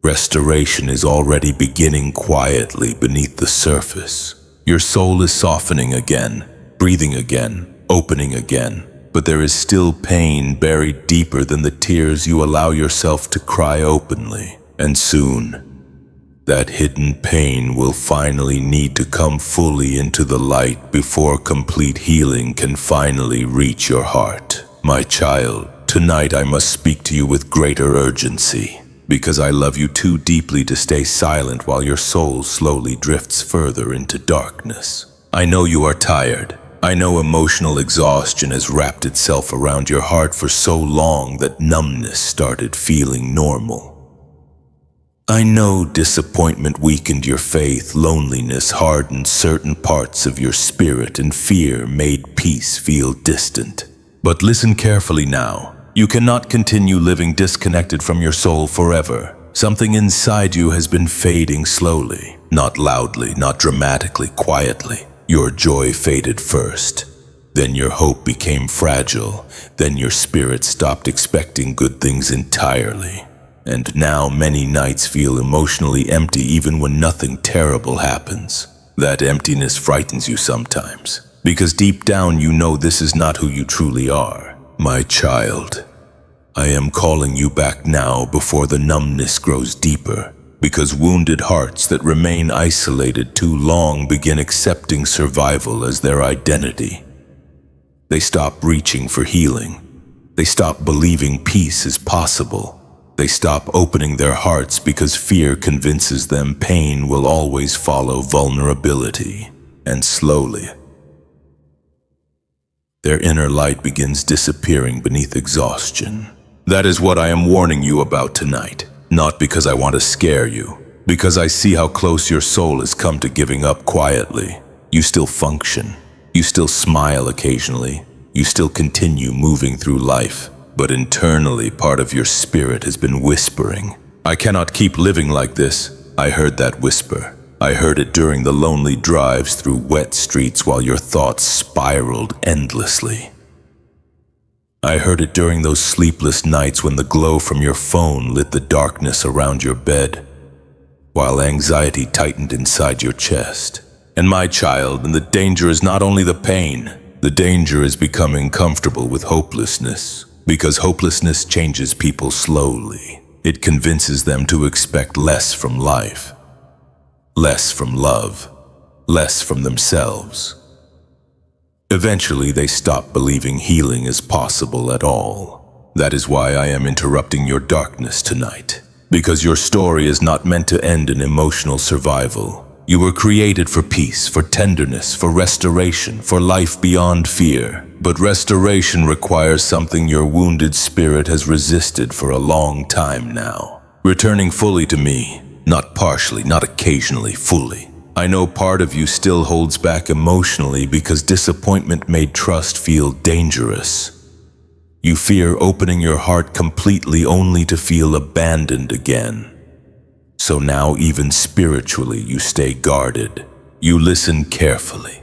restoration is already beginning quietly beneath the surface. Your soul is softening again, breathing again, opening again. But there is still pain buried deeper than the tears you allow yourself to cry openly. And soon, that hidden pain will finally need to come fully into the light before complete healing can finally reach your heart. My child, tonight I must speak to you with greater urgency, because I love you too deeply to stay silent while your soul slowly drifts further into darkness. I know you are tired. I know emotional exhaustion has wrapped itself around your heart for so long that numbness started feeling normal. I know disappointment weakened your faith, loneliness hardened certain parts of your spirit, and fear made peace feel distant. But listen carefully now. You cannot continue living disconnected from your soul forever. Something inside you has been fading slowly, not loudly, not dramatically, quietly. Your joy faded first, then your hope became fragile, then your spirit stopped expecting good things entirely. And now many nights feel emotionally empty even when nothing terrible happens. That emptiness frightens you sometimes, because deep down you know this is not who you truly are. My child, I am calling you back now before the numbness grows deeper. Because wounded hearts that remain isolated too long begin accepting survival as their identity. They stop reaching for healing. They stop believing peace is possible. They stop opening their hearts because fear convinces them pain will always follow vulnerability. And slowly, their inner light begins disappearing beneath exhaustion. That is what I am warning you about tonight. Not because I want to scare you, because I see how close your soul has come to giving up quietly. You still function. You still smile occasionally. You still continue moving through life. But internally, part of your spirit has been whispering, I cannot keep living like this. I heard that whisper. I heard it during the lonely drives through wet streets while your thoughts spiraled endlessly. I heard it during those sleepless nights when the glow from your phone lit the darkness around your bed, while anxiety tightened inside your chest. And my child, and the danger is not only the pain, the danger is becoming comfortable with hopelessness, because hopelessness changes people slowly. It convinces them to expect less from life, less from love, less from themselves. Eventually, they stop believing healing is possible at all. That is why I am interrupting your darkness tonight, because your story is not meant to end in emotional survival. You were created for peace, for tenderness, for restoration, for life beyond fear. But restoration requires something your wounded spirit has resisted for a long time now. Returning fully to me, not partially, not occasionally, fully. I know part of you still holds back emotionally because disappointment made trust feel dangerous. You fear opening your heart completely only to feel abandoned again. So now even spiritually you stay guarded. You listen carefully,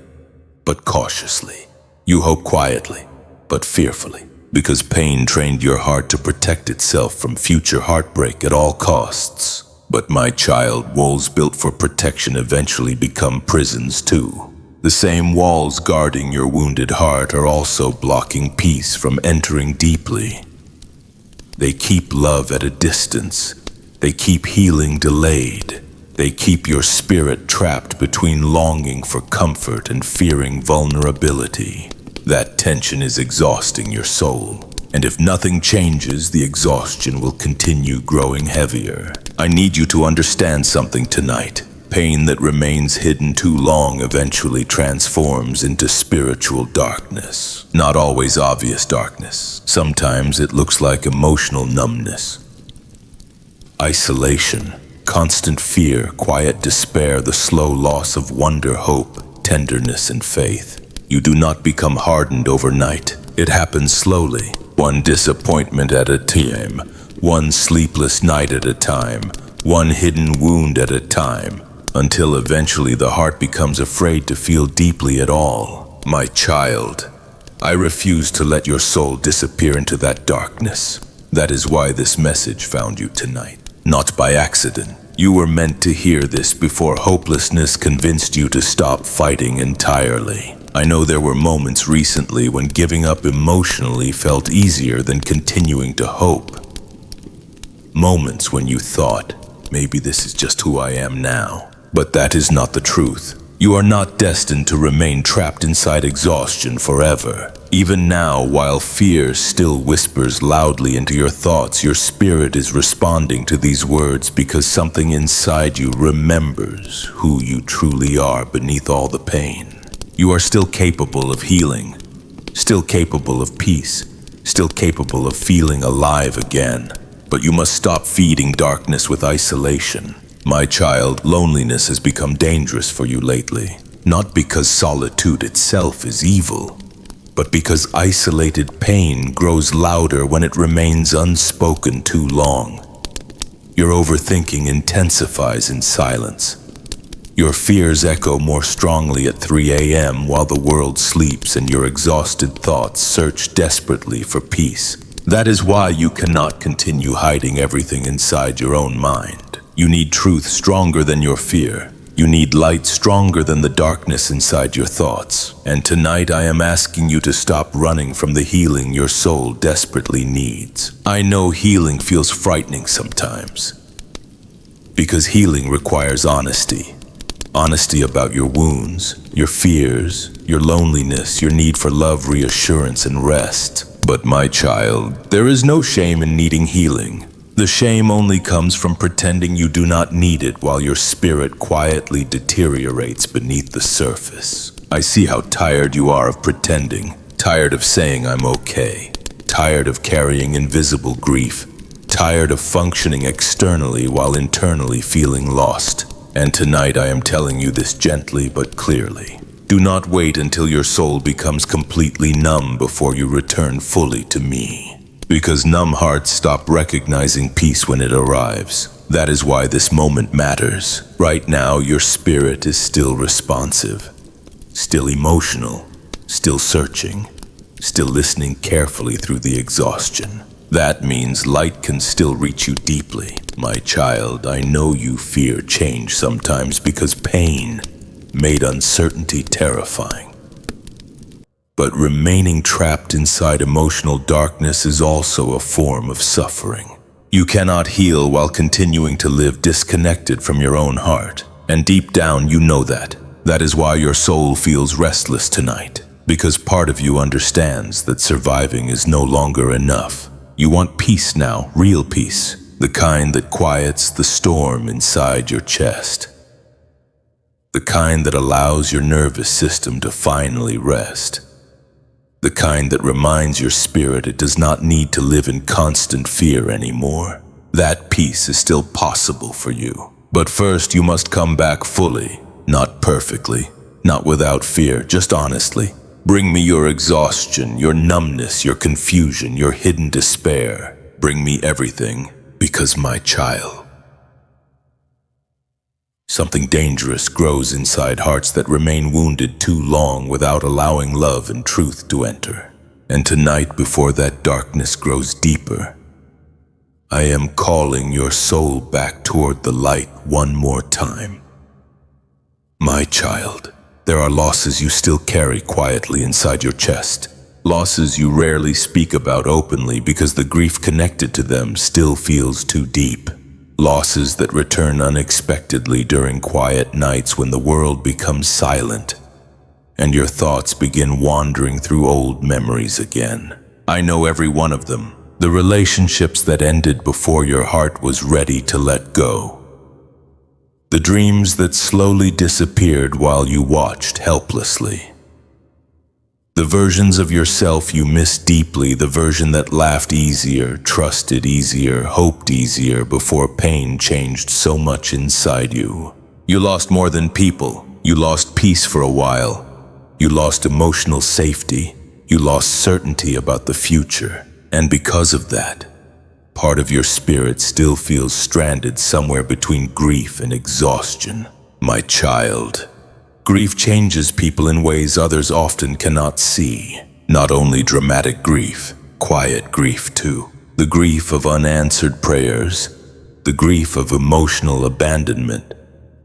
but cautiously. You hope quietly, but fearfully, because pain trained your heart to protect itself from future heartbreak at all costs. But my child, walls built for protection eventually become prisons too. The same walls guarding your wounded heart are also blocking peace from entering deeply. They keep love at a distance. They keep healing delayed. They keep your spirit trapped between longing for comfort and fearing vulnerability. That tension is exhausting your soul. And if nothing changes, the exhaustion will continue growing heavier. I need you to understand something tonight. Pain that remains hidden too long eventually transforms into spiritual darkness. Not always obvious darkness. Sometimes it looks like emotional numbness, isolation, constant fear, quiet despair, the slow loss of wonder, hope, tenderness, and faith. You do not become hardened overnight. It happens slowly, one disappointment at a time, one sleepless night at a time, one hidden wound at a time, until eventually the heart becomes afraid to feel deeply at all. My child, I refuse to let your soul disappear into that darkness. That is why this message found you tonight. Not by accident. You were meant to hear this before hopelessness convinced you to stop fighting entirely. I know there were moments recently when giving up emotionally felt easier than continuing to hope. Moments when you thought, maybe this is just who I am now. But that is not the truth. You are not destined to remain trapped inside exhaustion forever. Even now, while fear still whispers loudly into your thoughts, your spirit is responding to these words because something inside you remembers who you truly are beneath all the pain. You are still capable of healing, still capable of peace, still capable of feeling alive again. But you must stop feeding darkness with isolation. My child, loneliness has become dangerous for you lately. Not because solitude itself is evil, but because isolated pain grows louder when it remains unspoken too long. Your overthinking intensifies in silence. Your fears echo more strongly at 3 a.m. while the world sleeps and your exhausted thoughts search desperately for peace. That is why you cannot continue hiding everything inside your own mind. You need truth stronger than your fear. You need light stronger than the darkness inside your thoughts. And tonight I am asking you to stop running from the healing your soul desperately needs. I know healing feels frightening sometimes, because healing requires honesty. Honesty about your wounds, your fears, your loneliness, your need for love, reassurance, and rest. But my child, there is no shame in needing healing. The shame only comes from pretending you do not need it while your spirit quietly deteriorates beneath the surface. I see how tired you are of pretending, tired of saying I'm okay, tired of carrying invisible grief, tired of functioning externally while internally feeling lost. And tonight I am telling you this gently but clearly. Do not wait until your soul becomes completely numb before you return fully to me. Because numb hearts stop recognizing peace when it arrives. That is why this moment matters. Right now, your spirit is still responsive, still emotional, still searching, still listening carefully through the exhaustion. That means light can still reach you deeply. My child, I know you fear change sometimes because pain made uncertainty terrifying. But remaining trapped inside emotional darkness is also a form of suffering. You cannot heal while continuing to live disconnected from your own heart. And deep down, you know that. That is why your soul feels restless tonight. Because part of you understands that surviving is no longer enough. You want peace now, real peace. The kind that quiets the storm inside your chest. The kind that allows your nervous system to finally rest. The kind that reminds your spirit it does not need to live in constant fear anymore. That peace is still possible for you. But first you must come back fully, not perfectly, not without fear, just honestly. Bring me your exhaustion, your numbness, your confusion, your hidden despair. Bring me everything, because my child. Something dangerous grows inside hearts that remain wounded too long without allowing love and truth to enter. And tonight, before that darkness grows deeper, I am calling your soul back toward the light one more time. My child, there are losses you still carry quietly inside your chest. Losses you rarely speak about openly because the grief connected to them still feels too deep. Losses that return unexpectedly during quiet nights when the world becomes silent and your thoughts begin wandering through old memories again. I know every one of them. The relationships that ended before your heart was ready to let go. The dreams that slowly disappeared while you watched helplessly. The versions of yourself you miss deeply, the version that laughed easier, trusted easier, hoped easier before pain changed so much inside you. You lost more than people. You lost peace for a while. You lost emotional safety. You lost certainty about the future. And because of that, part of your spirit still feels stranded somewhere between grief and exhaustion. My child. Grief changes people in ways others often cannot see. Not only dramatic grief, quiet grief too. The grief of unanswered prayers, the grief of emotional abandonment,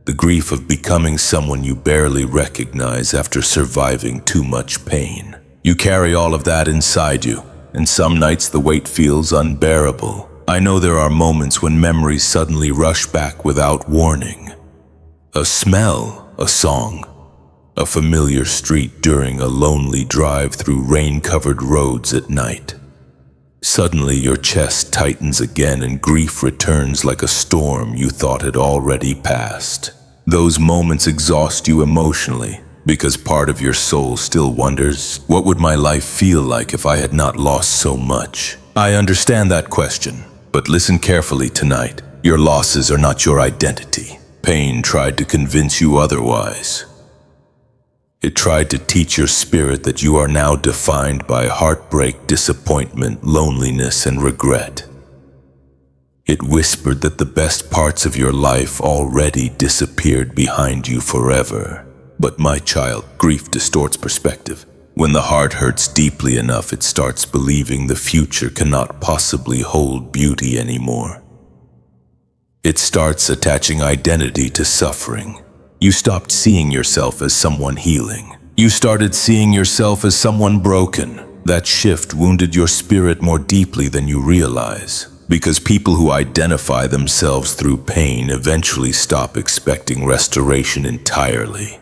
the grief of becoming someone you barely recognize after surviving too much pain. You carry all of that inside you, and some nights the weight feels unbearable. I know there are moments when memories suddenly rush back without warning. A smell, a song, a familiar street during a lonely drive through rain-covered roads at night. Suddenly your chest tightens again and grief returns like a storm you thought had already passed. Those moments exhaust you emotionally because part of your soul still wonders, what would my life feel like if I had not lost so much? I understand that question, but listen carefully tonight. Your losses are not your identity. Pain tried to convince you otherwise. It tried to teach your spirit that you are now defined by heartbreak, disappointment, loneliness, and regret. It whispered that the best parts of your life already disappeared behind you forever. But my child, grief distorts perspective. When the heart hurts deeply enough, it starts believing the future cannot possibly hold beauty anymore. It starts attaching identity to suffering. You stopped seeing yourself as someone healing. You started seeing yourself as someone broken. That shift wounded your spirit more deeply than you realize. Because people who identify themselves through pain eventually stop expecting restoration entirely.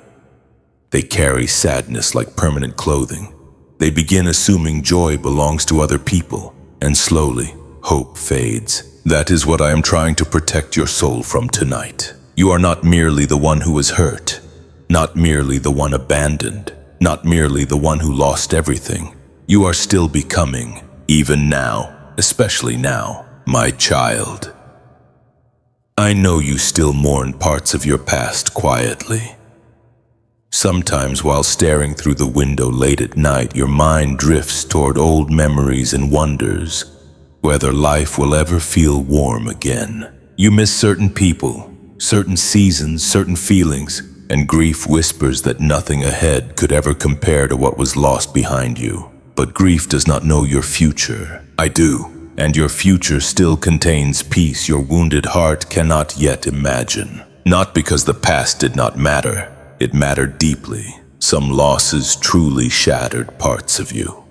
They carry sadness like permanent clothing. They begin assuming joy belongs to other people, and slowly, hope fades. That is what I am trying to protect your soul from tonight. You are not merely the one who was hurt, not merely the one abandoned, not merely the one who lost everything. You are still becoming, even now, especially now, my child. I know you still mourn parts of your past quietly. Sometimes while staring through the window late at night, your mind drifts toward old memories and wonders whether life will ever feel warm again. You miss certain people, certain seasons, certain feelings, and grief whispers that nothing ahead could ever compare to what was lost behind you. But grief does not know your future. I do, and your future still contains peace your wounded heart cannot yet imagine. Not because the past did not matter, it mattered deeply. Some losses truly shattered parts of you.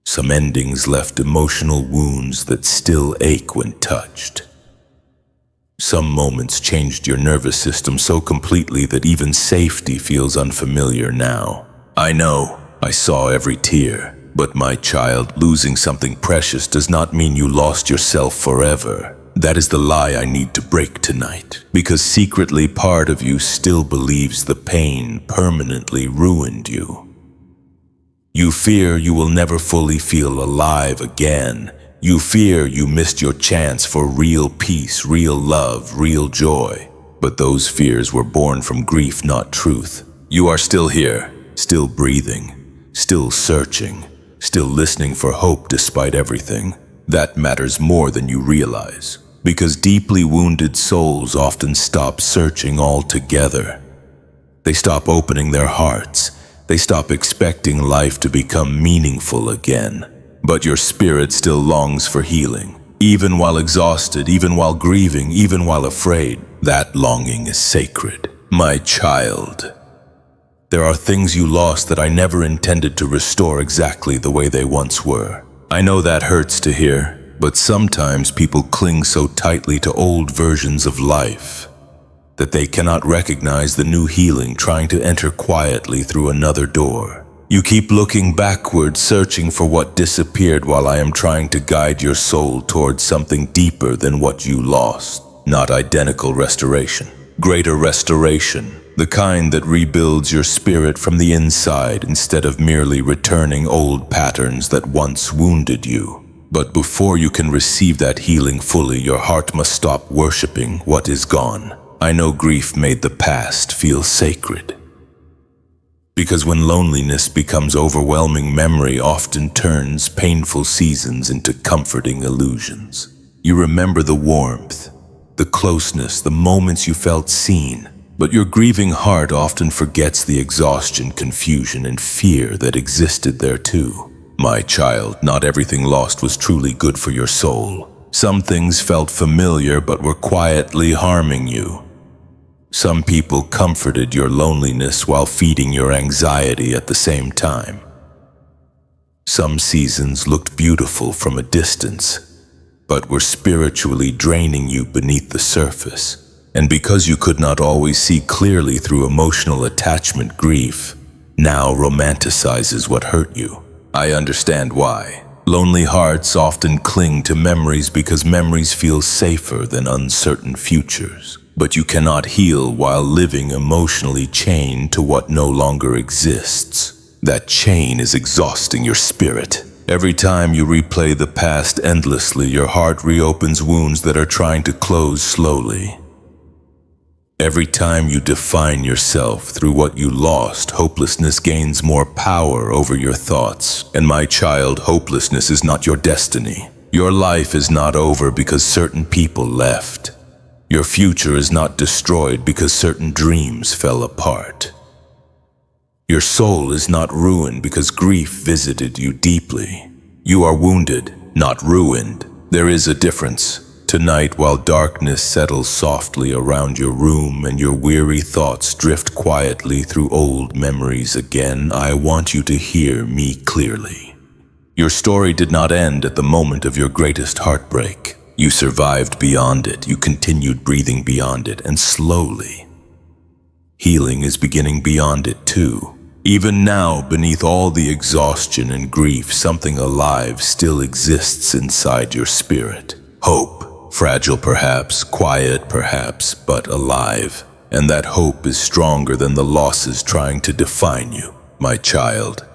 Some endings left emotional wounds that still ache when touched. Some moments changed your nervous system so completely that even safety feels unfamiliar now. I know, I saw every tear, but my child, losing something precious does not mean you lost yourself forever. That is the lie I need to break tonight, because secretly part of you still believes the pain permanently ruined you. You fear you will never fully feel alive again. You fear you missed your chance for real peace, real love, real joy. But those fears were born from grief, not truth. You are still here, still breathing, still searching, still listening for hope despite everything. That matters more than you realize, because deeply wounded souls often stop searching altogether. They stop opening their hearts. They stop expecting life to become meaningful again. But your spirit still longs for healing. Even while exhausted, even while grieving, even while afraid, that longing is sacred. My child, there are things you lost that I never intended to restore exactly the way they once were. I know that hurts to hear, but sometimes people cling so tightly to old versions of life that they cannot recognize the new healing trying to enter quietly through another door. You keep looking backward, searching for what disappeared while I am trying to guide your soul towards something deeper than what you lost. Not identical restoration, greater restoration, the kind that rebuilds your spirit from the inside instead of merely returning old patterns that once wounded you. But before you can receive that healing fully, your heart must stop worshiping what is gone. I know grief made the past feel sacred. Because when loneliness becomes overwhelming, memory often turns painful seasons into comforting illusions. You remember the warmth, the closeness, the moments you felt seen, but your grieving heart often forgets the exhaustion, confusion, and fear that existed there too. My child, not everything lost was truly good for your soul. Some things felt familiar but were quietly harming you. Some people comforted your loneliness while feeding your anxiety at the same time. Some seasons looked beautiful from a distance, but were spiritually draining you beneath the surface. And because you could not always see clearly through emotional attachment, grief now romanticizes what hurt you. I understand why. Lonely hearts often cling to memories because memories feel safer than uncertain futures. But you cannot heal while living emotionally chained to what no longer exists. That chain is exhausting your spirit. Every time you replay the past endlessly, your heart reopens wounds that are trying to close slowly. Every time you define yourself through what you lost, hopelessness gains more power over your thoughts. And my child, hopelessness is not your destiny. Your life is not over because certain people left. Your future is not destroyed because certain dreams fell apart. Your soul is not ruined because grief visited you deeply. You are wounded, not ruined. There is a difference. Tonight, while darkness settles softly around your room and your weary thoughts drift quietly through old memories again, I want you to hear me clearly. Your story did not end at the moment of your greatest heartbreak. You survived beyond it, you continued breathing beyond it, and slowly, healing is beginning beyond it too. Even now, beneath all the exhaustion and grief, something alive still exists inside your spirit. Hope, fragile perhaps, quiet perhaps, but alive. And that hope is stronger than the losses trying to define you, my child.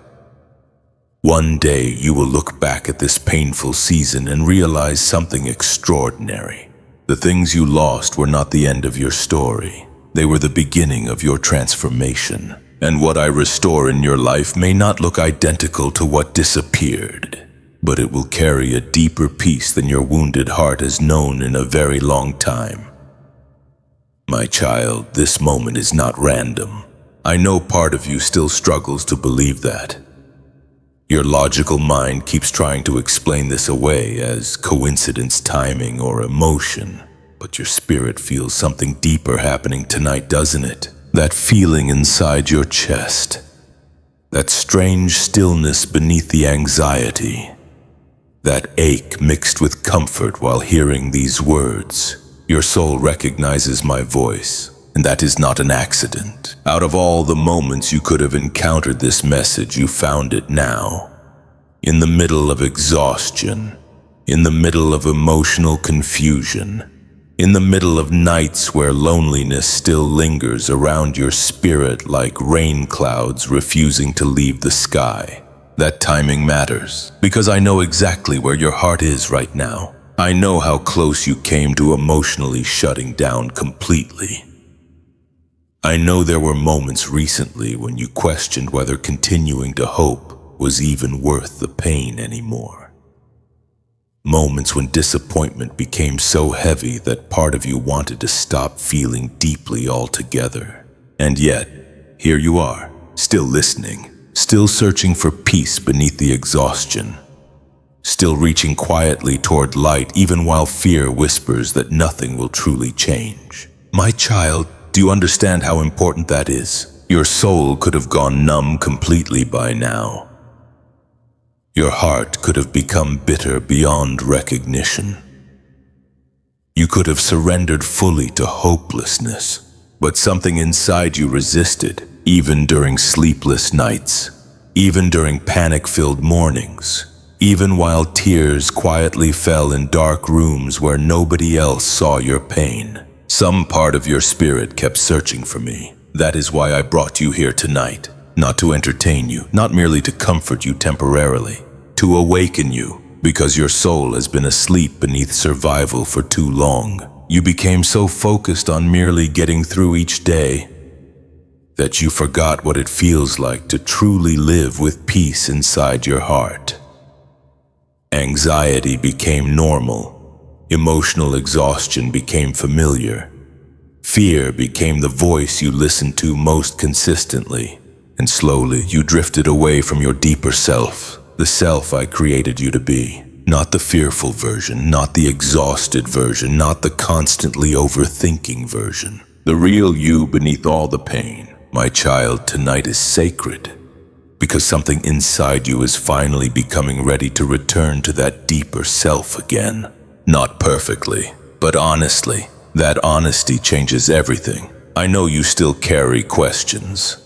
One day you will look back at this painful season and realize something extraordinary. The things you lost were not the end of your story. They were the beginning of your transformation. And what I restore in your life may not look identical to what disappeared. but it will carry a deeper peace than your wounded heart has known in a very long time. My child, this moment is not random. I know part of you still struggles to believe that. Your logical mind keeps trying to explain this away as coincidence, timing, or emotion. But your spirit feels something deeper happening tonight, doesn't it? That feeling inside your chest. That strange stillness beneath the anxiety. That ache mixed with comfort while hearing these words. Your soul recognizes my voice, and that is not an accident. Out of all the moments you could have encountered this message, you found it now. In the middle of exhaustion, in the middle of emotional confusion, in the middle of nights where loneliness still lingers around your spirit like rain clouds refusing to leave the sky. That timing matters, because I know exactly where your heart is right now. I know how close you came to emotionally shutting down completely. I know there were moments recently when you questioned whether continuing to hope was even worth the pain anymore. Moments when disappointment became so heavy that part of you wanted to stop feeling deeply altogether. And yet, here you are, still listening, still searching for peace beneath the exhaustion, still reaching quietly toward light even while fear whispers that nothing will truly change. My child, do you understand how important that is? Your soul could have gone numb completely by now. Your heart could have become bitter beyond recognition. You could have surrendered fully to hopelessness, but something inside you resisted, even during sleepless nights, even during panic-filled mornings, even while tears quietly fell in dark rooms where nobody else saw your pain. Some part of your spirit kept searching for me. That is why I brought you here tonight, not to entertain you, not merely to comfort you temporarily, to awaken you, because your soul has been asleep beneath survival for too long. You became so focused on merely getting through each day that you forgot what it feels like to truly live with peace inside your heart. Anxiety became normal. Emotional exhaustion became familiar. Fear became the voice you listened to most consistently, and slowly you drifted away from your deeper self, the self I created you to be. Not the fearful version, not the exhausted version, not the constantly overthinking version. The real you beneath all the pain. My child, tonight is sacred, because something inside you is finally becoming ready to return to that deeper self again. Not perfectly, but honestly. That honesty changes everything. I know you still carry questions.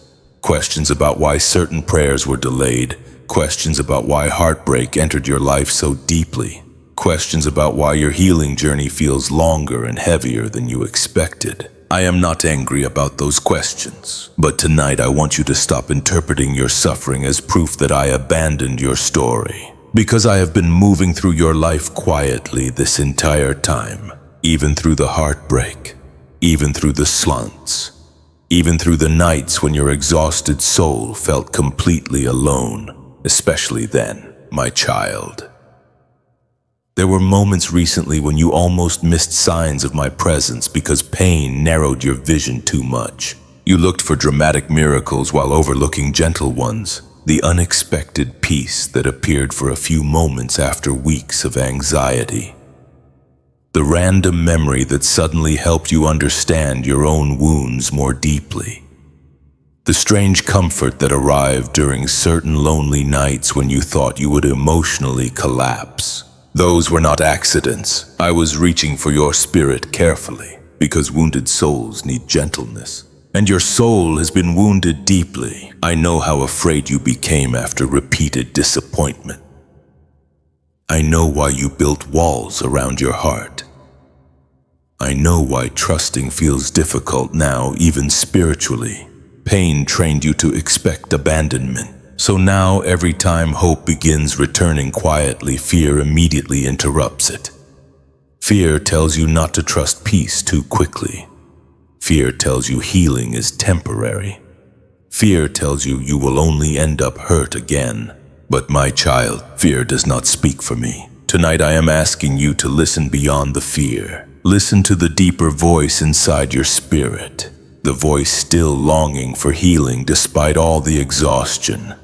Questions about why certain prayers were delayed. Questions about why heartbreak entered your life so deeply. Questions about why your healing journey feels longer and heavier than you expected. I am not angry about those questions, but tonight I want you to stop interpreting your suffering as proof that I abandoned your story. Because I have been moving through your life quietly this entire time, even through the heartbreak, even through the slumps, even through the nights when your exhausted soul felt completely alone. Especially then, my child. There were moments recently when you almost missed signs of my presence because pain narrowed your vision too much. You looked for dramatic miracles while overlooking gentle ones, the unexpected peace that appeared for a few moments after weeks of anxiety. The random memory that suddenly helped you understand your own wounds more deeply. The strange comfort that arrived during certain lonely nights when you thought you would emotionally collapse. Those were not accidents. I was reaching for your spirit carefully, because wounded souls need gentleness. And your soul has been wounded deeply. I know how afraid you became after repeated disappointment. I know why you built walls around your heart. I know why trusting feels difficult now, even spiritually. Pain trained you to expect abandonment. So now, every time hope begins returning quietly, fear immediately interrupts it. Fear tells you not to trust peace too quickly. Fear tells you healing is temporary. Fear tells you you will only end up hurt again. But my child, fear does not speak for me. Tonight I am asking you to listen beyond the fear. Listen to the deeper voice inside your spirit. The voice still longing for healing despite all the exhaustion.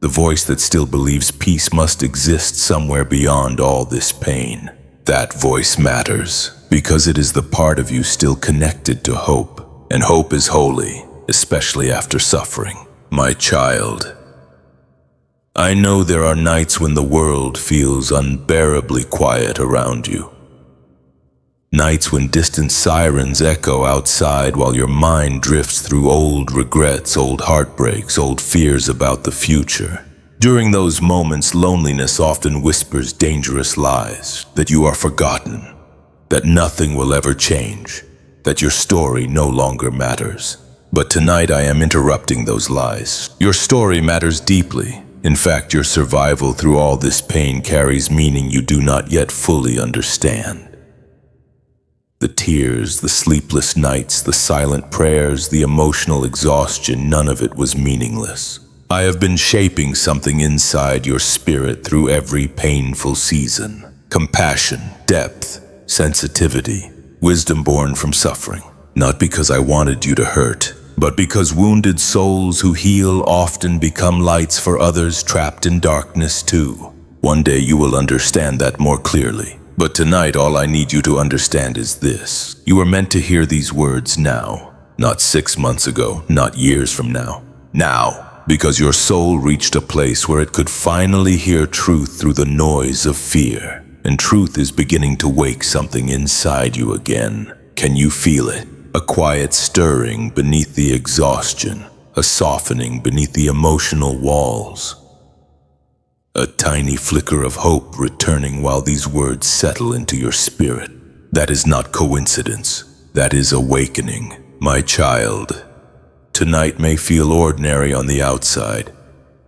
The voice that still believes peace must exist somewhere beyond all this pain. That voice matters because it is the part of you still connected to hope. And hope is holy, especially after suffering. My child, I know there are nights when the world feels unbearably quiet around you. Nights when distant sirens echo outside while your mind drifts through old regrets, old heartbreaks, old fears about the future. During those moments, loneliness often whispers dangerous lies, that you are forgotten, that nothing will ever change, that your story no longer matters. But tonight I am interrupting those lies. Your story matters deeply. In fact, your survival through all this pain carries meaning you do not yet fully understand. The tears, the sleepless nights, the silent prayers, the emotional exhaustion, none of it was meaningless. I have been shaping something inside your spirit through every painful season. Compassion, depth, sensitivity, wisdom born from suffering. Not because I wanted you to hurt, but because wounded souls who heal often become lights for others trapped in darkness too. One day you will understand that more clearly. But tonight all I need you to understand is this. You are meant to hear these words now. Not 6 months ago, not years from now. Now, because your soul reached a place where it could finally hear truth through the noise of fear. And truth is beginning to wake something inside you again. Can you feel it? A quiet stirring beneath the exhaustion, a softening beneath the emotional walls. A tiny flicker of hope returning while these words settle into your spirit. That is not coincidence. That is awakening. My child, tonight may feel ordinary on the outside.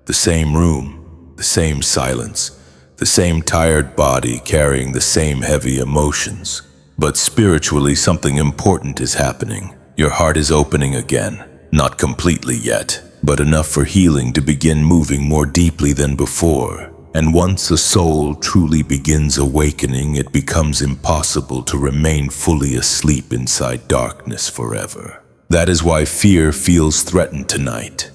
The same room, the same silence, the same tired body carrying the same heavy emotions. But spiritually, something important is happening. Your heart is opening again. Not completely yet, but enough for healing to begin moving more deeply than before. And once a soul truly begins awakening, it becomes impossible to remain fully asleep inside darkness forever. That is why fear feels threatened tonight.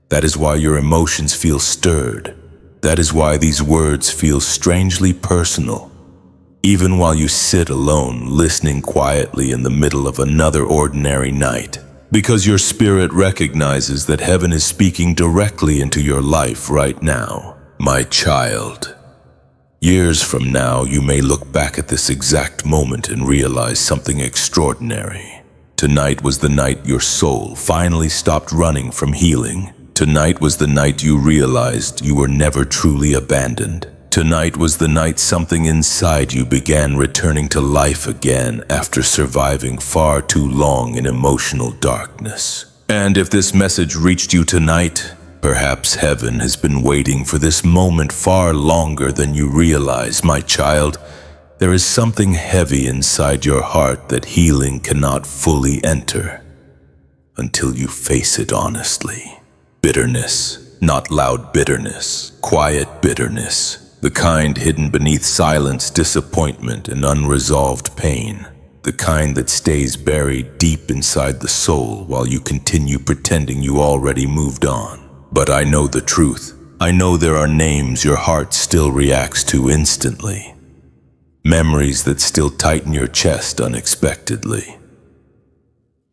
That is why your emotions feel stirred. That is why these words feel strangely personal. Even while you sit alone, listening quietly in the middle of another ordinary night. Because your spirit recognizes that heaven is speaking directly into your life right now. My child, years from now, you may look back at this exact moment and realize something extraordinary. Tonight was the night your soul finally stopped running from healing. Tonight was the night you realized you were never truly abandoned. Tonight was the night something inside you began returning to life again after surviving far too long in emotional darkness. And if this message reached you tonight, perhaps heaven has been waiting for this moment far longer than you realize, my child. There is something heavy inside your heart that healing cannot fully enter until you face it honestly. Bitterness, not loud bitterness, quiet bitterness. The kind hidden beneath silence, disappointment, and unresolved pain. The kind that stays buried deep inside the soul while you continue pretending you already moved on. But I know the truth. I know there are names your heart still reacts to instantly. Memories that still tighten your chest unexpectedly.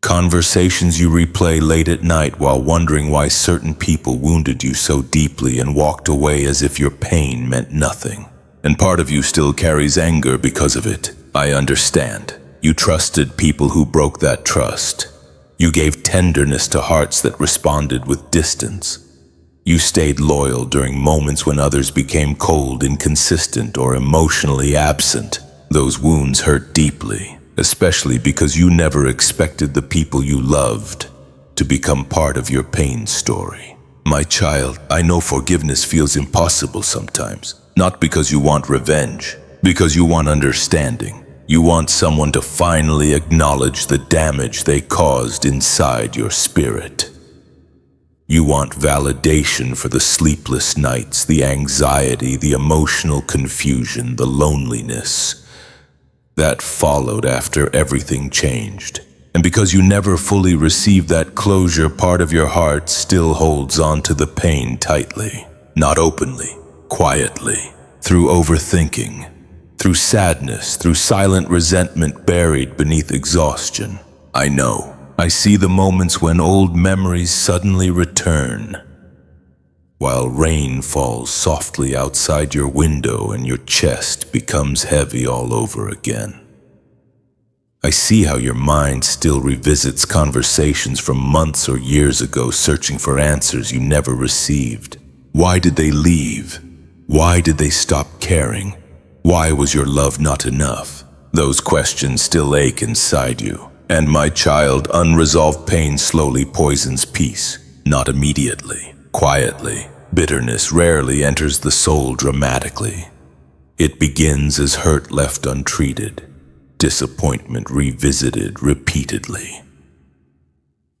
Conversations you replay late at night while wondering why certain people wounded you so deeply and walked away as if your pain meant nothing. And part of you still carries anger because of it. I understand. You trusted people who broke that trust. You gave tenderness to hearts that responded with distance. You stayed loyal during moments when others became cold, inconsistent, or emotionally absent. Those wounds hurt deeply. Especially because you never expected the people you loved to become part of your pain story. My child, I know forgiveness feels impossible sometimes. Not because you want revenge, because you want understanding. You want someone to finally acknowledge the damage they caused inside your spirit. You want validation for the sleepless nights, the anxiety, the emotional confusion, the loneliness that followed after everything changed. And because you never fully received that closure, part of your heart still holds on to the pain tightly. Not openly, quietly, through overthinking, through sadness, through silent resentment buried beneath exhaustion. I know. I see the moments when old memories suddenly return, while rain falls softly outside your window and your chest becomes heavy all over again. I see how your mind still revisits conversations from months or years ago, searching for answers you never received. Why did they leave? Why did they stop caring? Why was your love not enough? Those questions still ache inside you. And my child, unresolved pain slowly poisons peace. Not immediately, quietly. Bitterness rarely enters the soul dramatically. It begins as hurt left untreated, disappointment revisited repeatedly.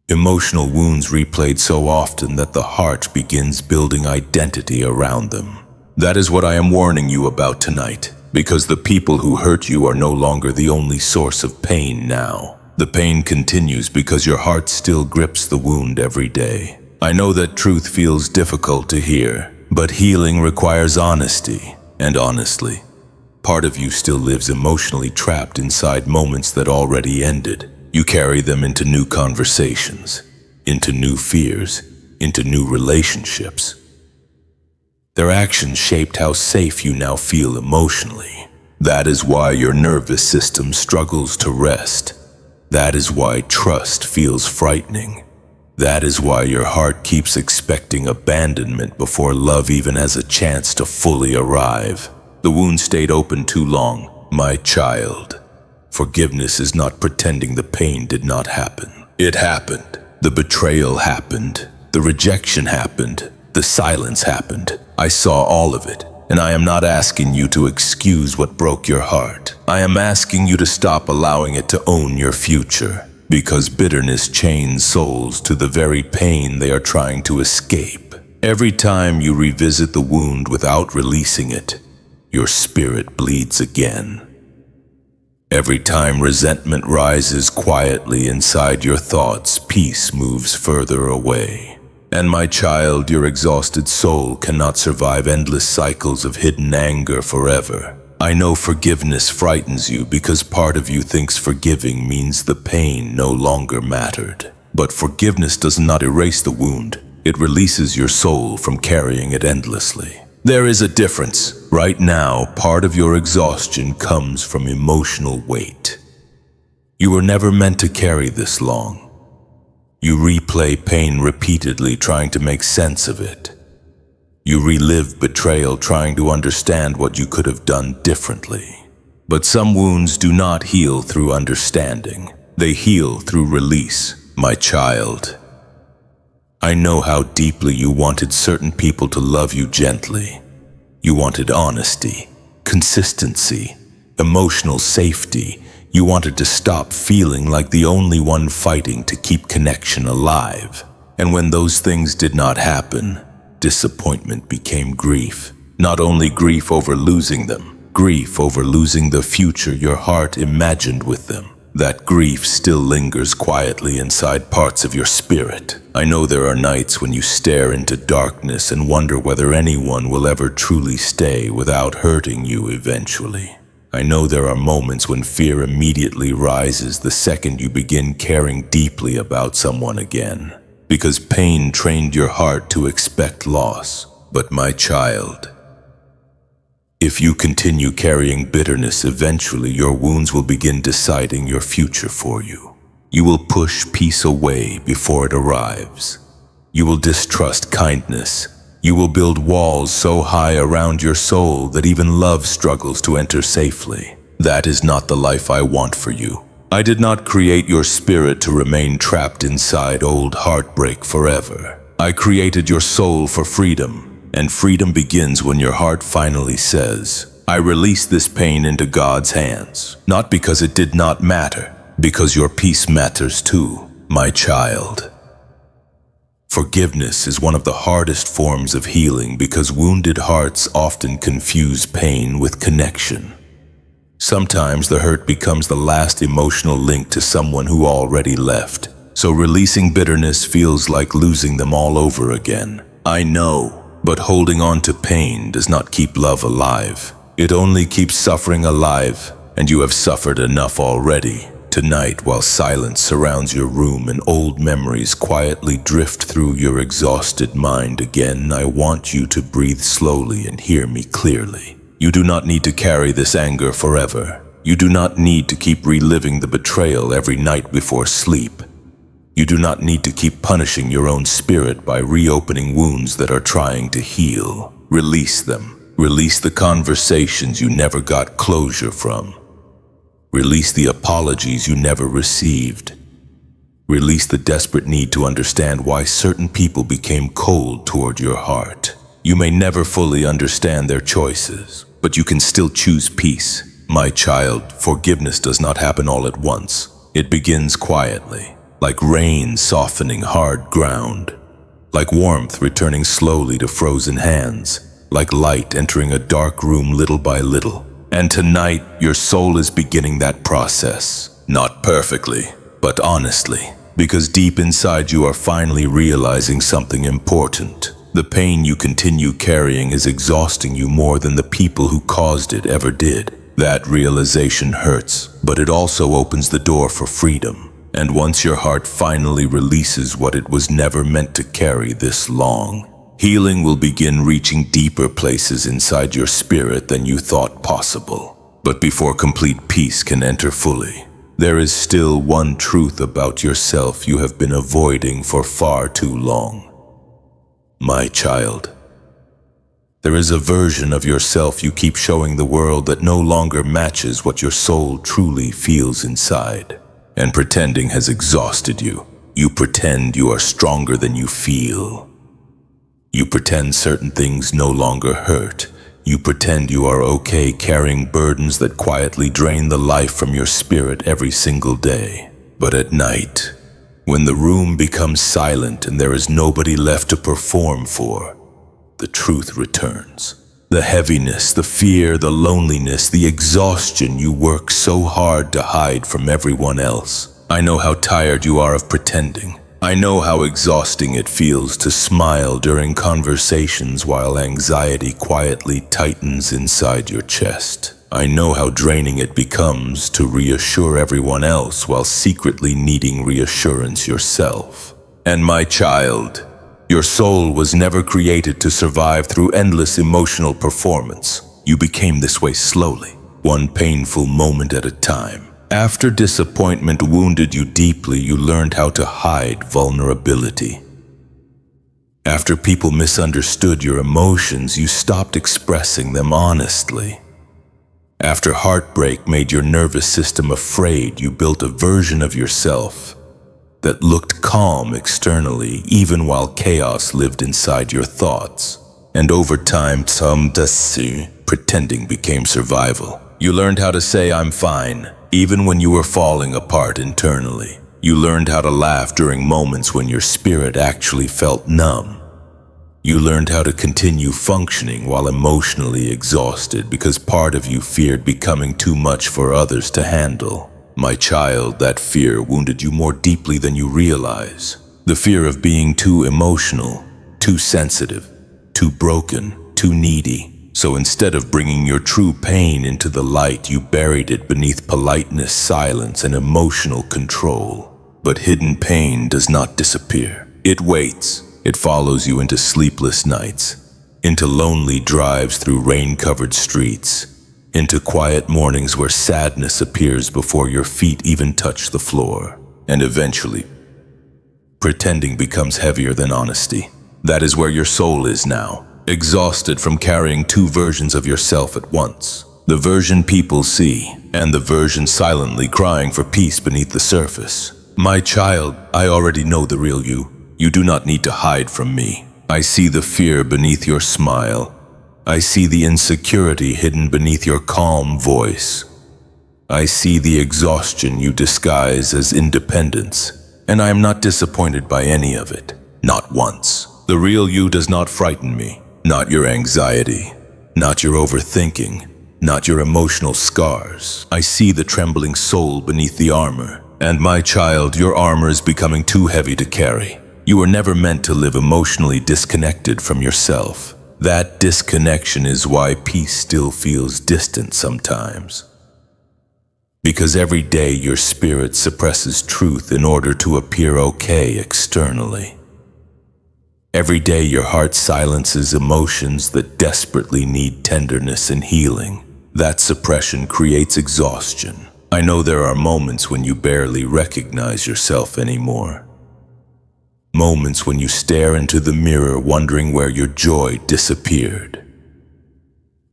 Emotional wounds replayed so often that the heart begins building identity around them. That is what I am warning you about tonight, because the people who hurt you are no longer the only source of pain now. The pain continues because your heart still grips the wound every day. I know that truth feels difficult to hear, but healing requires honesty, and honestly, part of you still lives emotionally trapped inside moments that already ended. You carry them into new conversations, into new fears, into new relationships. Their actions shaped how safe you now feel emotionally. That is why your nervous system struggles to rest. That is why trust feels frightening. That is why your heart keeps expecting abandonment before love even has a chance to fully arrive. The wound stayed open too long, my child. Forgiveness is not pretending the pain did not happen. It happened. The betrayal happened. The rejection happened. The silence happened. I saw all of it. And I am not asking you to excuse what broke your heart. I am asking you to stop allowing it to own your future, because bitterness chains souls to the very pain they are trying to escape. Every time you revisit the wound without releasing it, your spirit bleeds again. Every time resentment rises quietly inside your thoughts, peace moves further away. And my child, your exhausted soul cannot survive endless cycles of hidden anger forever. I know forgiveness frightens you because part of you thinks forgiving means the pain no longer mattered. But forgiveness does not erase the wound. It releases your soul from carrying it endlessly. There is a difference. Right now, part of your exhaustion comes from emotional weight. You were never meant to carry this long. You replay pain repeatedly, trying to make sense of it. You relive betrayal, trying to understand what you could have done differently. But some wounds do not heal through understanding. They heal through release, my child. I know how deeply you wanted certain people to love you gently. You wanted honesty, consistency, emotional safety. You wanted to stop feeling like the only one fighting to keep connection alive. And when those things did not happen, disappointment became grief. Not only grief over losing them, grief over losing the future your heart imagined with them. That grief still lingers quietly inside parts of your spirit. I know there are nights when you stare into darkness and wonder whether anyone will ever truly stay without hurting you eventually. I know there are moments when fear immediately rises the second you begin caring deeply about someone again, because pain trained your heart to expect loss. But my child, if you continue carrying bitterness, eventually your wounds will begin deciding your future for you. You will push peace away before it arrives. You will distrust kindness. You will build walls so high around your soul that even love struggles to enter safely. That is not the life I want for you. I did not create your spirit to remain trapped inside old heartbreak forever. I created your soul for freedom, and freedom begins when your heart finally says, I release this pain into God's hands, not because it did not matter, because your peace matters too, my child. Forgiveness is one of the hardest forms of healing because wounded hearts often confuse pain with connection. Sometimes the hurt becomes the last emotional link to someone who already left, so releasing bitterness feels like losing them all over again. I know, but holding on to pain does not keep love alive. It only keeps suffering alive, and you have suffered enough already. Tonight, while silence surrounds your room and old memories quietly drift through your exhausted mind again, I want you to breathe slowly and hear me clearly. You do not need to carry this anger forever. You do not need to keep reliving the betrayal every night before sleep. You do not need to keep punishing your own spirit by reopening wounds that are trying to heal. Release them. Release the conversations you never got closure from. Release the apologies you never received. Release the desperate need to understand why certain people became cold toward your heart. You may never fully understand their choices, but you can still choose peace. My child, forgiveness does not happen all at once. It begins quietly, like rain softening hard ground, like warmth returning slowly to frozen hands, like light entering a dark room little by little. And tonight, your soul is beginning that process. Not perfectly, but honestly. Because deep inside you are finally realizing something important. The pain you continue carrying is exhausting you more than the people who caused it ever did. That realization hurts, but it also opens the door for freedom. And once your heart finally releases what it was never meant to carry this long, healing will begin reaching deeper places inside your spirit than you thought possible. But before complete peace can enter fully, there is still one truth about yourself you have been avoiding for far too long. My child, there is a version of yourself you keep showing the world that no longer matches what your soul truly feels inside. And pretending has exhausted you. You pretend you are stronger than you feel. You pretend certain things no longer hurt. You pretend you are okay carrying burdens that quietly drain the life from your spirit every single day. But at night, when the room becomes silent and there is nobody left to perform for, the truth returns. The heaviness, the fear, the loneliness, the exhaustion you work so hard to hide from everyone else. I know how tired you are of pretending. I know how exhausting it feels to smile during conversations while anxiety quietly tightens inside your chest. I know how draining it becomes to reassure everyone else while secretly needing reassurance yourself. And my child, your soul was never created to survive through endless emotional performance. You became this way slowly, one painful moment at a time. After disappointment wounded you deeply, you learned how to hide vulnerability. After people misunderstood your emotions, you stopped expressing them honestly. After heartbreak made your nervous system afraid, you built a version of yourself that looked calm externally, even while chaos lived inside your thoughts. And over time, pretending became survival. You learned how to say, "I'm fine," even when you were falling apart internally. You learned how to laugh during moments when your spirit actually felt numb. You learned how to continue functioning while emotionally exhausted because part of you feared becoming too much for others to handle. My child, that fear wounded you more deeply than you realize. The fear of being too emotional, too sensitive, too broken, too needy. So instead of bringing your true pain into the light, you buried it beneath politeness, silence, and emotional control. But hidden pain does not disappear. It waits. It follows you into sleepless nights, into lonely drives through rain-covered streets, into quiet mornings where sadness appears before your feet even touch the floor. And eventually, pretending becomes heavier than honesty. That is where your soul is now. Exhausted from carrying two versions of yourself at once. The version people see, and the version silently crying for peace beneath the surface. My child, I already know the real you. You do not need to hide from me. I see the fear beneath your smile. I see the insecurity hidden beneath your calm voice. I see the exhaustion you disguise as independence, and I am not disappointed by any of it. Not once. The real you does not frighten me. Not your anxiety. Not your overthinking. Not your emotional scars. I see the trembling soul beneath the armor. And my child, your armor is becoming too heavy to carry. You were never meant to live emotionally disconnected from yourself. That disconnection is why peace still feels distant sometimes. Because every day your spirit suppresses truth in order to appear okay externally. Every day your heart silences emotions that desperately need tenderness and healing. That suppression creates exhaustion. I know there are moments when you barely recognize yourself anymore. Moments when you stare into the mirror wondering where your joy disappeared.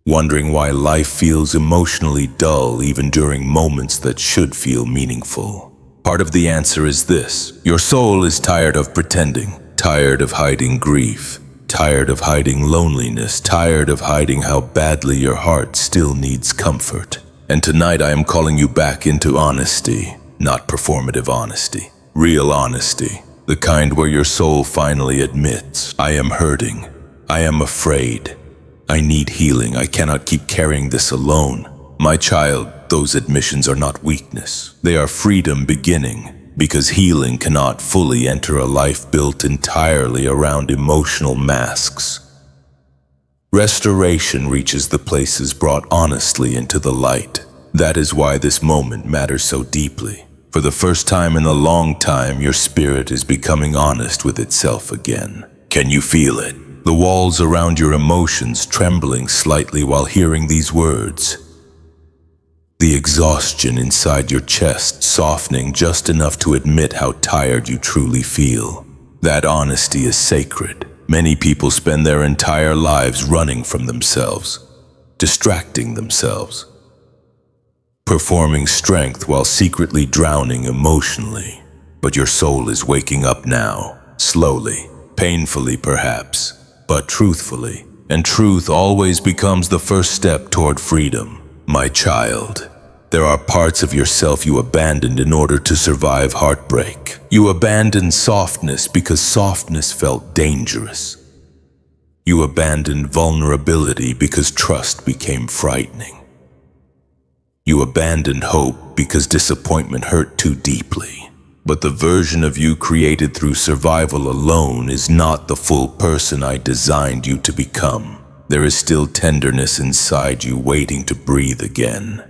Wondering why life feels emotionally dull even during moments that should feel meaningful. Part of the answer is this: your soul is tired of pretending, tired of hiding grief, tired of hiding loneliness, tired of hiding how badly your heart still needs comfort. And tonight I am calling you back into honesty, not performative honesty, real honesty. The kind where your soul finally admits, I am hurting, I am afraid, I need healing, I cannot keep carrying this alone. My child, those admissions are not weakness. They are freedom beginning, because healing cannot fully enter a life built entirely around emotional masks. Restoration reaches the places brought honestly into the light. That is why this moment matters so deeply. For the first time in a long time, your spirit is becoming honest with itself again. Can you feel it? The walls around your emotions trembling slightly while hearing these words. The exhaustion inside your chest softening just enough to admit how tired you truly feel. That honesty is sacred. Many people spend their entire lives running from themselves, distracting themselves, performing strength while secretly drowning emotionally. But your soul is waking up now, slowly, painfully perhaps, but truthfully. And truth always becomes the first step toward freedom. My child, there are parts of yourself you abandoned in order to survive heartbreak. You abandoned softness because softness felt dangerous. You abandoned vulnerability because trust became frightening. You abandoned hope because disappointment hurt too deeply. But the version of you created through survival alone is not the full person I designed you to become. There is still tenderness inside you waiting to breathe again.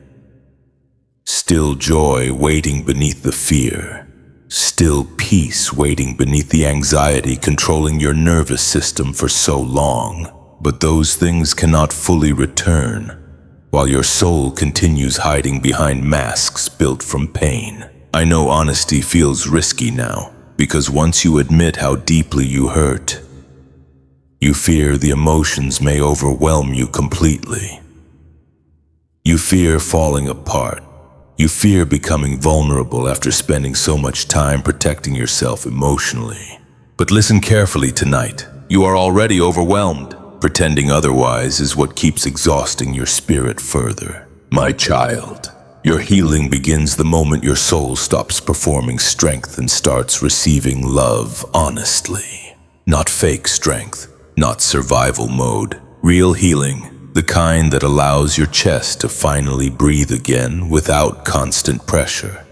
Still joy waiting beneath the fear. Still peace waiting beneath the anxiety controlling your nervous system for so long. But those things cannot fully return while your soul continues hiding behind masks built from pain. I know honesty feels risky now, because once you admit how deeply you hurt, you fear the emotions may overwhelm you completely. You fear falling apart. You fear becoming vulnerable after spending so much time protecting yourself emotionally. But listen carefully tonight. You are already overwhelmed. Pretending otherwise is what keeps exhausting your spirit further. My child, your healing begins the moment your soul stops performing strength and starts receiving love honestly. Not fake strength, not survival mode. Real healing, the kind that allows your chest to finally breathe again without constant pressure.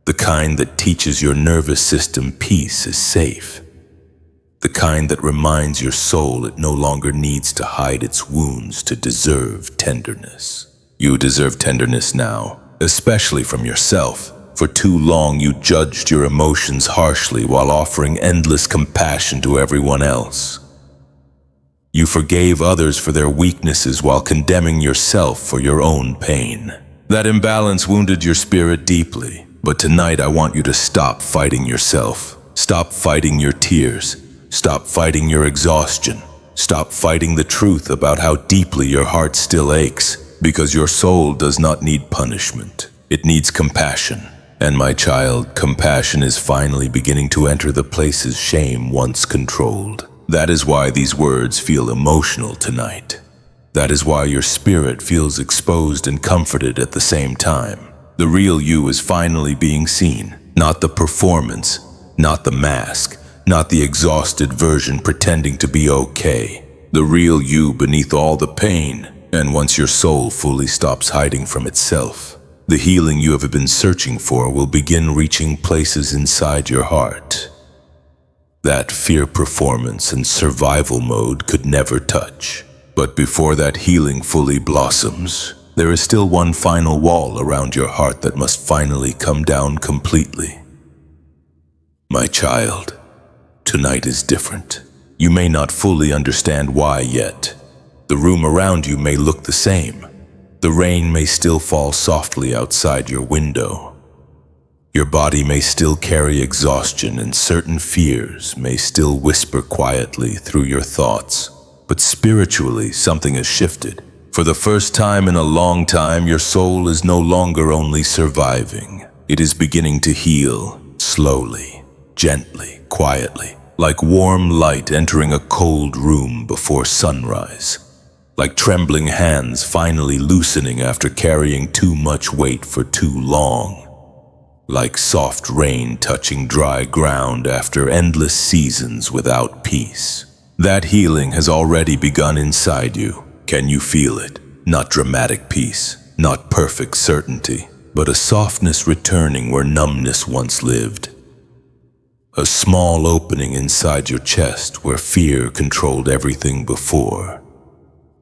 The kind that teaches your nervous system peace is safe. The kind that reminds your soul it no longer needs to hide its wounds to deserve tenderness. You deserve tenderness now, especially from yourself. For too long you judged your emotions harshly while offering endless compassion to everyone else. You forgave others for their weaknesses while condemning yourself for your own pain. That imbalance wounded your spirit deeply, but tonight I want you to stop fighting yourself. Stop fighting your tears. Stop fighting your exhaustion. Stop fighting the truth about how deeply your heart still aches, because your soul does not need punishment. It needs compassion. And my child, compassion is finally beginning to enter the places shame once controlled. That is why these words feel emotional tonight. That is why your spirit feels exposed and comforted at the same time. The real you is finally being seen, not the performance, not the mask, Not the exhausted version pretending to be okay. The real you beneath all the pain. And once your soul fully stops hiding from itself, the healing you have been searching for will begin reaching places inside your heart that fear, performance, and survival mode could never touch. But before that healing fully blossoms, there is still one final wall around your heart that must finally come down completely. My child, tonight is different. You may not fully understand why yet. The room around you may look the same. The rain may still fall softly outside your window. Your body may still carry exhaustion, and certain fears may still whisper quietly through your thoughts. But spiritually, something has shifted. For the first time in a long time, your soul is no longer only surviving. It is beginning to heal, slowly, gently, quietly, like warm light entering a cold room before sunrise. Like trembling hands finally loosening after carrying too much weight for too long. Like soft rain touching dry ground after endless seasons without peace. That healing has already begun inside you. Can you feel it? Not dramatic peace, not perfect certainty, but a softness returning where numbness once lived. A small opening inside your chest where fear controlled everything before.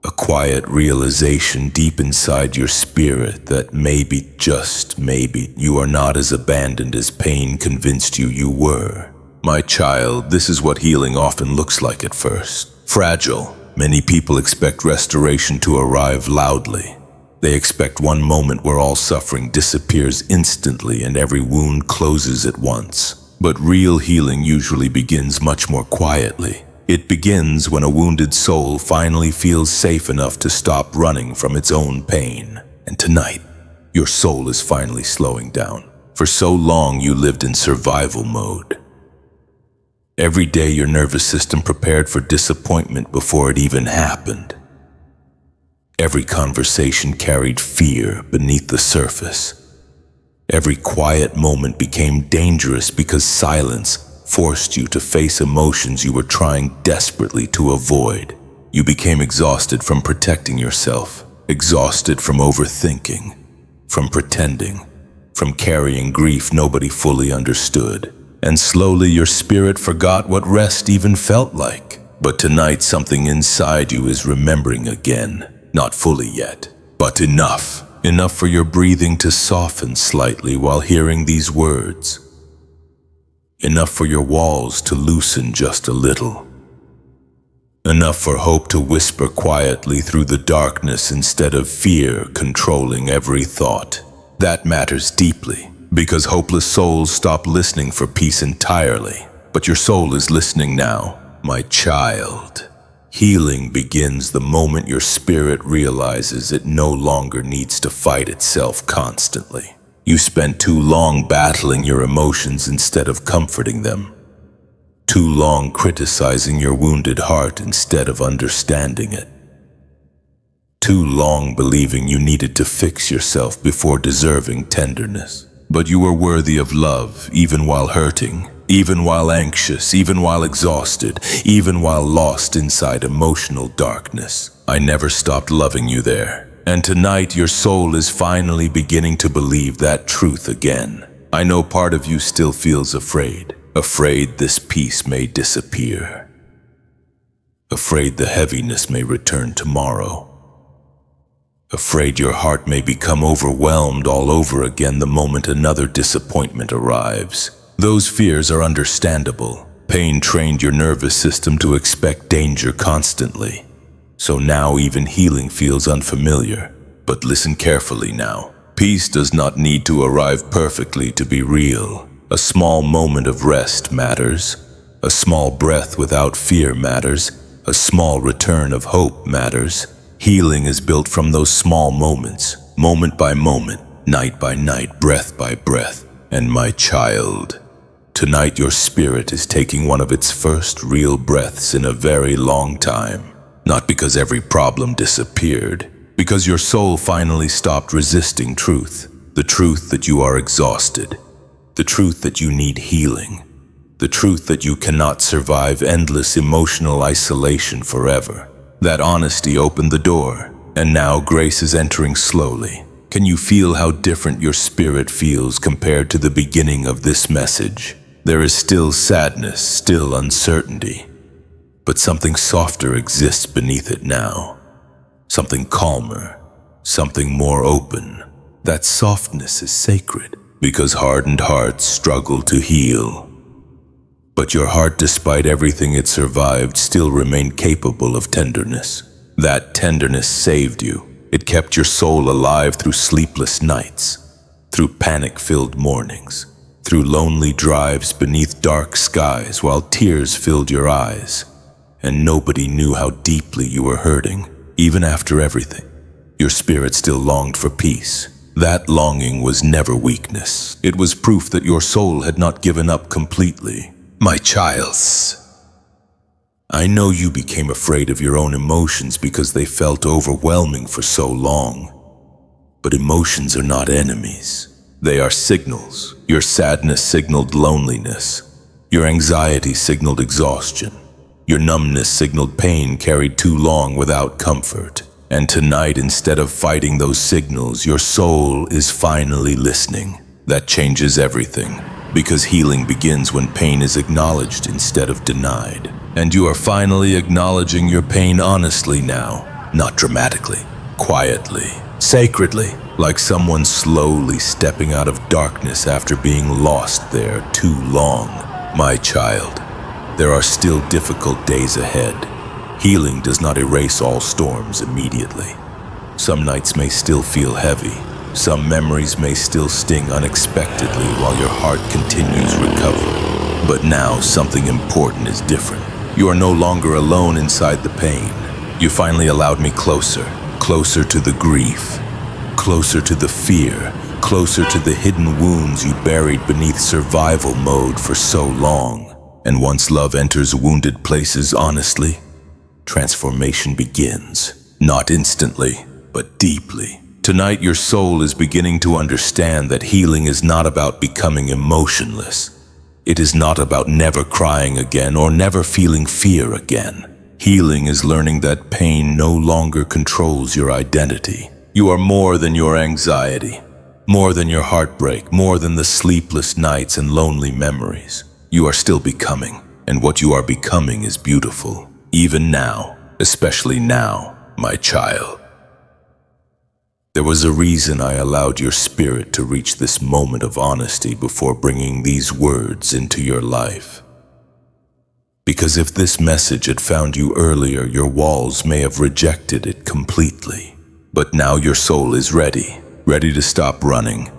A quiet realization deep inside your spirit that maybe, just maybe, you are not as abandoned as pain convinced you were. My child, this is what healing often looks like at first. Fragile. Many people expect restoration to arrive loudly. They expect one moment where all suffering disappears instantly and every wound closes at once. But real healing usually begins much more quietly. It begins when a wounded soul finally feels safe enough to stop running from its own pain. And tonight, your soul is finally slowing down. For so long, you lived in survival mode. Every day, your nervous system prepared for disappointment before it even happened. Every conversation carried fear beneath the surface. Every quiet moment became dangerous because silence forced you to face emotions you were trying desperately to avoid. You became exhausted from protecting yourself, exhausted from overthinking, from pretending, from carrying grief nobody fully understood. And slowly your spirit forgot what rest even felt like. But tonight something inside you is remembering again, not fully yet, but enough. Enough for your breathing to soften slightly while hearing these words. Enough for your walls to loosen just a little. Enough for hope to whisper quietly through the darkness instead of fear controlling every thought. That matters deeply, because hopeless souls stop listening for peace entirely. But your soul is listening now, my child. Healing begins the moment your spirit realizes it no longer needs to fight itself constantly. You spent too long battling your emotions instead of comforting them. Too long criticizing your wounded heart instead of understanding it. Too long believing you needed to fix yourself before deserving tenderness. But you were worthy of love, even while hurting, even while anxious, even while exhausted, even while lost inside emotional darkness. I never stopped loving you there. And tonight your soul is finally beginning to believe that truth again. I know part of you still feels afraid. Afraid this peace may disappear. Afraid the heaviness may return tomorrow. Afraid your heart may become overwhelmed all over again the moment another disappointment arrives. Those fears are understandable. Pain trained your nervous system to expect danger constantly. So now even healing feels unfamiliar. But listen carefully now. Peace does not need to arrive perfectly to be real. A small moment of rest matters. A small breath without fear matters. A small return of hope matters. Healing is built from those small moments, moment by moment, night by night, breath by breath. And my child, tonight your spirit is taking one of its first real breaths in a very long time. Not because every problem disappeared, because your soul finally stopped resisting truth. The truth that you are exhausted. The truth that you need healing. The truth that you cannot survive endless emotional isolation forever. That honesty opened the door, and now grace is entering slowly. Can you feel how different your spirit feels compared to the beginning of this message? There is still sadness, still uncertainty, but something softer exists beneath it now. Something calmer, something more open. That softness is sacred, because hardened hearts struggle to heal. But your heart, despite everything it survived, still remained capable of tenderness. That tenderness saved you. It kept your soul alive through sleepless nights, through panic-filled mornings, through lonely drives beneath dark skies while tears filled your eyes. And nobody knew how deeply you were hurting. Even after everything, your spirit still longed for peace. That longing was never weakness. It was proof that your soul had not given up completely. My child, I know you became afraid of your own emotions because they felt overwhelming for so long. But emotions are not enemies. They are signals. Your sadness signaled loneliness. Your anxiety signaled exhaustion. Your numbness signaled pain carried too long without comfort. And tonight, instead of fighting those signals, your soul is finally listening. That changes everything. Because healing begins when pain is acknowledged instead of denied. And you are finally acknowledging your pain honestly now. Not dramatically, quietly, sacredly, like someone slowly stepping out of darkness after being lost there too long. My child, there are still difficult days ahead. Healing does not erase all storms immediately. Some nights may still feel heavy. Some memories may still sting unexpectedly while your heart continues recovering. But now something important is different. You are no longer alone inside the pain. You finally allowed me closer, closer to the grief, closer to the fear, closer to the hidden wounds you buried beneath survival mode for so long. And once love enters wounded places honestly, transformation begins. Not instantly, but deeply. Tonight, your soul is beginning to understand that healing is not about becoming emotionless. It is not about never crying again or never feeling fear again. Healing is learning that pain no longer controls your identity. You are more than your anxiety, more than your heartbreak, more than the sleepless nights and lonely memories. You are still becoming, and what you are becoming is beautiful. Even now, especially now, my child. There was a reason I allowed your spirit to reach this moment of honesty before bringing these words into your life. Because if this message had found you earlier, your walls may have rejected it completely. But now your soul is ready, ready to stop running,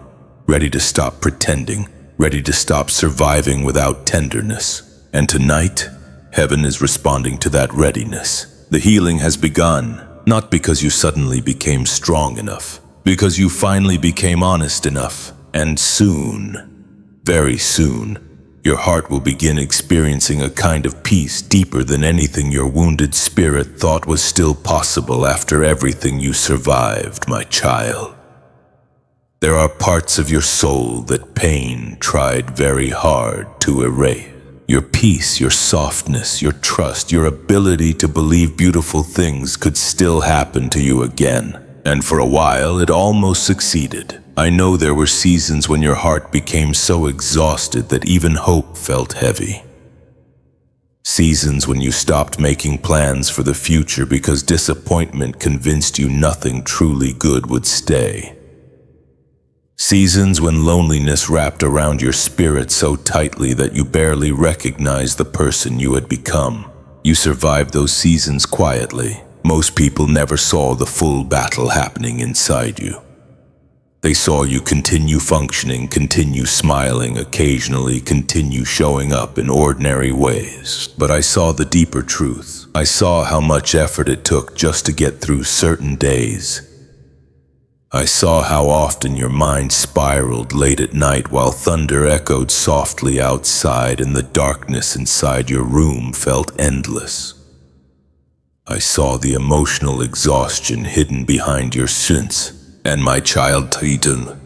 ready to stop pretending, ready to stop surviving without tenderness. And tonight, heaven is responding to that readiness. The healing has begun. Not because you suddenly became strong enough, because you finally became honest enough. And soon, very soon, your heart will begin experiencing a kind of peace deeper than anything your wounded spirit thought was still possible after everything you survived, my child. There are parts of your soul that pain tried very hard to erase. Your peace, your softness, your trust, your ability to believe beautiful things could still happen to you again. And for a while, it almost succeeded. I know there were seasons when your heart became so exhausted that even hope felt heavy. Seasons when you stopped making plans for the future because disappointment convinced you nothing truly good would stay. Seasons when loneliness wrapped around your spirit so tightly that you barely recognized the person you had become. You survived those seasons quietly. Most people never saw the full battle happening inside you. They saw you continue functioning, continue smiling, occasionally continue showing up in ordinary ways. But I saw the deeper truth. I saw how much effort it took just to get through certain days. I saw how often your mind spiraled late at night while thunder echoed softly outside and the darkness inside your room felt endless. I saw the emotional exhaustion hidden behind your sins, and my child Titan.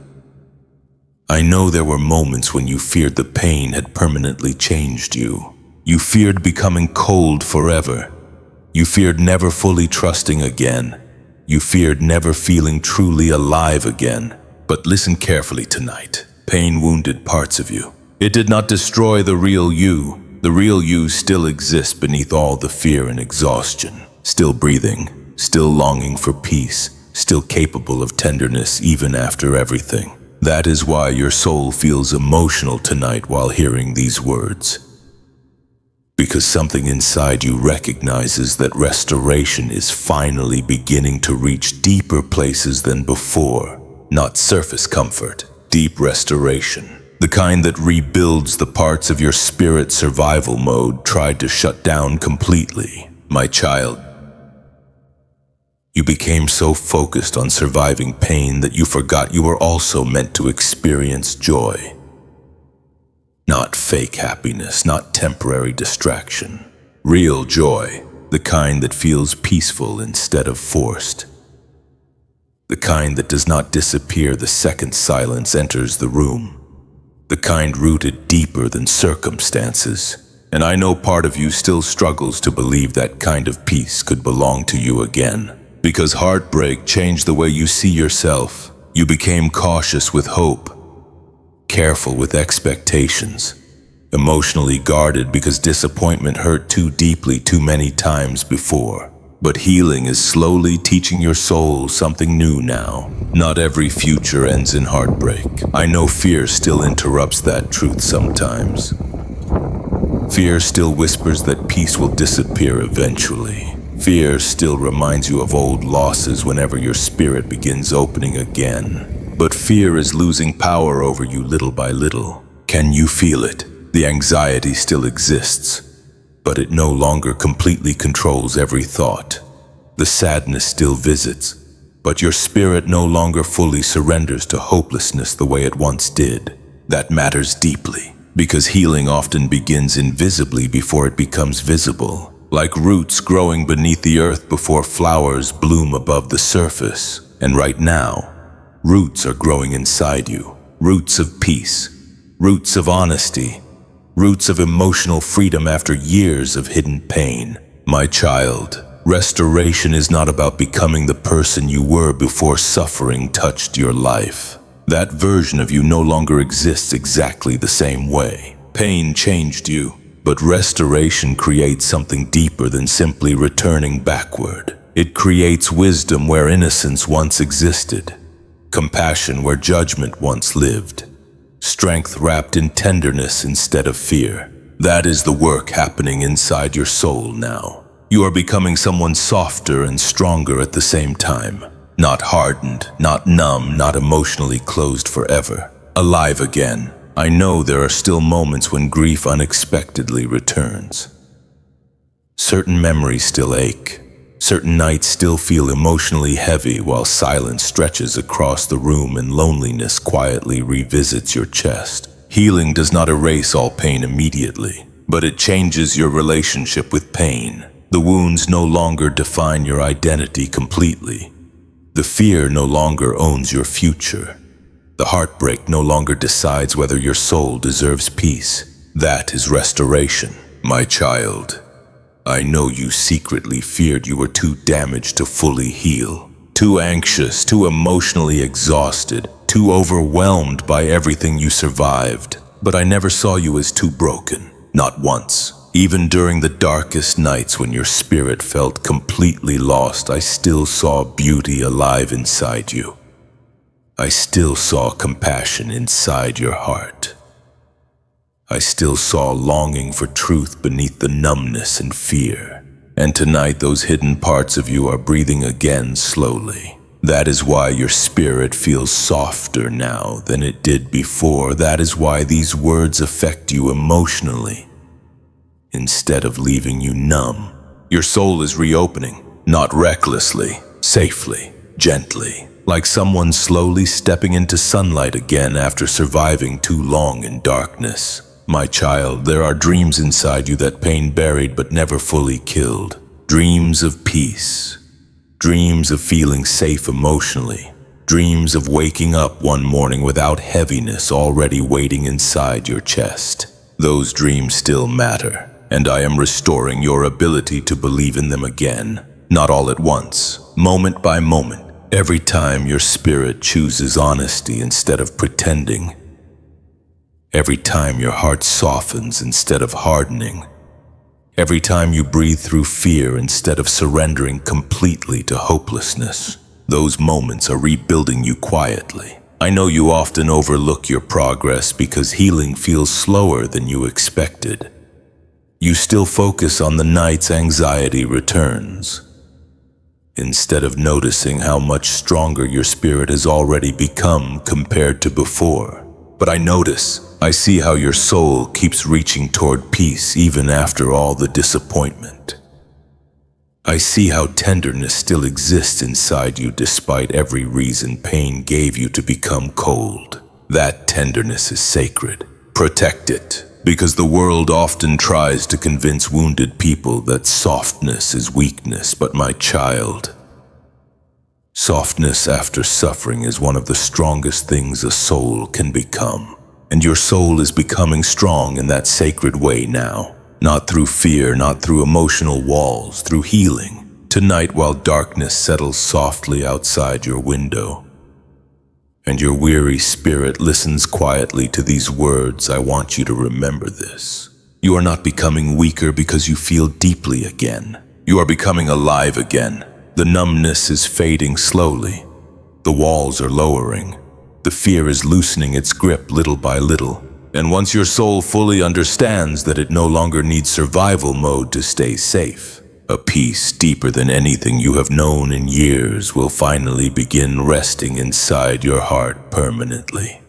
I know there were moments when you feared the pain had permanently changed you. You feared becoming cold forever. You feared never fully trusting again. You feared never feeling truly alive again. But listen carefully tonight. Pain wounded parts of you. It did not destroy the real you. The real you still exists beneath all the fear and exhaustion. Still breathing, still longing for peace, still capable of tenderness even after everything. That is why your soul feels emotional tonight while hearing these words. Because something inside you recognizes that restoration is finally beginning to reach deeper places than before. Not surface comfort, deep restoration. The kind that rebuilds the parts of your spirit survival mode tried to shut down completely. My child, you became so focused on surviving pain that you forgot you were also meant to experience joy. Not fake happiness, not temporary distraction. Real joy, the kind that feels peaceful instead of forced. The kind that does not disappear the second silence enters the room. The kind rooted deeper than circumstances. And I know part of you still struggles to believe that kind of peace could belong to you again. Because heartbreak changed the way you see yourself. You became cautious with hope, careful with expectations, emotionally guarded because disappointment hurt too deeply too many times before. But healing is slowly teaching your soul something new now. Not every future ends in heartbreak. I know fear still interrupts that truth sometimes. Fear still whispers that peace will disappear eventually. Fear still reminds you of old losses whenever your spirit begins opening again. But fear is losing power over you little by little. Can you feel it? The anxiety still exists, but it no longer completely controls every thought. The sadness still visits, but your spirit no longer fully surrenders to hopelessness the way it once did. That matters deeply, because healing often begins invisibly before it becomes visible. Like roots growing beneath the earth before flowers bloom above the surface. And right now, roots are growing inside you. Roots of peace, roots of honesty, roots of emotional freedom after years of hidden pain. My child, restoration is not about becoming the person you were before suffering touched your life. That version of you no longer exists exactly the same way. Pain changed you. But restoration creates something deeper than simply returning backward. It creates wisdom where innocence once existed, compassion where judgment once lived, strength wrapped in tenderness instead of fear. That is the work happening inside your soul now. You are becoming someone softer and stronger at the same time. Not hardened, not numb, not emotionally closed forever. Alive again. I know there are still moments when grief unexpectedly returns. Certain memories still ache. Certain nights still feel emotionally heavy while silence stretches across the room and loneliness quietly revisits your chest. Healing does not erase all pain immediately, but it changes your relationship with pain. The wounds no longer define your identity completely. The fear no longer owns your future. The heartbreak no longer decides whether your soul deserves peace. That is restoration. My child, I know you secretly feared you were too damaged to fully heal. Too anxious, too emotionally exhausted, too overwhelmed by everything you survived. But I never saw you as too broken. Not once. Even during the darkest nights when your spirit felt completely lost, I still saw beauty alive inside you. I still saw compassion inside your heart. I still saw longing for truth beneath the numbness and fear. And tonight those hidden parts of you are breathing again slowly. That is why your spirit feels softer now than it did before. That is why these words affect you emotionally, instead of leaving you numb. Your soul is reopening, not recklessly, safely, gently. Like someone slowly stepping into sunlight again after surviving too long in darkness. My child, there are dreams inside you that pain buried but never fully killed. Dreams of peace. Dreams of feeling safe emotionally. Dreams of waking up one morning without heaviness already waiting inside your chest. Those dreams still matter, and I am restoring your ability to believe in them again. Not all at once, moment by moment. Every time your spirit chooses honesty instead of pretending. Every time your heart softens instead of hardening. Every time you breathe through fear instead of surrendering completely to hopelessness. Those moments are rebuilding you quietly. I know you often overlook your progress because healing feels slower than you expected. You still focus on the nights anxiety returns, instead of noticing how much stronger your spirit has already become compared to before. But I see how your soul keeps reaching toward peace even after all the disappointment. I see how tenderness still exists inside you despite every reason pain gave you to become cold. That tenderness is sacred. Protect it, because the world often tries to convince wounded people that softness is weakness. But my child, softness after suffering is one of the strongest things a soul can become. And your soul is becoming strong in that sacred way now. Not through fear, not through emotional walls, through healing. Tonight, while darkness settles softly outside your window, and your weary spirit listens quietly to these words, I want you to remember this. You are not becoming weaker because you feel deeply again. You are becoming alive again. The numbness is fading slowly. The walls are lowering. The fear is loosening its grip little by little. And once your soul fully understands that it no longer needs survival mode to stay safe, a peace deeper than anything you have known in years will finally begin resting inside your heart permanently.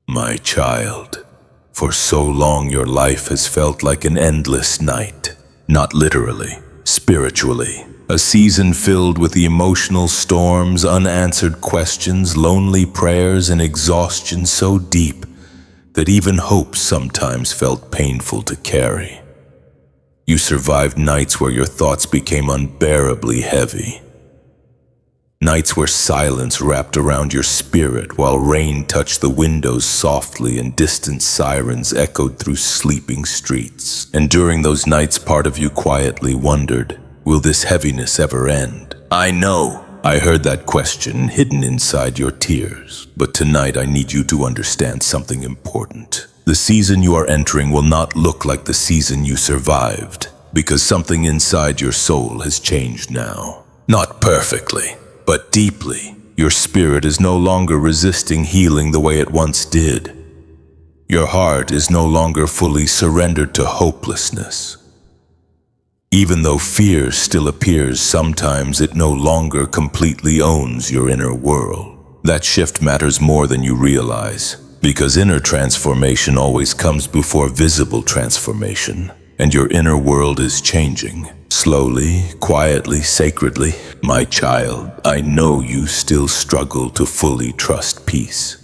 My child, for so long your life has felt like an endless night. Not literally, spiritually. A season filled with the emotional storms, unanswered questions, lonely prayers, and exhaustion so deep that even hope sometimes felt painful to carry. You survived nights where your thoughts became unbearably heavy. Nights where silence wrapped around your spirit while rain touched the windows softly and distant sirens echoed through sleeping streets. And during those nights, part of you quietly wondered, will this heaviness ever end? I heard that question hidden inside your tears. But tonight I need you to understand something important. The season you are entering will not look like the season you survived, because something inside your soul has changed now. Not perfectly, but deeply. Your spirit is no longer resisting healing the way it once did. Your heart is no longer fully surrendered to hopelessness. Even though fear still appears sometimes, it no longer completely owns your inner world. That shift matters more than you realize, because inner transformation always comes before visible transformation. And your inner world is changing, slowly, quietly, sacredly. My child, I know you still struggle to fully trust peace.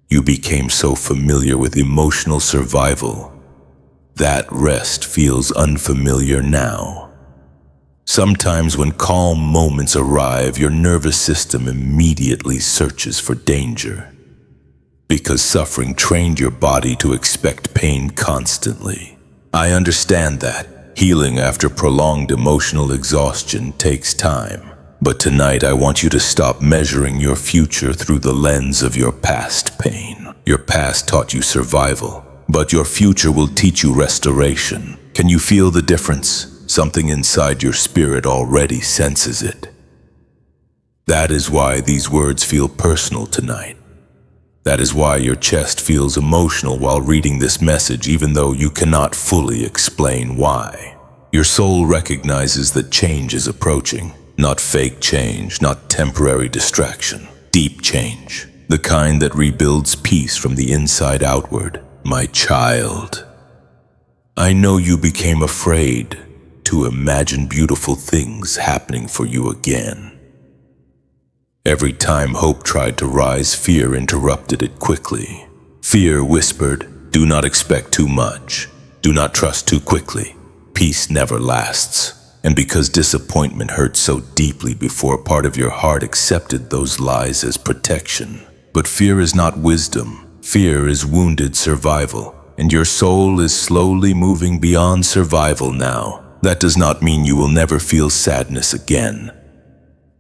You became so familiar with emotional survival. That rest feels unfamiliar now. Sometimes when calm moments arrive, your nervous system immediately searches for danger. Because suffering trained your body to expect pain constantly. I understand that. Healing after prolonged emotional exhaustion takes time. But tonight I want you to stop measuring your future through the lens of your past pain. Your past taught you survival, but your future will teach you restoration. Can you feel the difference? Something inside your spirit already senses it. That is why these words feel personal tonight. That is why your chest feels emotional while reading this message, even though you cannot fully explain why. Your soul recognizes that change is approaching. Not fake change, not temporary distraction. Deep change. The kind that rebuilds peace from the inside outward. My child, I know you became afraid to imagine beautiful things happening for you again. Every time hope tried to rise, fear interrupted it quickly. Fear whispered, do not expect too much. Do not trust too quickly. Peace never lasts. And because disappointment hurt so deeply before part of your heart accepted those lies as protection. But fear is not wisdom. Fear is wounded survival. And your soul is slowly moving beyond survival now. That does not mean you will never feel sadness again.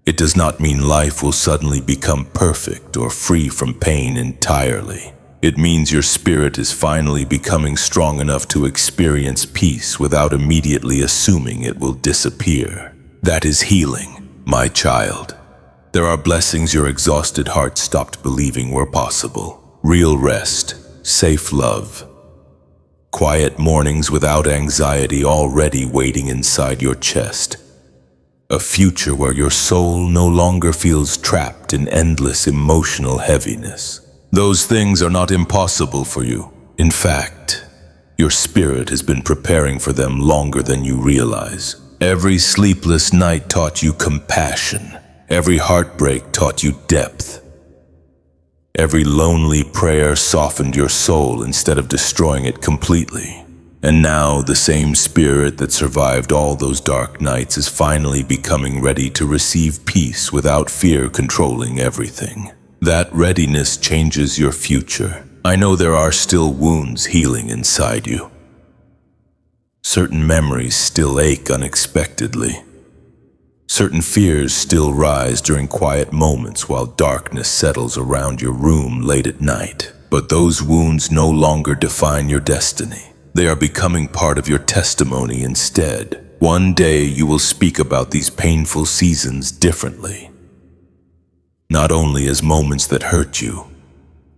It does not mean life will suddenly become perfect or free from pain entirely. It means your spirit is finally becoming strong enough to experience peace without immediately assuming it will disappear. That is healing, my child. There are blessings your exhausted heart stopped believing were possible. Real rest, safe love, quiet mornings without anxiety already waiting inside your chest. A future where your soul no longer feels trapped in endless emotional heaviness. Those things are not impossible for you. In fact, your spirit has been preparing for them longer than you realize. Every sleepless night taught you compassion. Every heartbreak taught you depth. Every lonely prayer softened your soul instead of destroying it completely. And now the same spirit that survived all those dark nights is finally becoming ready to receive peace without fear controlling everything. That readiness changes your future. I know there are still wounds healing inside you. Certain memories still ache unexpectedly. Certain fears still rise during quiet moments while darkness settles around your room late at night. But those wounds no longer define your destiny. They are becoming part of your testimony instead. One day you will speak about these painful seasons differently. Not only as moments that hurt you,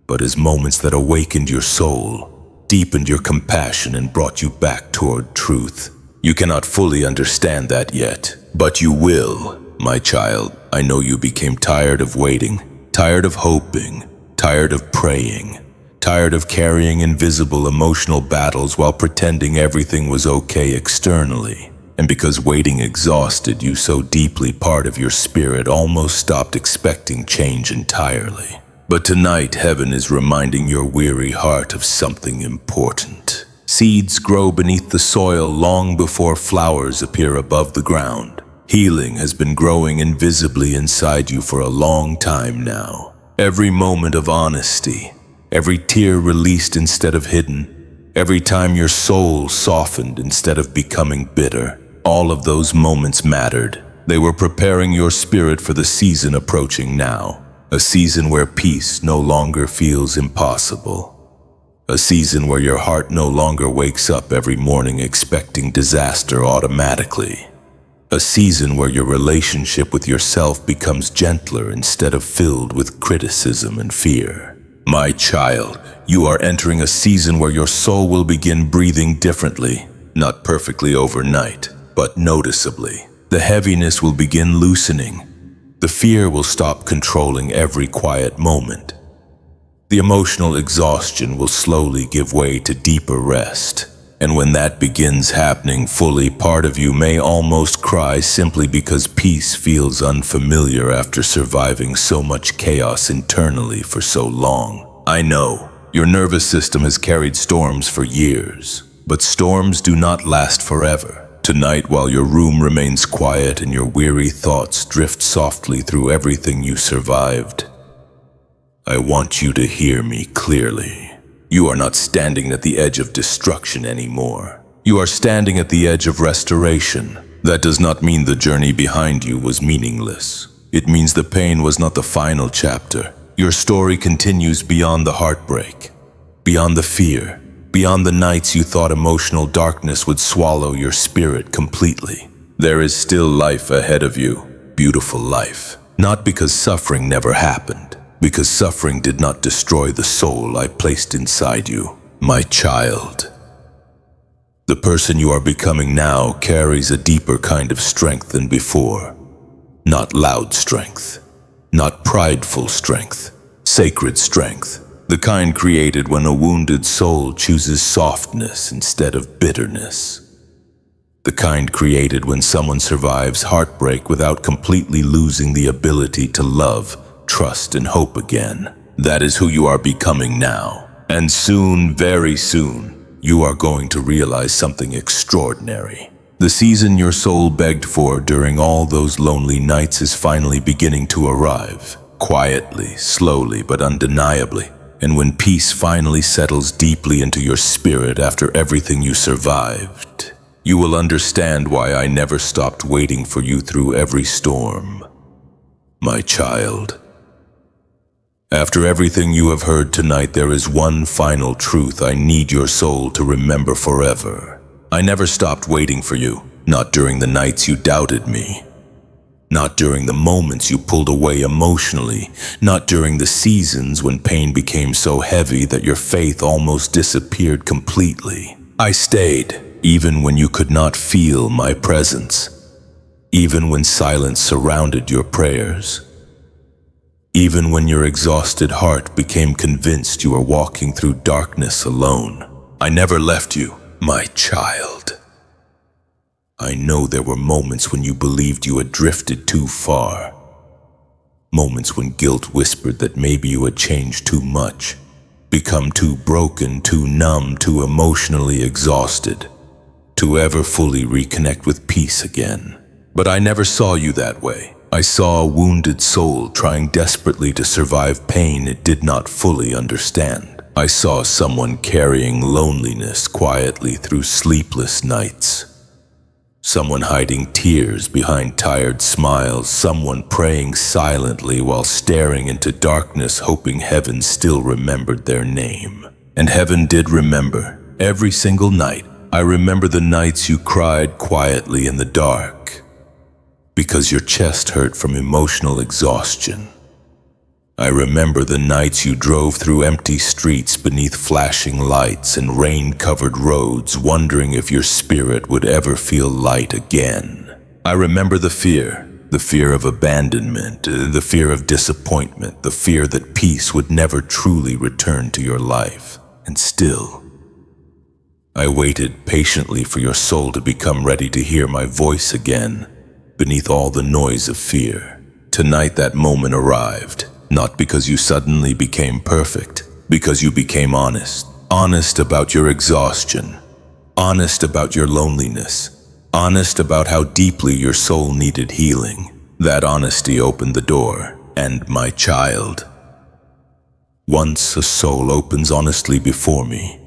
but as moments that awakened your soul, deepened your compassion, and brought you back toward truth. You cannot fully understand that yet, but you will, my child. I know you became tired of waiting, tired of hoping, tired of praying, tired of carrying invisible emotional battles while pretending everything was okay externally. And because waiting exhausted you so deeply, part of your spirit almost stopped expecting change entirely. But tonight, heaven is reminding your weary heart of something important. Seeds grow beneath the soil long before flowers appear above the ground. Healing has been growing invisibly inside you for a long time now. Every moment of honesty, every tear released instead of hidden, every time your soul softened instead of becoming bitter, all of those moments mattered. They were preparing your spirit for the season approaching now. A season where peace no longer feels impossible. A season where your heart no longer wakes up every morning expecting disaster automatically. A season where your relationship with yourself becomes gentler instead of filled with criticism and fear. My child, you are entering a season where your soul will begin breathing differently, not perfectly overnight, but noticeably. The heaviness will begin loosening. The fear will stop controlling every quiet moment. The emotional exhaustion will slowly give way to deeper rest. And when that begins happening fully, part of you may almost cry simply because peace feels unfamiliar after surviving so much chaos internally for so long. I know, your nervous system has carried storms for years, but storms do not last forever. Tonight, while your room remains quiet and your weary thoughts drift softly through everything you survived, I want you to hear me clearly. You are not standing at the edge of destruction anymore. You are standing at the edge of restoration. That does not mean the journey behind you was meaningless. It means the pain was not the final chapter. Your story continues beyond the heartbreak, beyond the fear, beyond the nights you thought emotional darkness would swallow your spirit completely. There is still life ahead of you, beautiful life. Not because suffering never happened, because suffering did not destroy the soul I placed inside you. My child, the person you are becoming now carries a deeper kind of strength than before. Not loud strength, not prideful strength, sacred strength. The kind created when a wounded soul chooses softness instead of bitterness. The kind created when someone survives heartbreak without completely losing the ability to love, trust, and hope again. That is who you are becoming now. And soon, very soon, you are going to realize something extraordinary. The season your soul begged for during all those lonely nights is finally beginning to arrive. Quietly, slowly, but undeniably. And when peace finally settles deeply into your spirit after everything you survived, you will understand why I never stopped waiting for you through every storm. My child. After everything you have heard tonight, there is one final truth I need your soul to remember forever. I never stopped waiting for you, not during the nights you doubted me. Not during the moments you pulled away emotionally, not during the seasons when pain became so heavy that your faith almost disappeared completely. I stayed, even when you could not feel my presence, even when silence surrounded your prayers, even when your exhausted heart became convinced you were walking through darkness alone. I never left you, my child. I know there were moments when you believed you had drifted too far. Moments when guilt whispered that maybe you had changed too much, become too broken, too numb, too emotionally exhausted, to ever fully reconnect with peace again. But I never saw you that way. I saw a wounded soul trying desperately to survive pain it did not fully understand. I saw someone carrying loneliness quietly through sleepless nights. Someone hiding tears behind tired smiles, someone praying silently while staring into darkness, hoping heaven still remembered their name. And heaven did remember. Every single night, I remember the nights you cried quietly in the dark, because your chest hurt from emotional exhaustion. I remember the nights you drove through empty streets beneath flashing lights and rain-covered roads, wondering if your spirit would ever feel light again. I remember the fear of abandonment, the fear of disappointment, the fear that peace would never truly return to your life. And still, I waited patiently for your soul to become ready to hear my voice again, beneath all the noise of fear. Tonight that moment arrived. Not because you suddenly became perfect, because you became honest. Honest about your exhaustion, honest about your loneliness, honest about how deeply your soul needed healing. That honesty opened the door, and my child, once a soul opens honestly before me,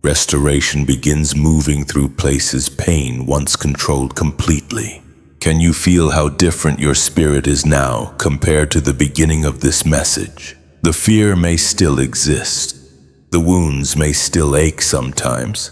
restoration begins moving through places pain once controlled completely. Can you feel how different your spirit is now compared to the beginning of this message? The fear may still exist. The wounds may still ache sometimes.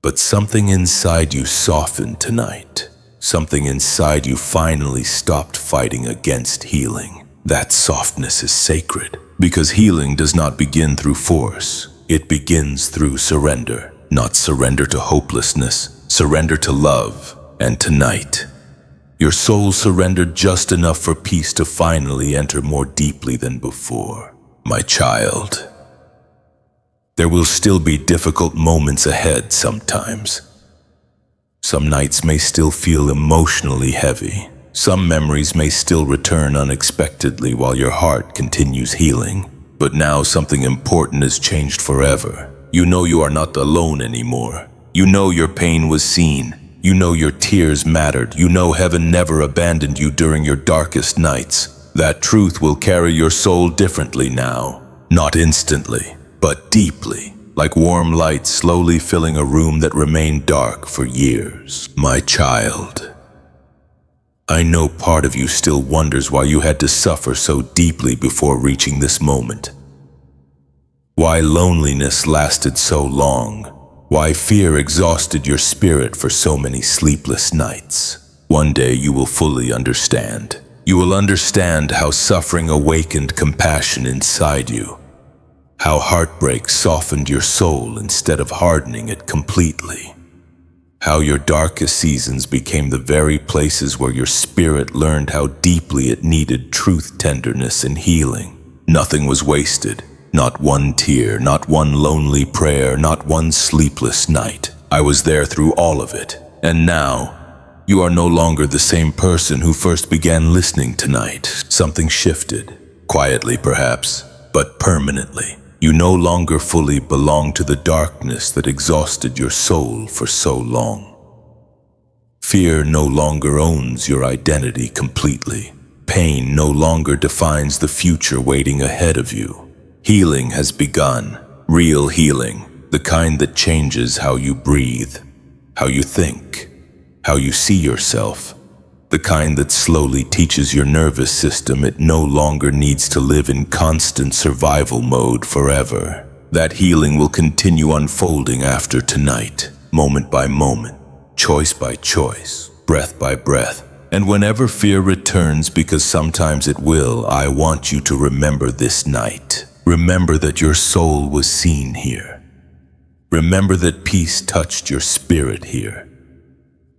But something inside you softened tonight. Something inside you finally stopped fighting against healing. That softness is sacred, because healing does not begin through force. It begins through surrender. Not surrender to hopelessness, surrender to love. And tonight, your soul surrendered just enough for peace to finally enter more deeply than before. My child, there will still be difficult moments ahead sometimes. Some nights may still feel emotionally heavy. Some memories may still return unexpectedly while your heart continues healing. But now something important has changed forever. You know you are not alone anymore. You know your pain was seen. You know your tears mattered. You know heaven never abandoned you during your darkest nights. That truth will carry your soul differently now. Not instantly, but deeply, like warm light slowly filling a room that remained dark for years. My child, I know part of you still wonders why you had to suffer so deeply before reaching this moment. Why loneliness lasted so long. Why fear exhausted your spirit for so many sleepless nights. One day you will fully understand. You will understand how suffering awakened compassion inside you. How heartbreak softened your soul instead of hardening it completely. How your darkest seasons became the very places where your spirit learned how deeply it needed truth, tenderness, and healing. Nothing was wasted. Not one tear, not one lonely prayer, not one sleepless night. I was there through all of it. And now, you are no longer the same person who first began listening tonight. Something shifted. Quietly perhaps, but permanently. You no longer fully belong to the darkness that exhausted your soul for so long. Fear no longer owns your identity completely. Pain no longer defines the future waiting ahead of you. Healing has begun. Real healing, the kind that changes how you breathe, how you think, how you see yourself. The kind that slowly teaches your nervous system it no longer needs to live in constant survival mode forever. That healing will continue unfolding after tonight, moment by moment, choice by choice, breath by breath. And whenever fear returns, because sometimes it will, I want you to remember this night. Remember that your soul was seen here. Remember that peace touched your spirit here.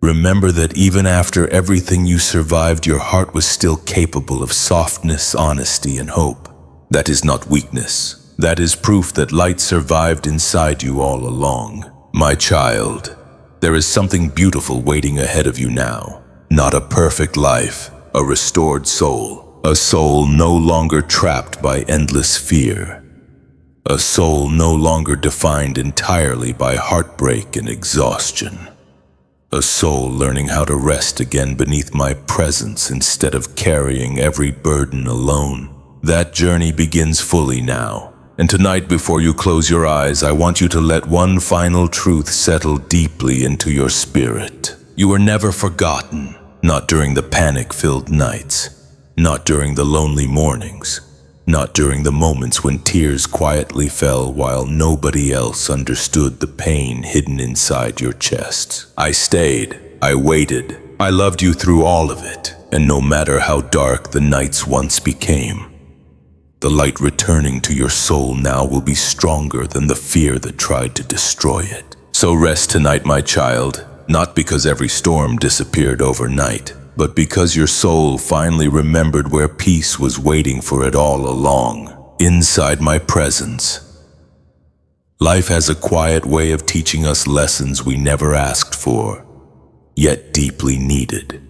Remember that even after everything you survived, your heart was still capable of softness, honesty, and hope. That is not weakness. That is proof that light survived inside you all along. My child, there is something beautiful waiting ahead of you now. Not a perfect life, a restored soul. A soul no longer trapped by endless fear. A soul no longer defined entirely by heartbreak and exhaustion. A soul learning how to rest again beneath my presence instead of carrying every burden alone. That journey begins fully now. And tonight, before you close your eyes, I want you to let one final truth settle deeply into your spirit. You are never forgotten, not during the panic-filled nights, not during the lonely mornings, not during the moments when tears quietly fell while nobody else understood the pain hidden inside your chest. I stayed, I waited, I loved you through all of it, and no matter how dark the nights once became, the light returning to your soul now will be stronger than the fear that tried to destroy it. So rest tonight, my child, not because every storm disappeared overnight, but because your soul finally remembered where peace was waiting for it all along, inside my presence. Life has a quiet way of teaching us lessons we never asked for, yet deeply needed.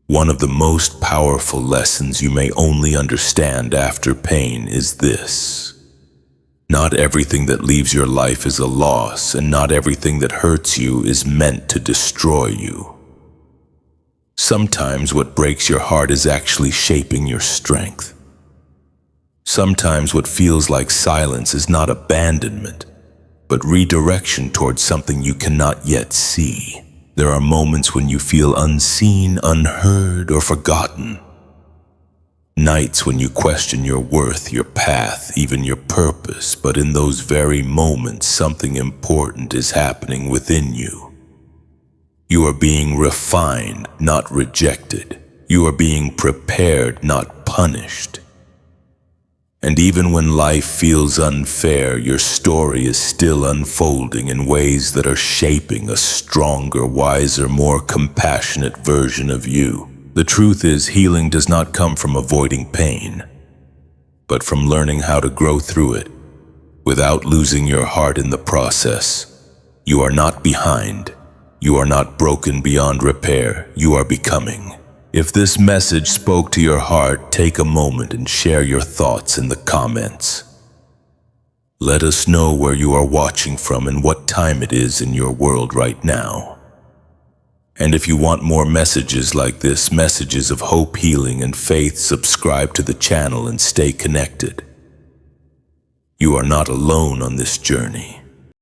One of the most powerful lessons you may only understand after pain is this. Not everything that leaves your life is a loss, and not everything that hurts you is meant to destroy you. Sometimes what breaks your heart is actually shaping your strength. Sometimes what feels like silence is not abandonment, but redirection towards something you cannot yet see. There are moments when you feel unseen, unheard, or forgotten. Nights when you question your worth, your path, even your purpose, but in those very moments, something important is happening within you. You are being refined, not rejected. You are being prepared, not punished. And even when life feels unfair, your story is still unfolding in ways that are shaping a stronger, wiser, more compassionate version of you. The truth is, healing does not come from avoiding pain, but from learning how to grow through it without losing your heart in the process. You are not behind. You are not broken beyond repair. You are becoming. If this message spoke to your heart, take a moment and share your thoughts in the comments. Let us know where you are watching from and what time it is in your world right now. And if you want more messages like this, messages of hope, healing, and faith, subscribe to the channel and stay connected. You are not alone on this journey.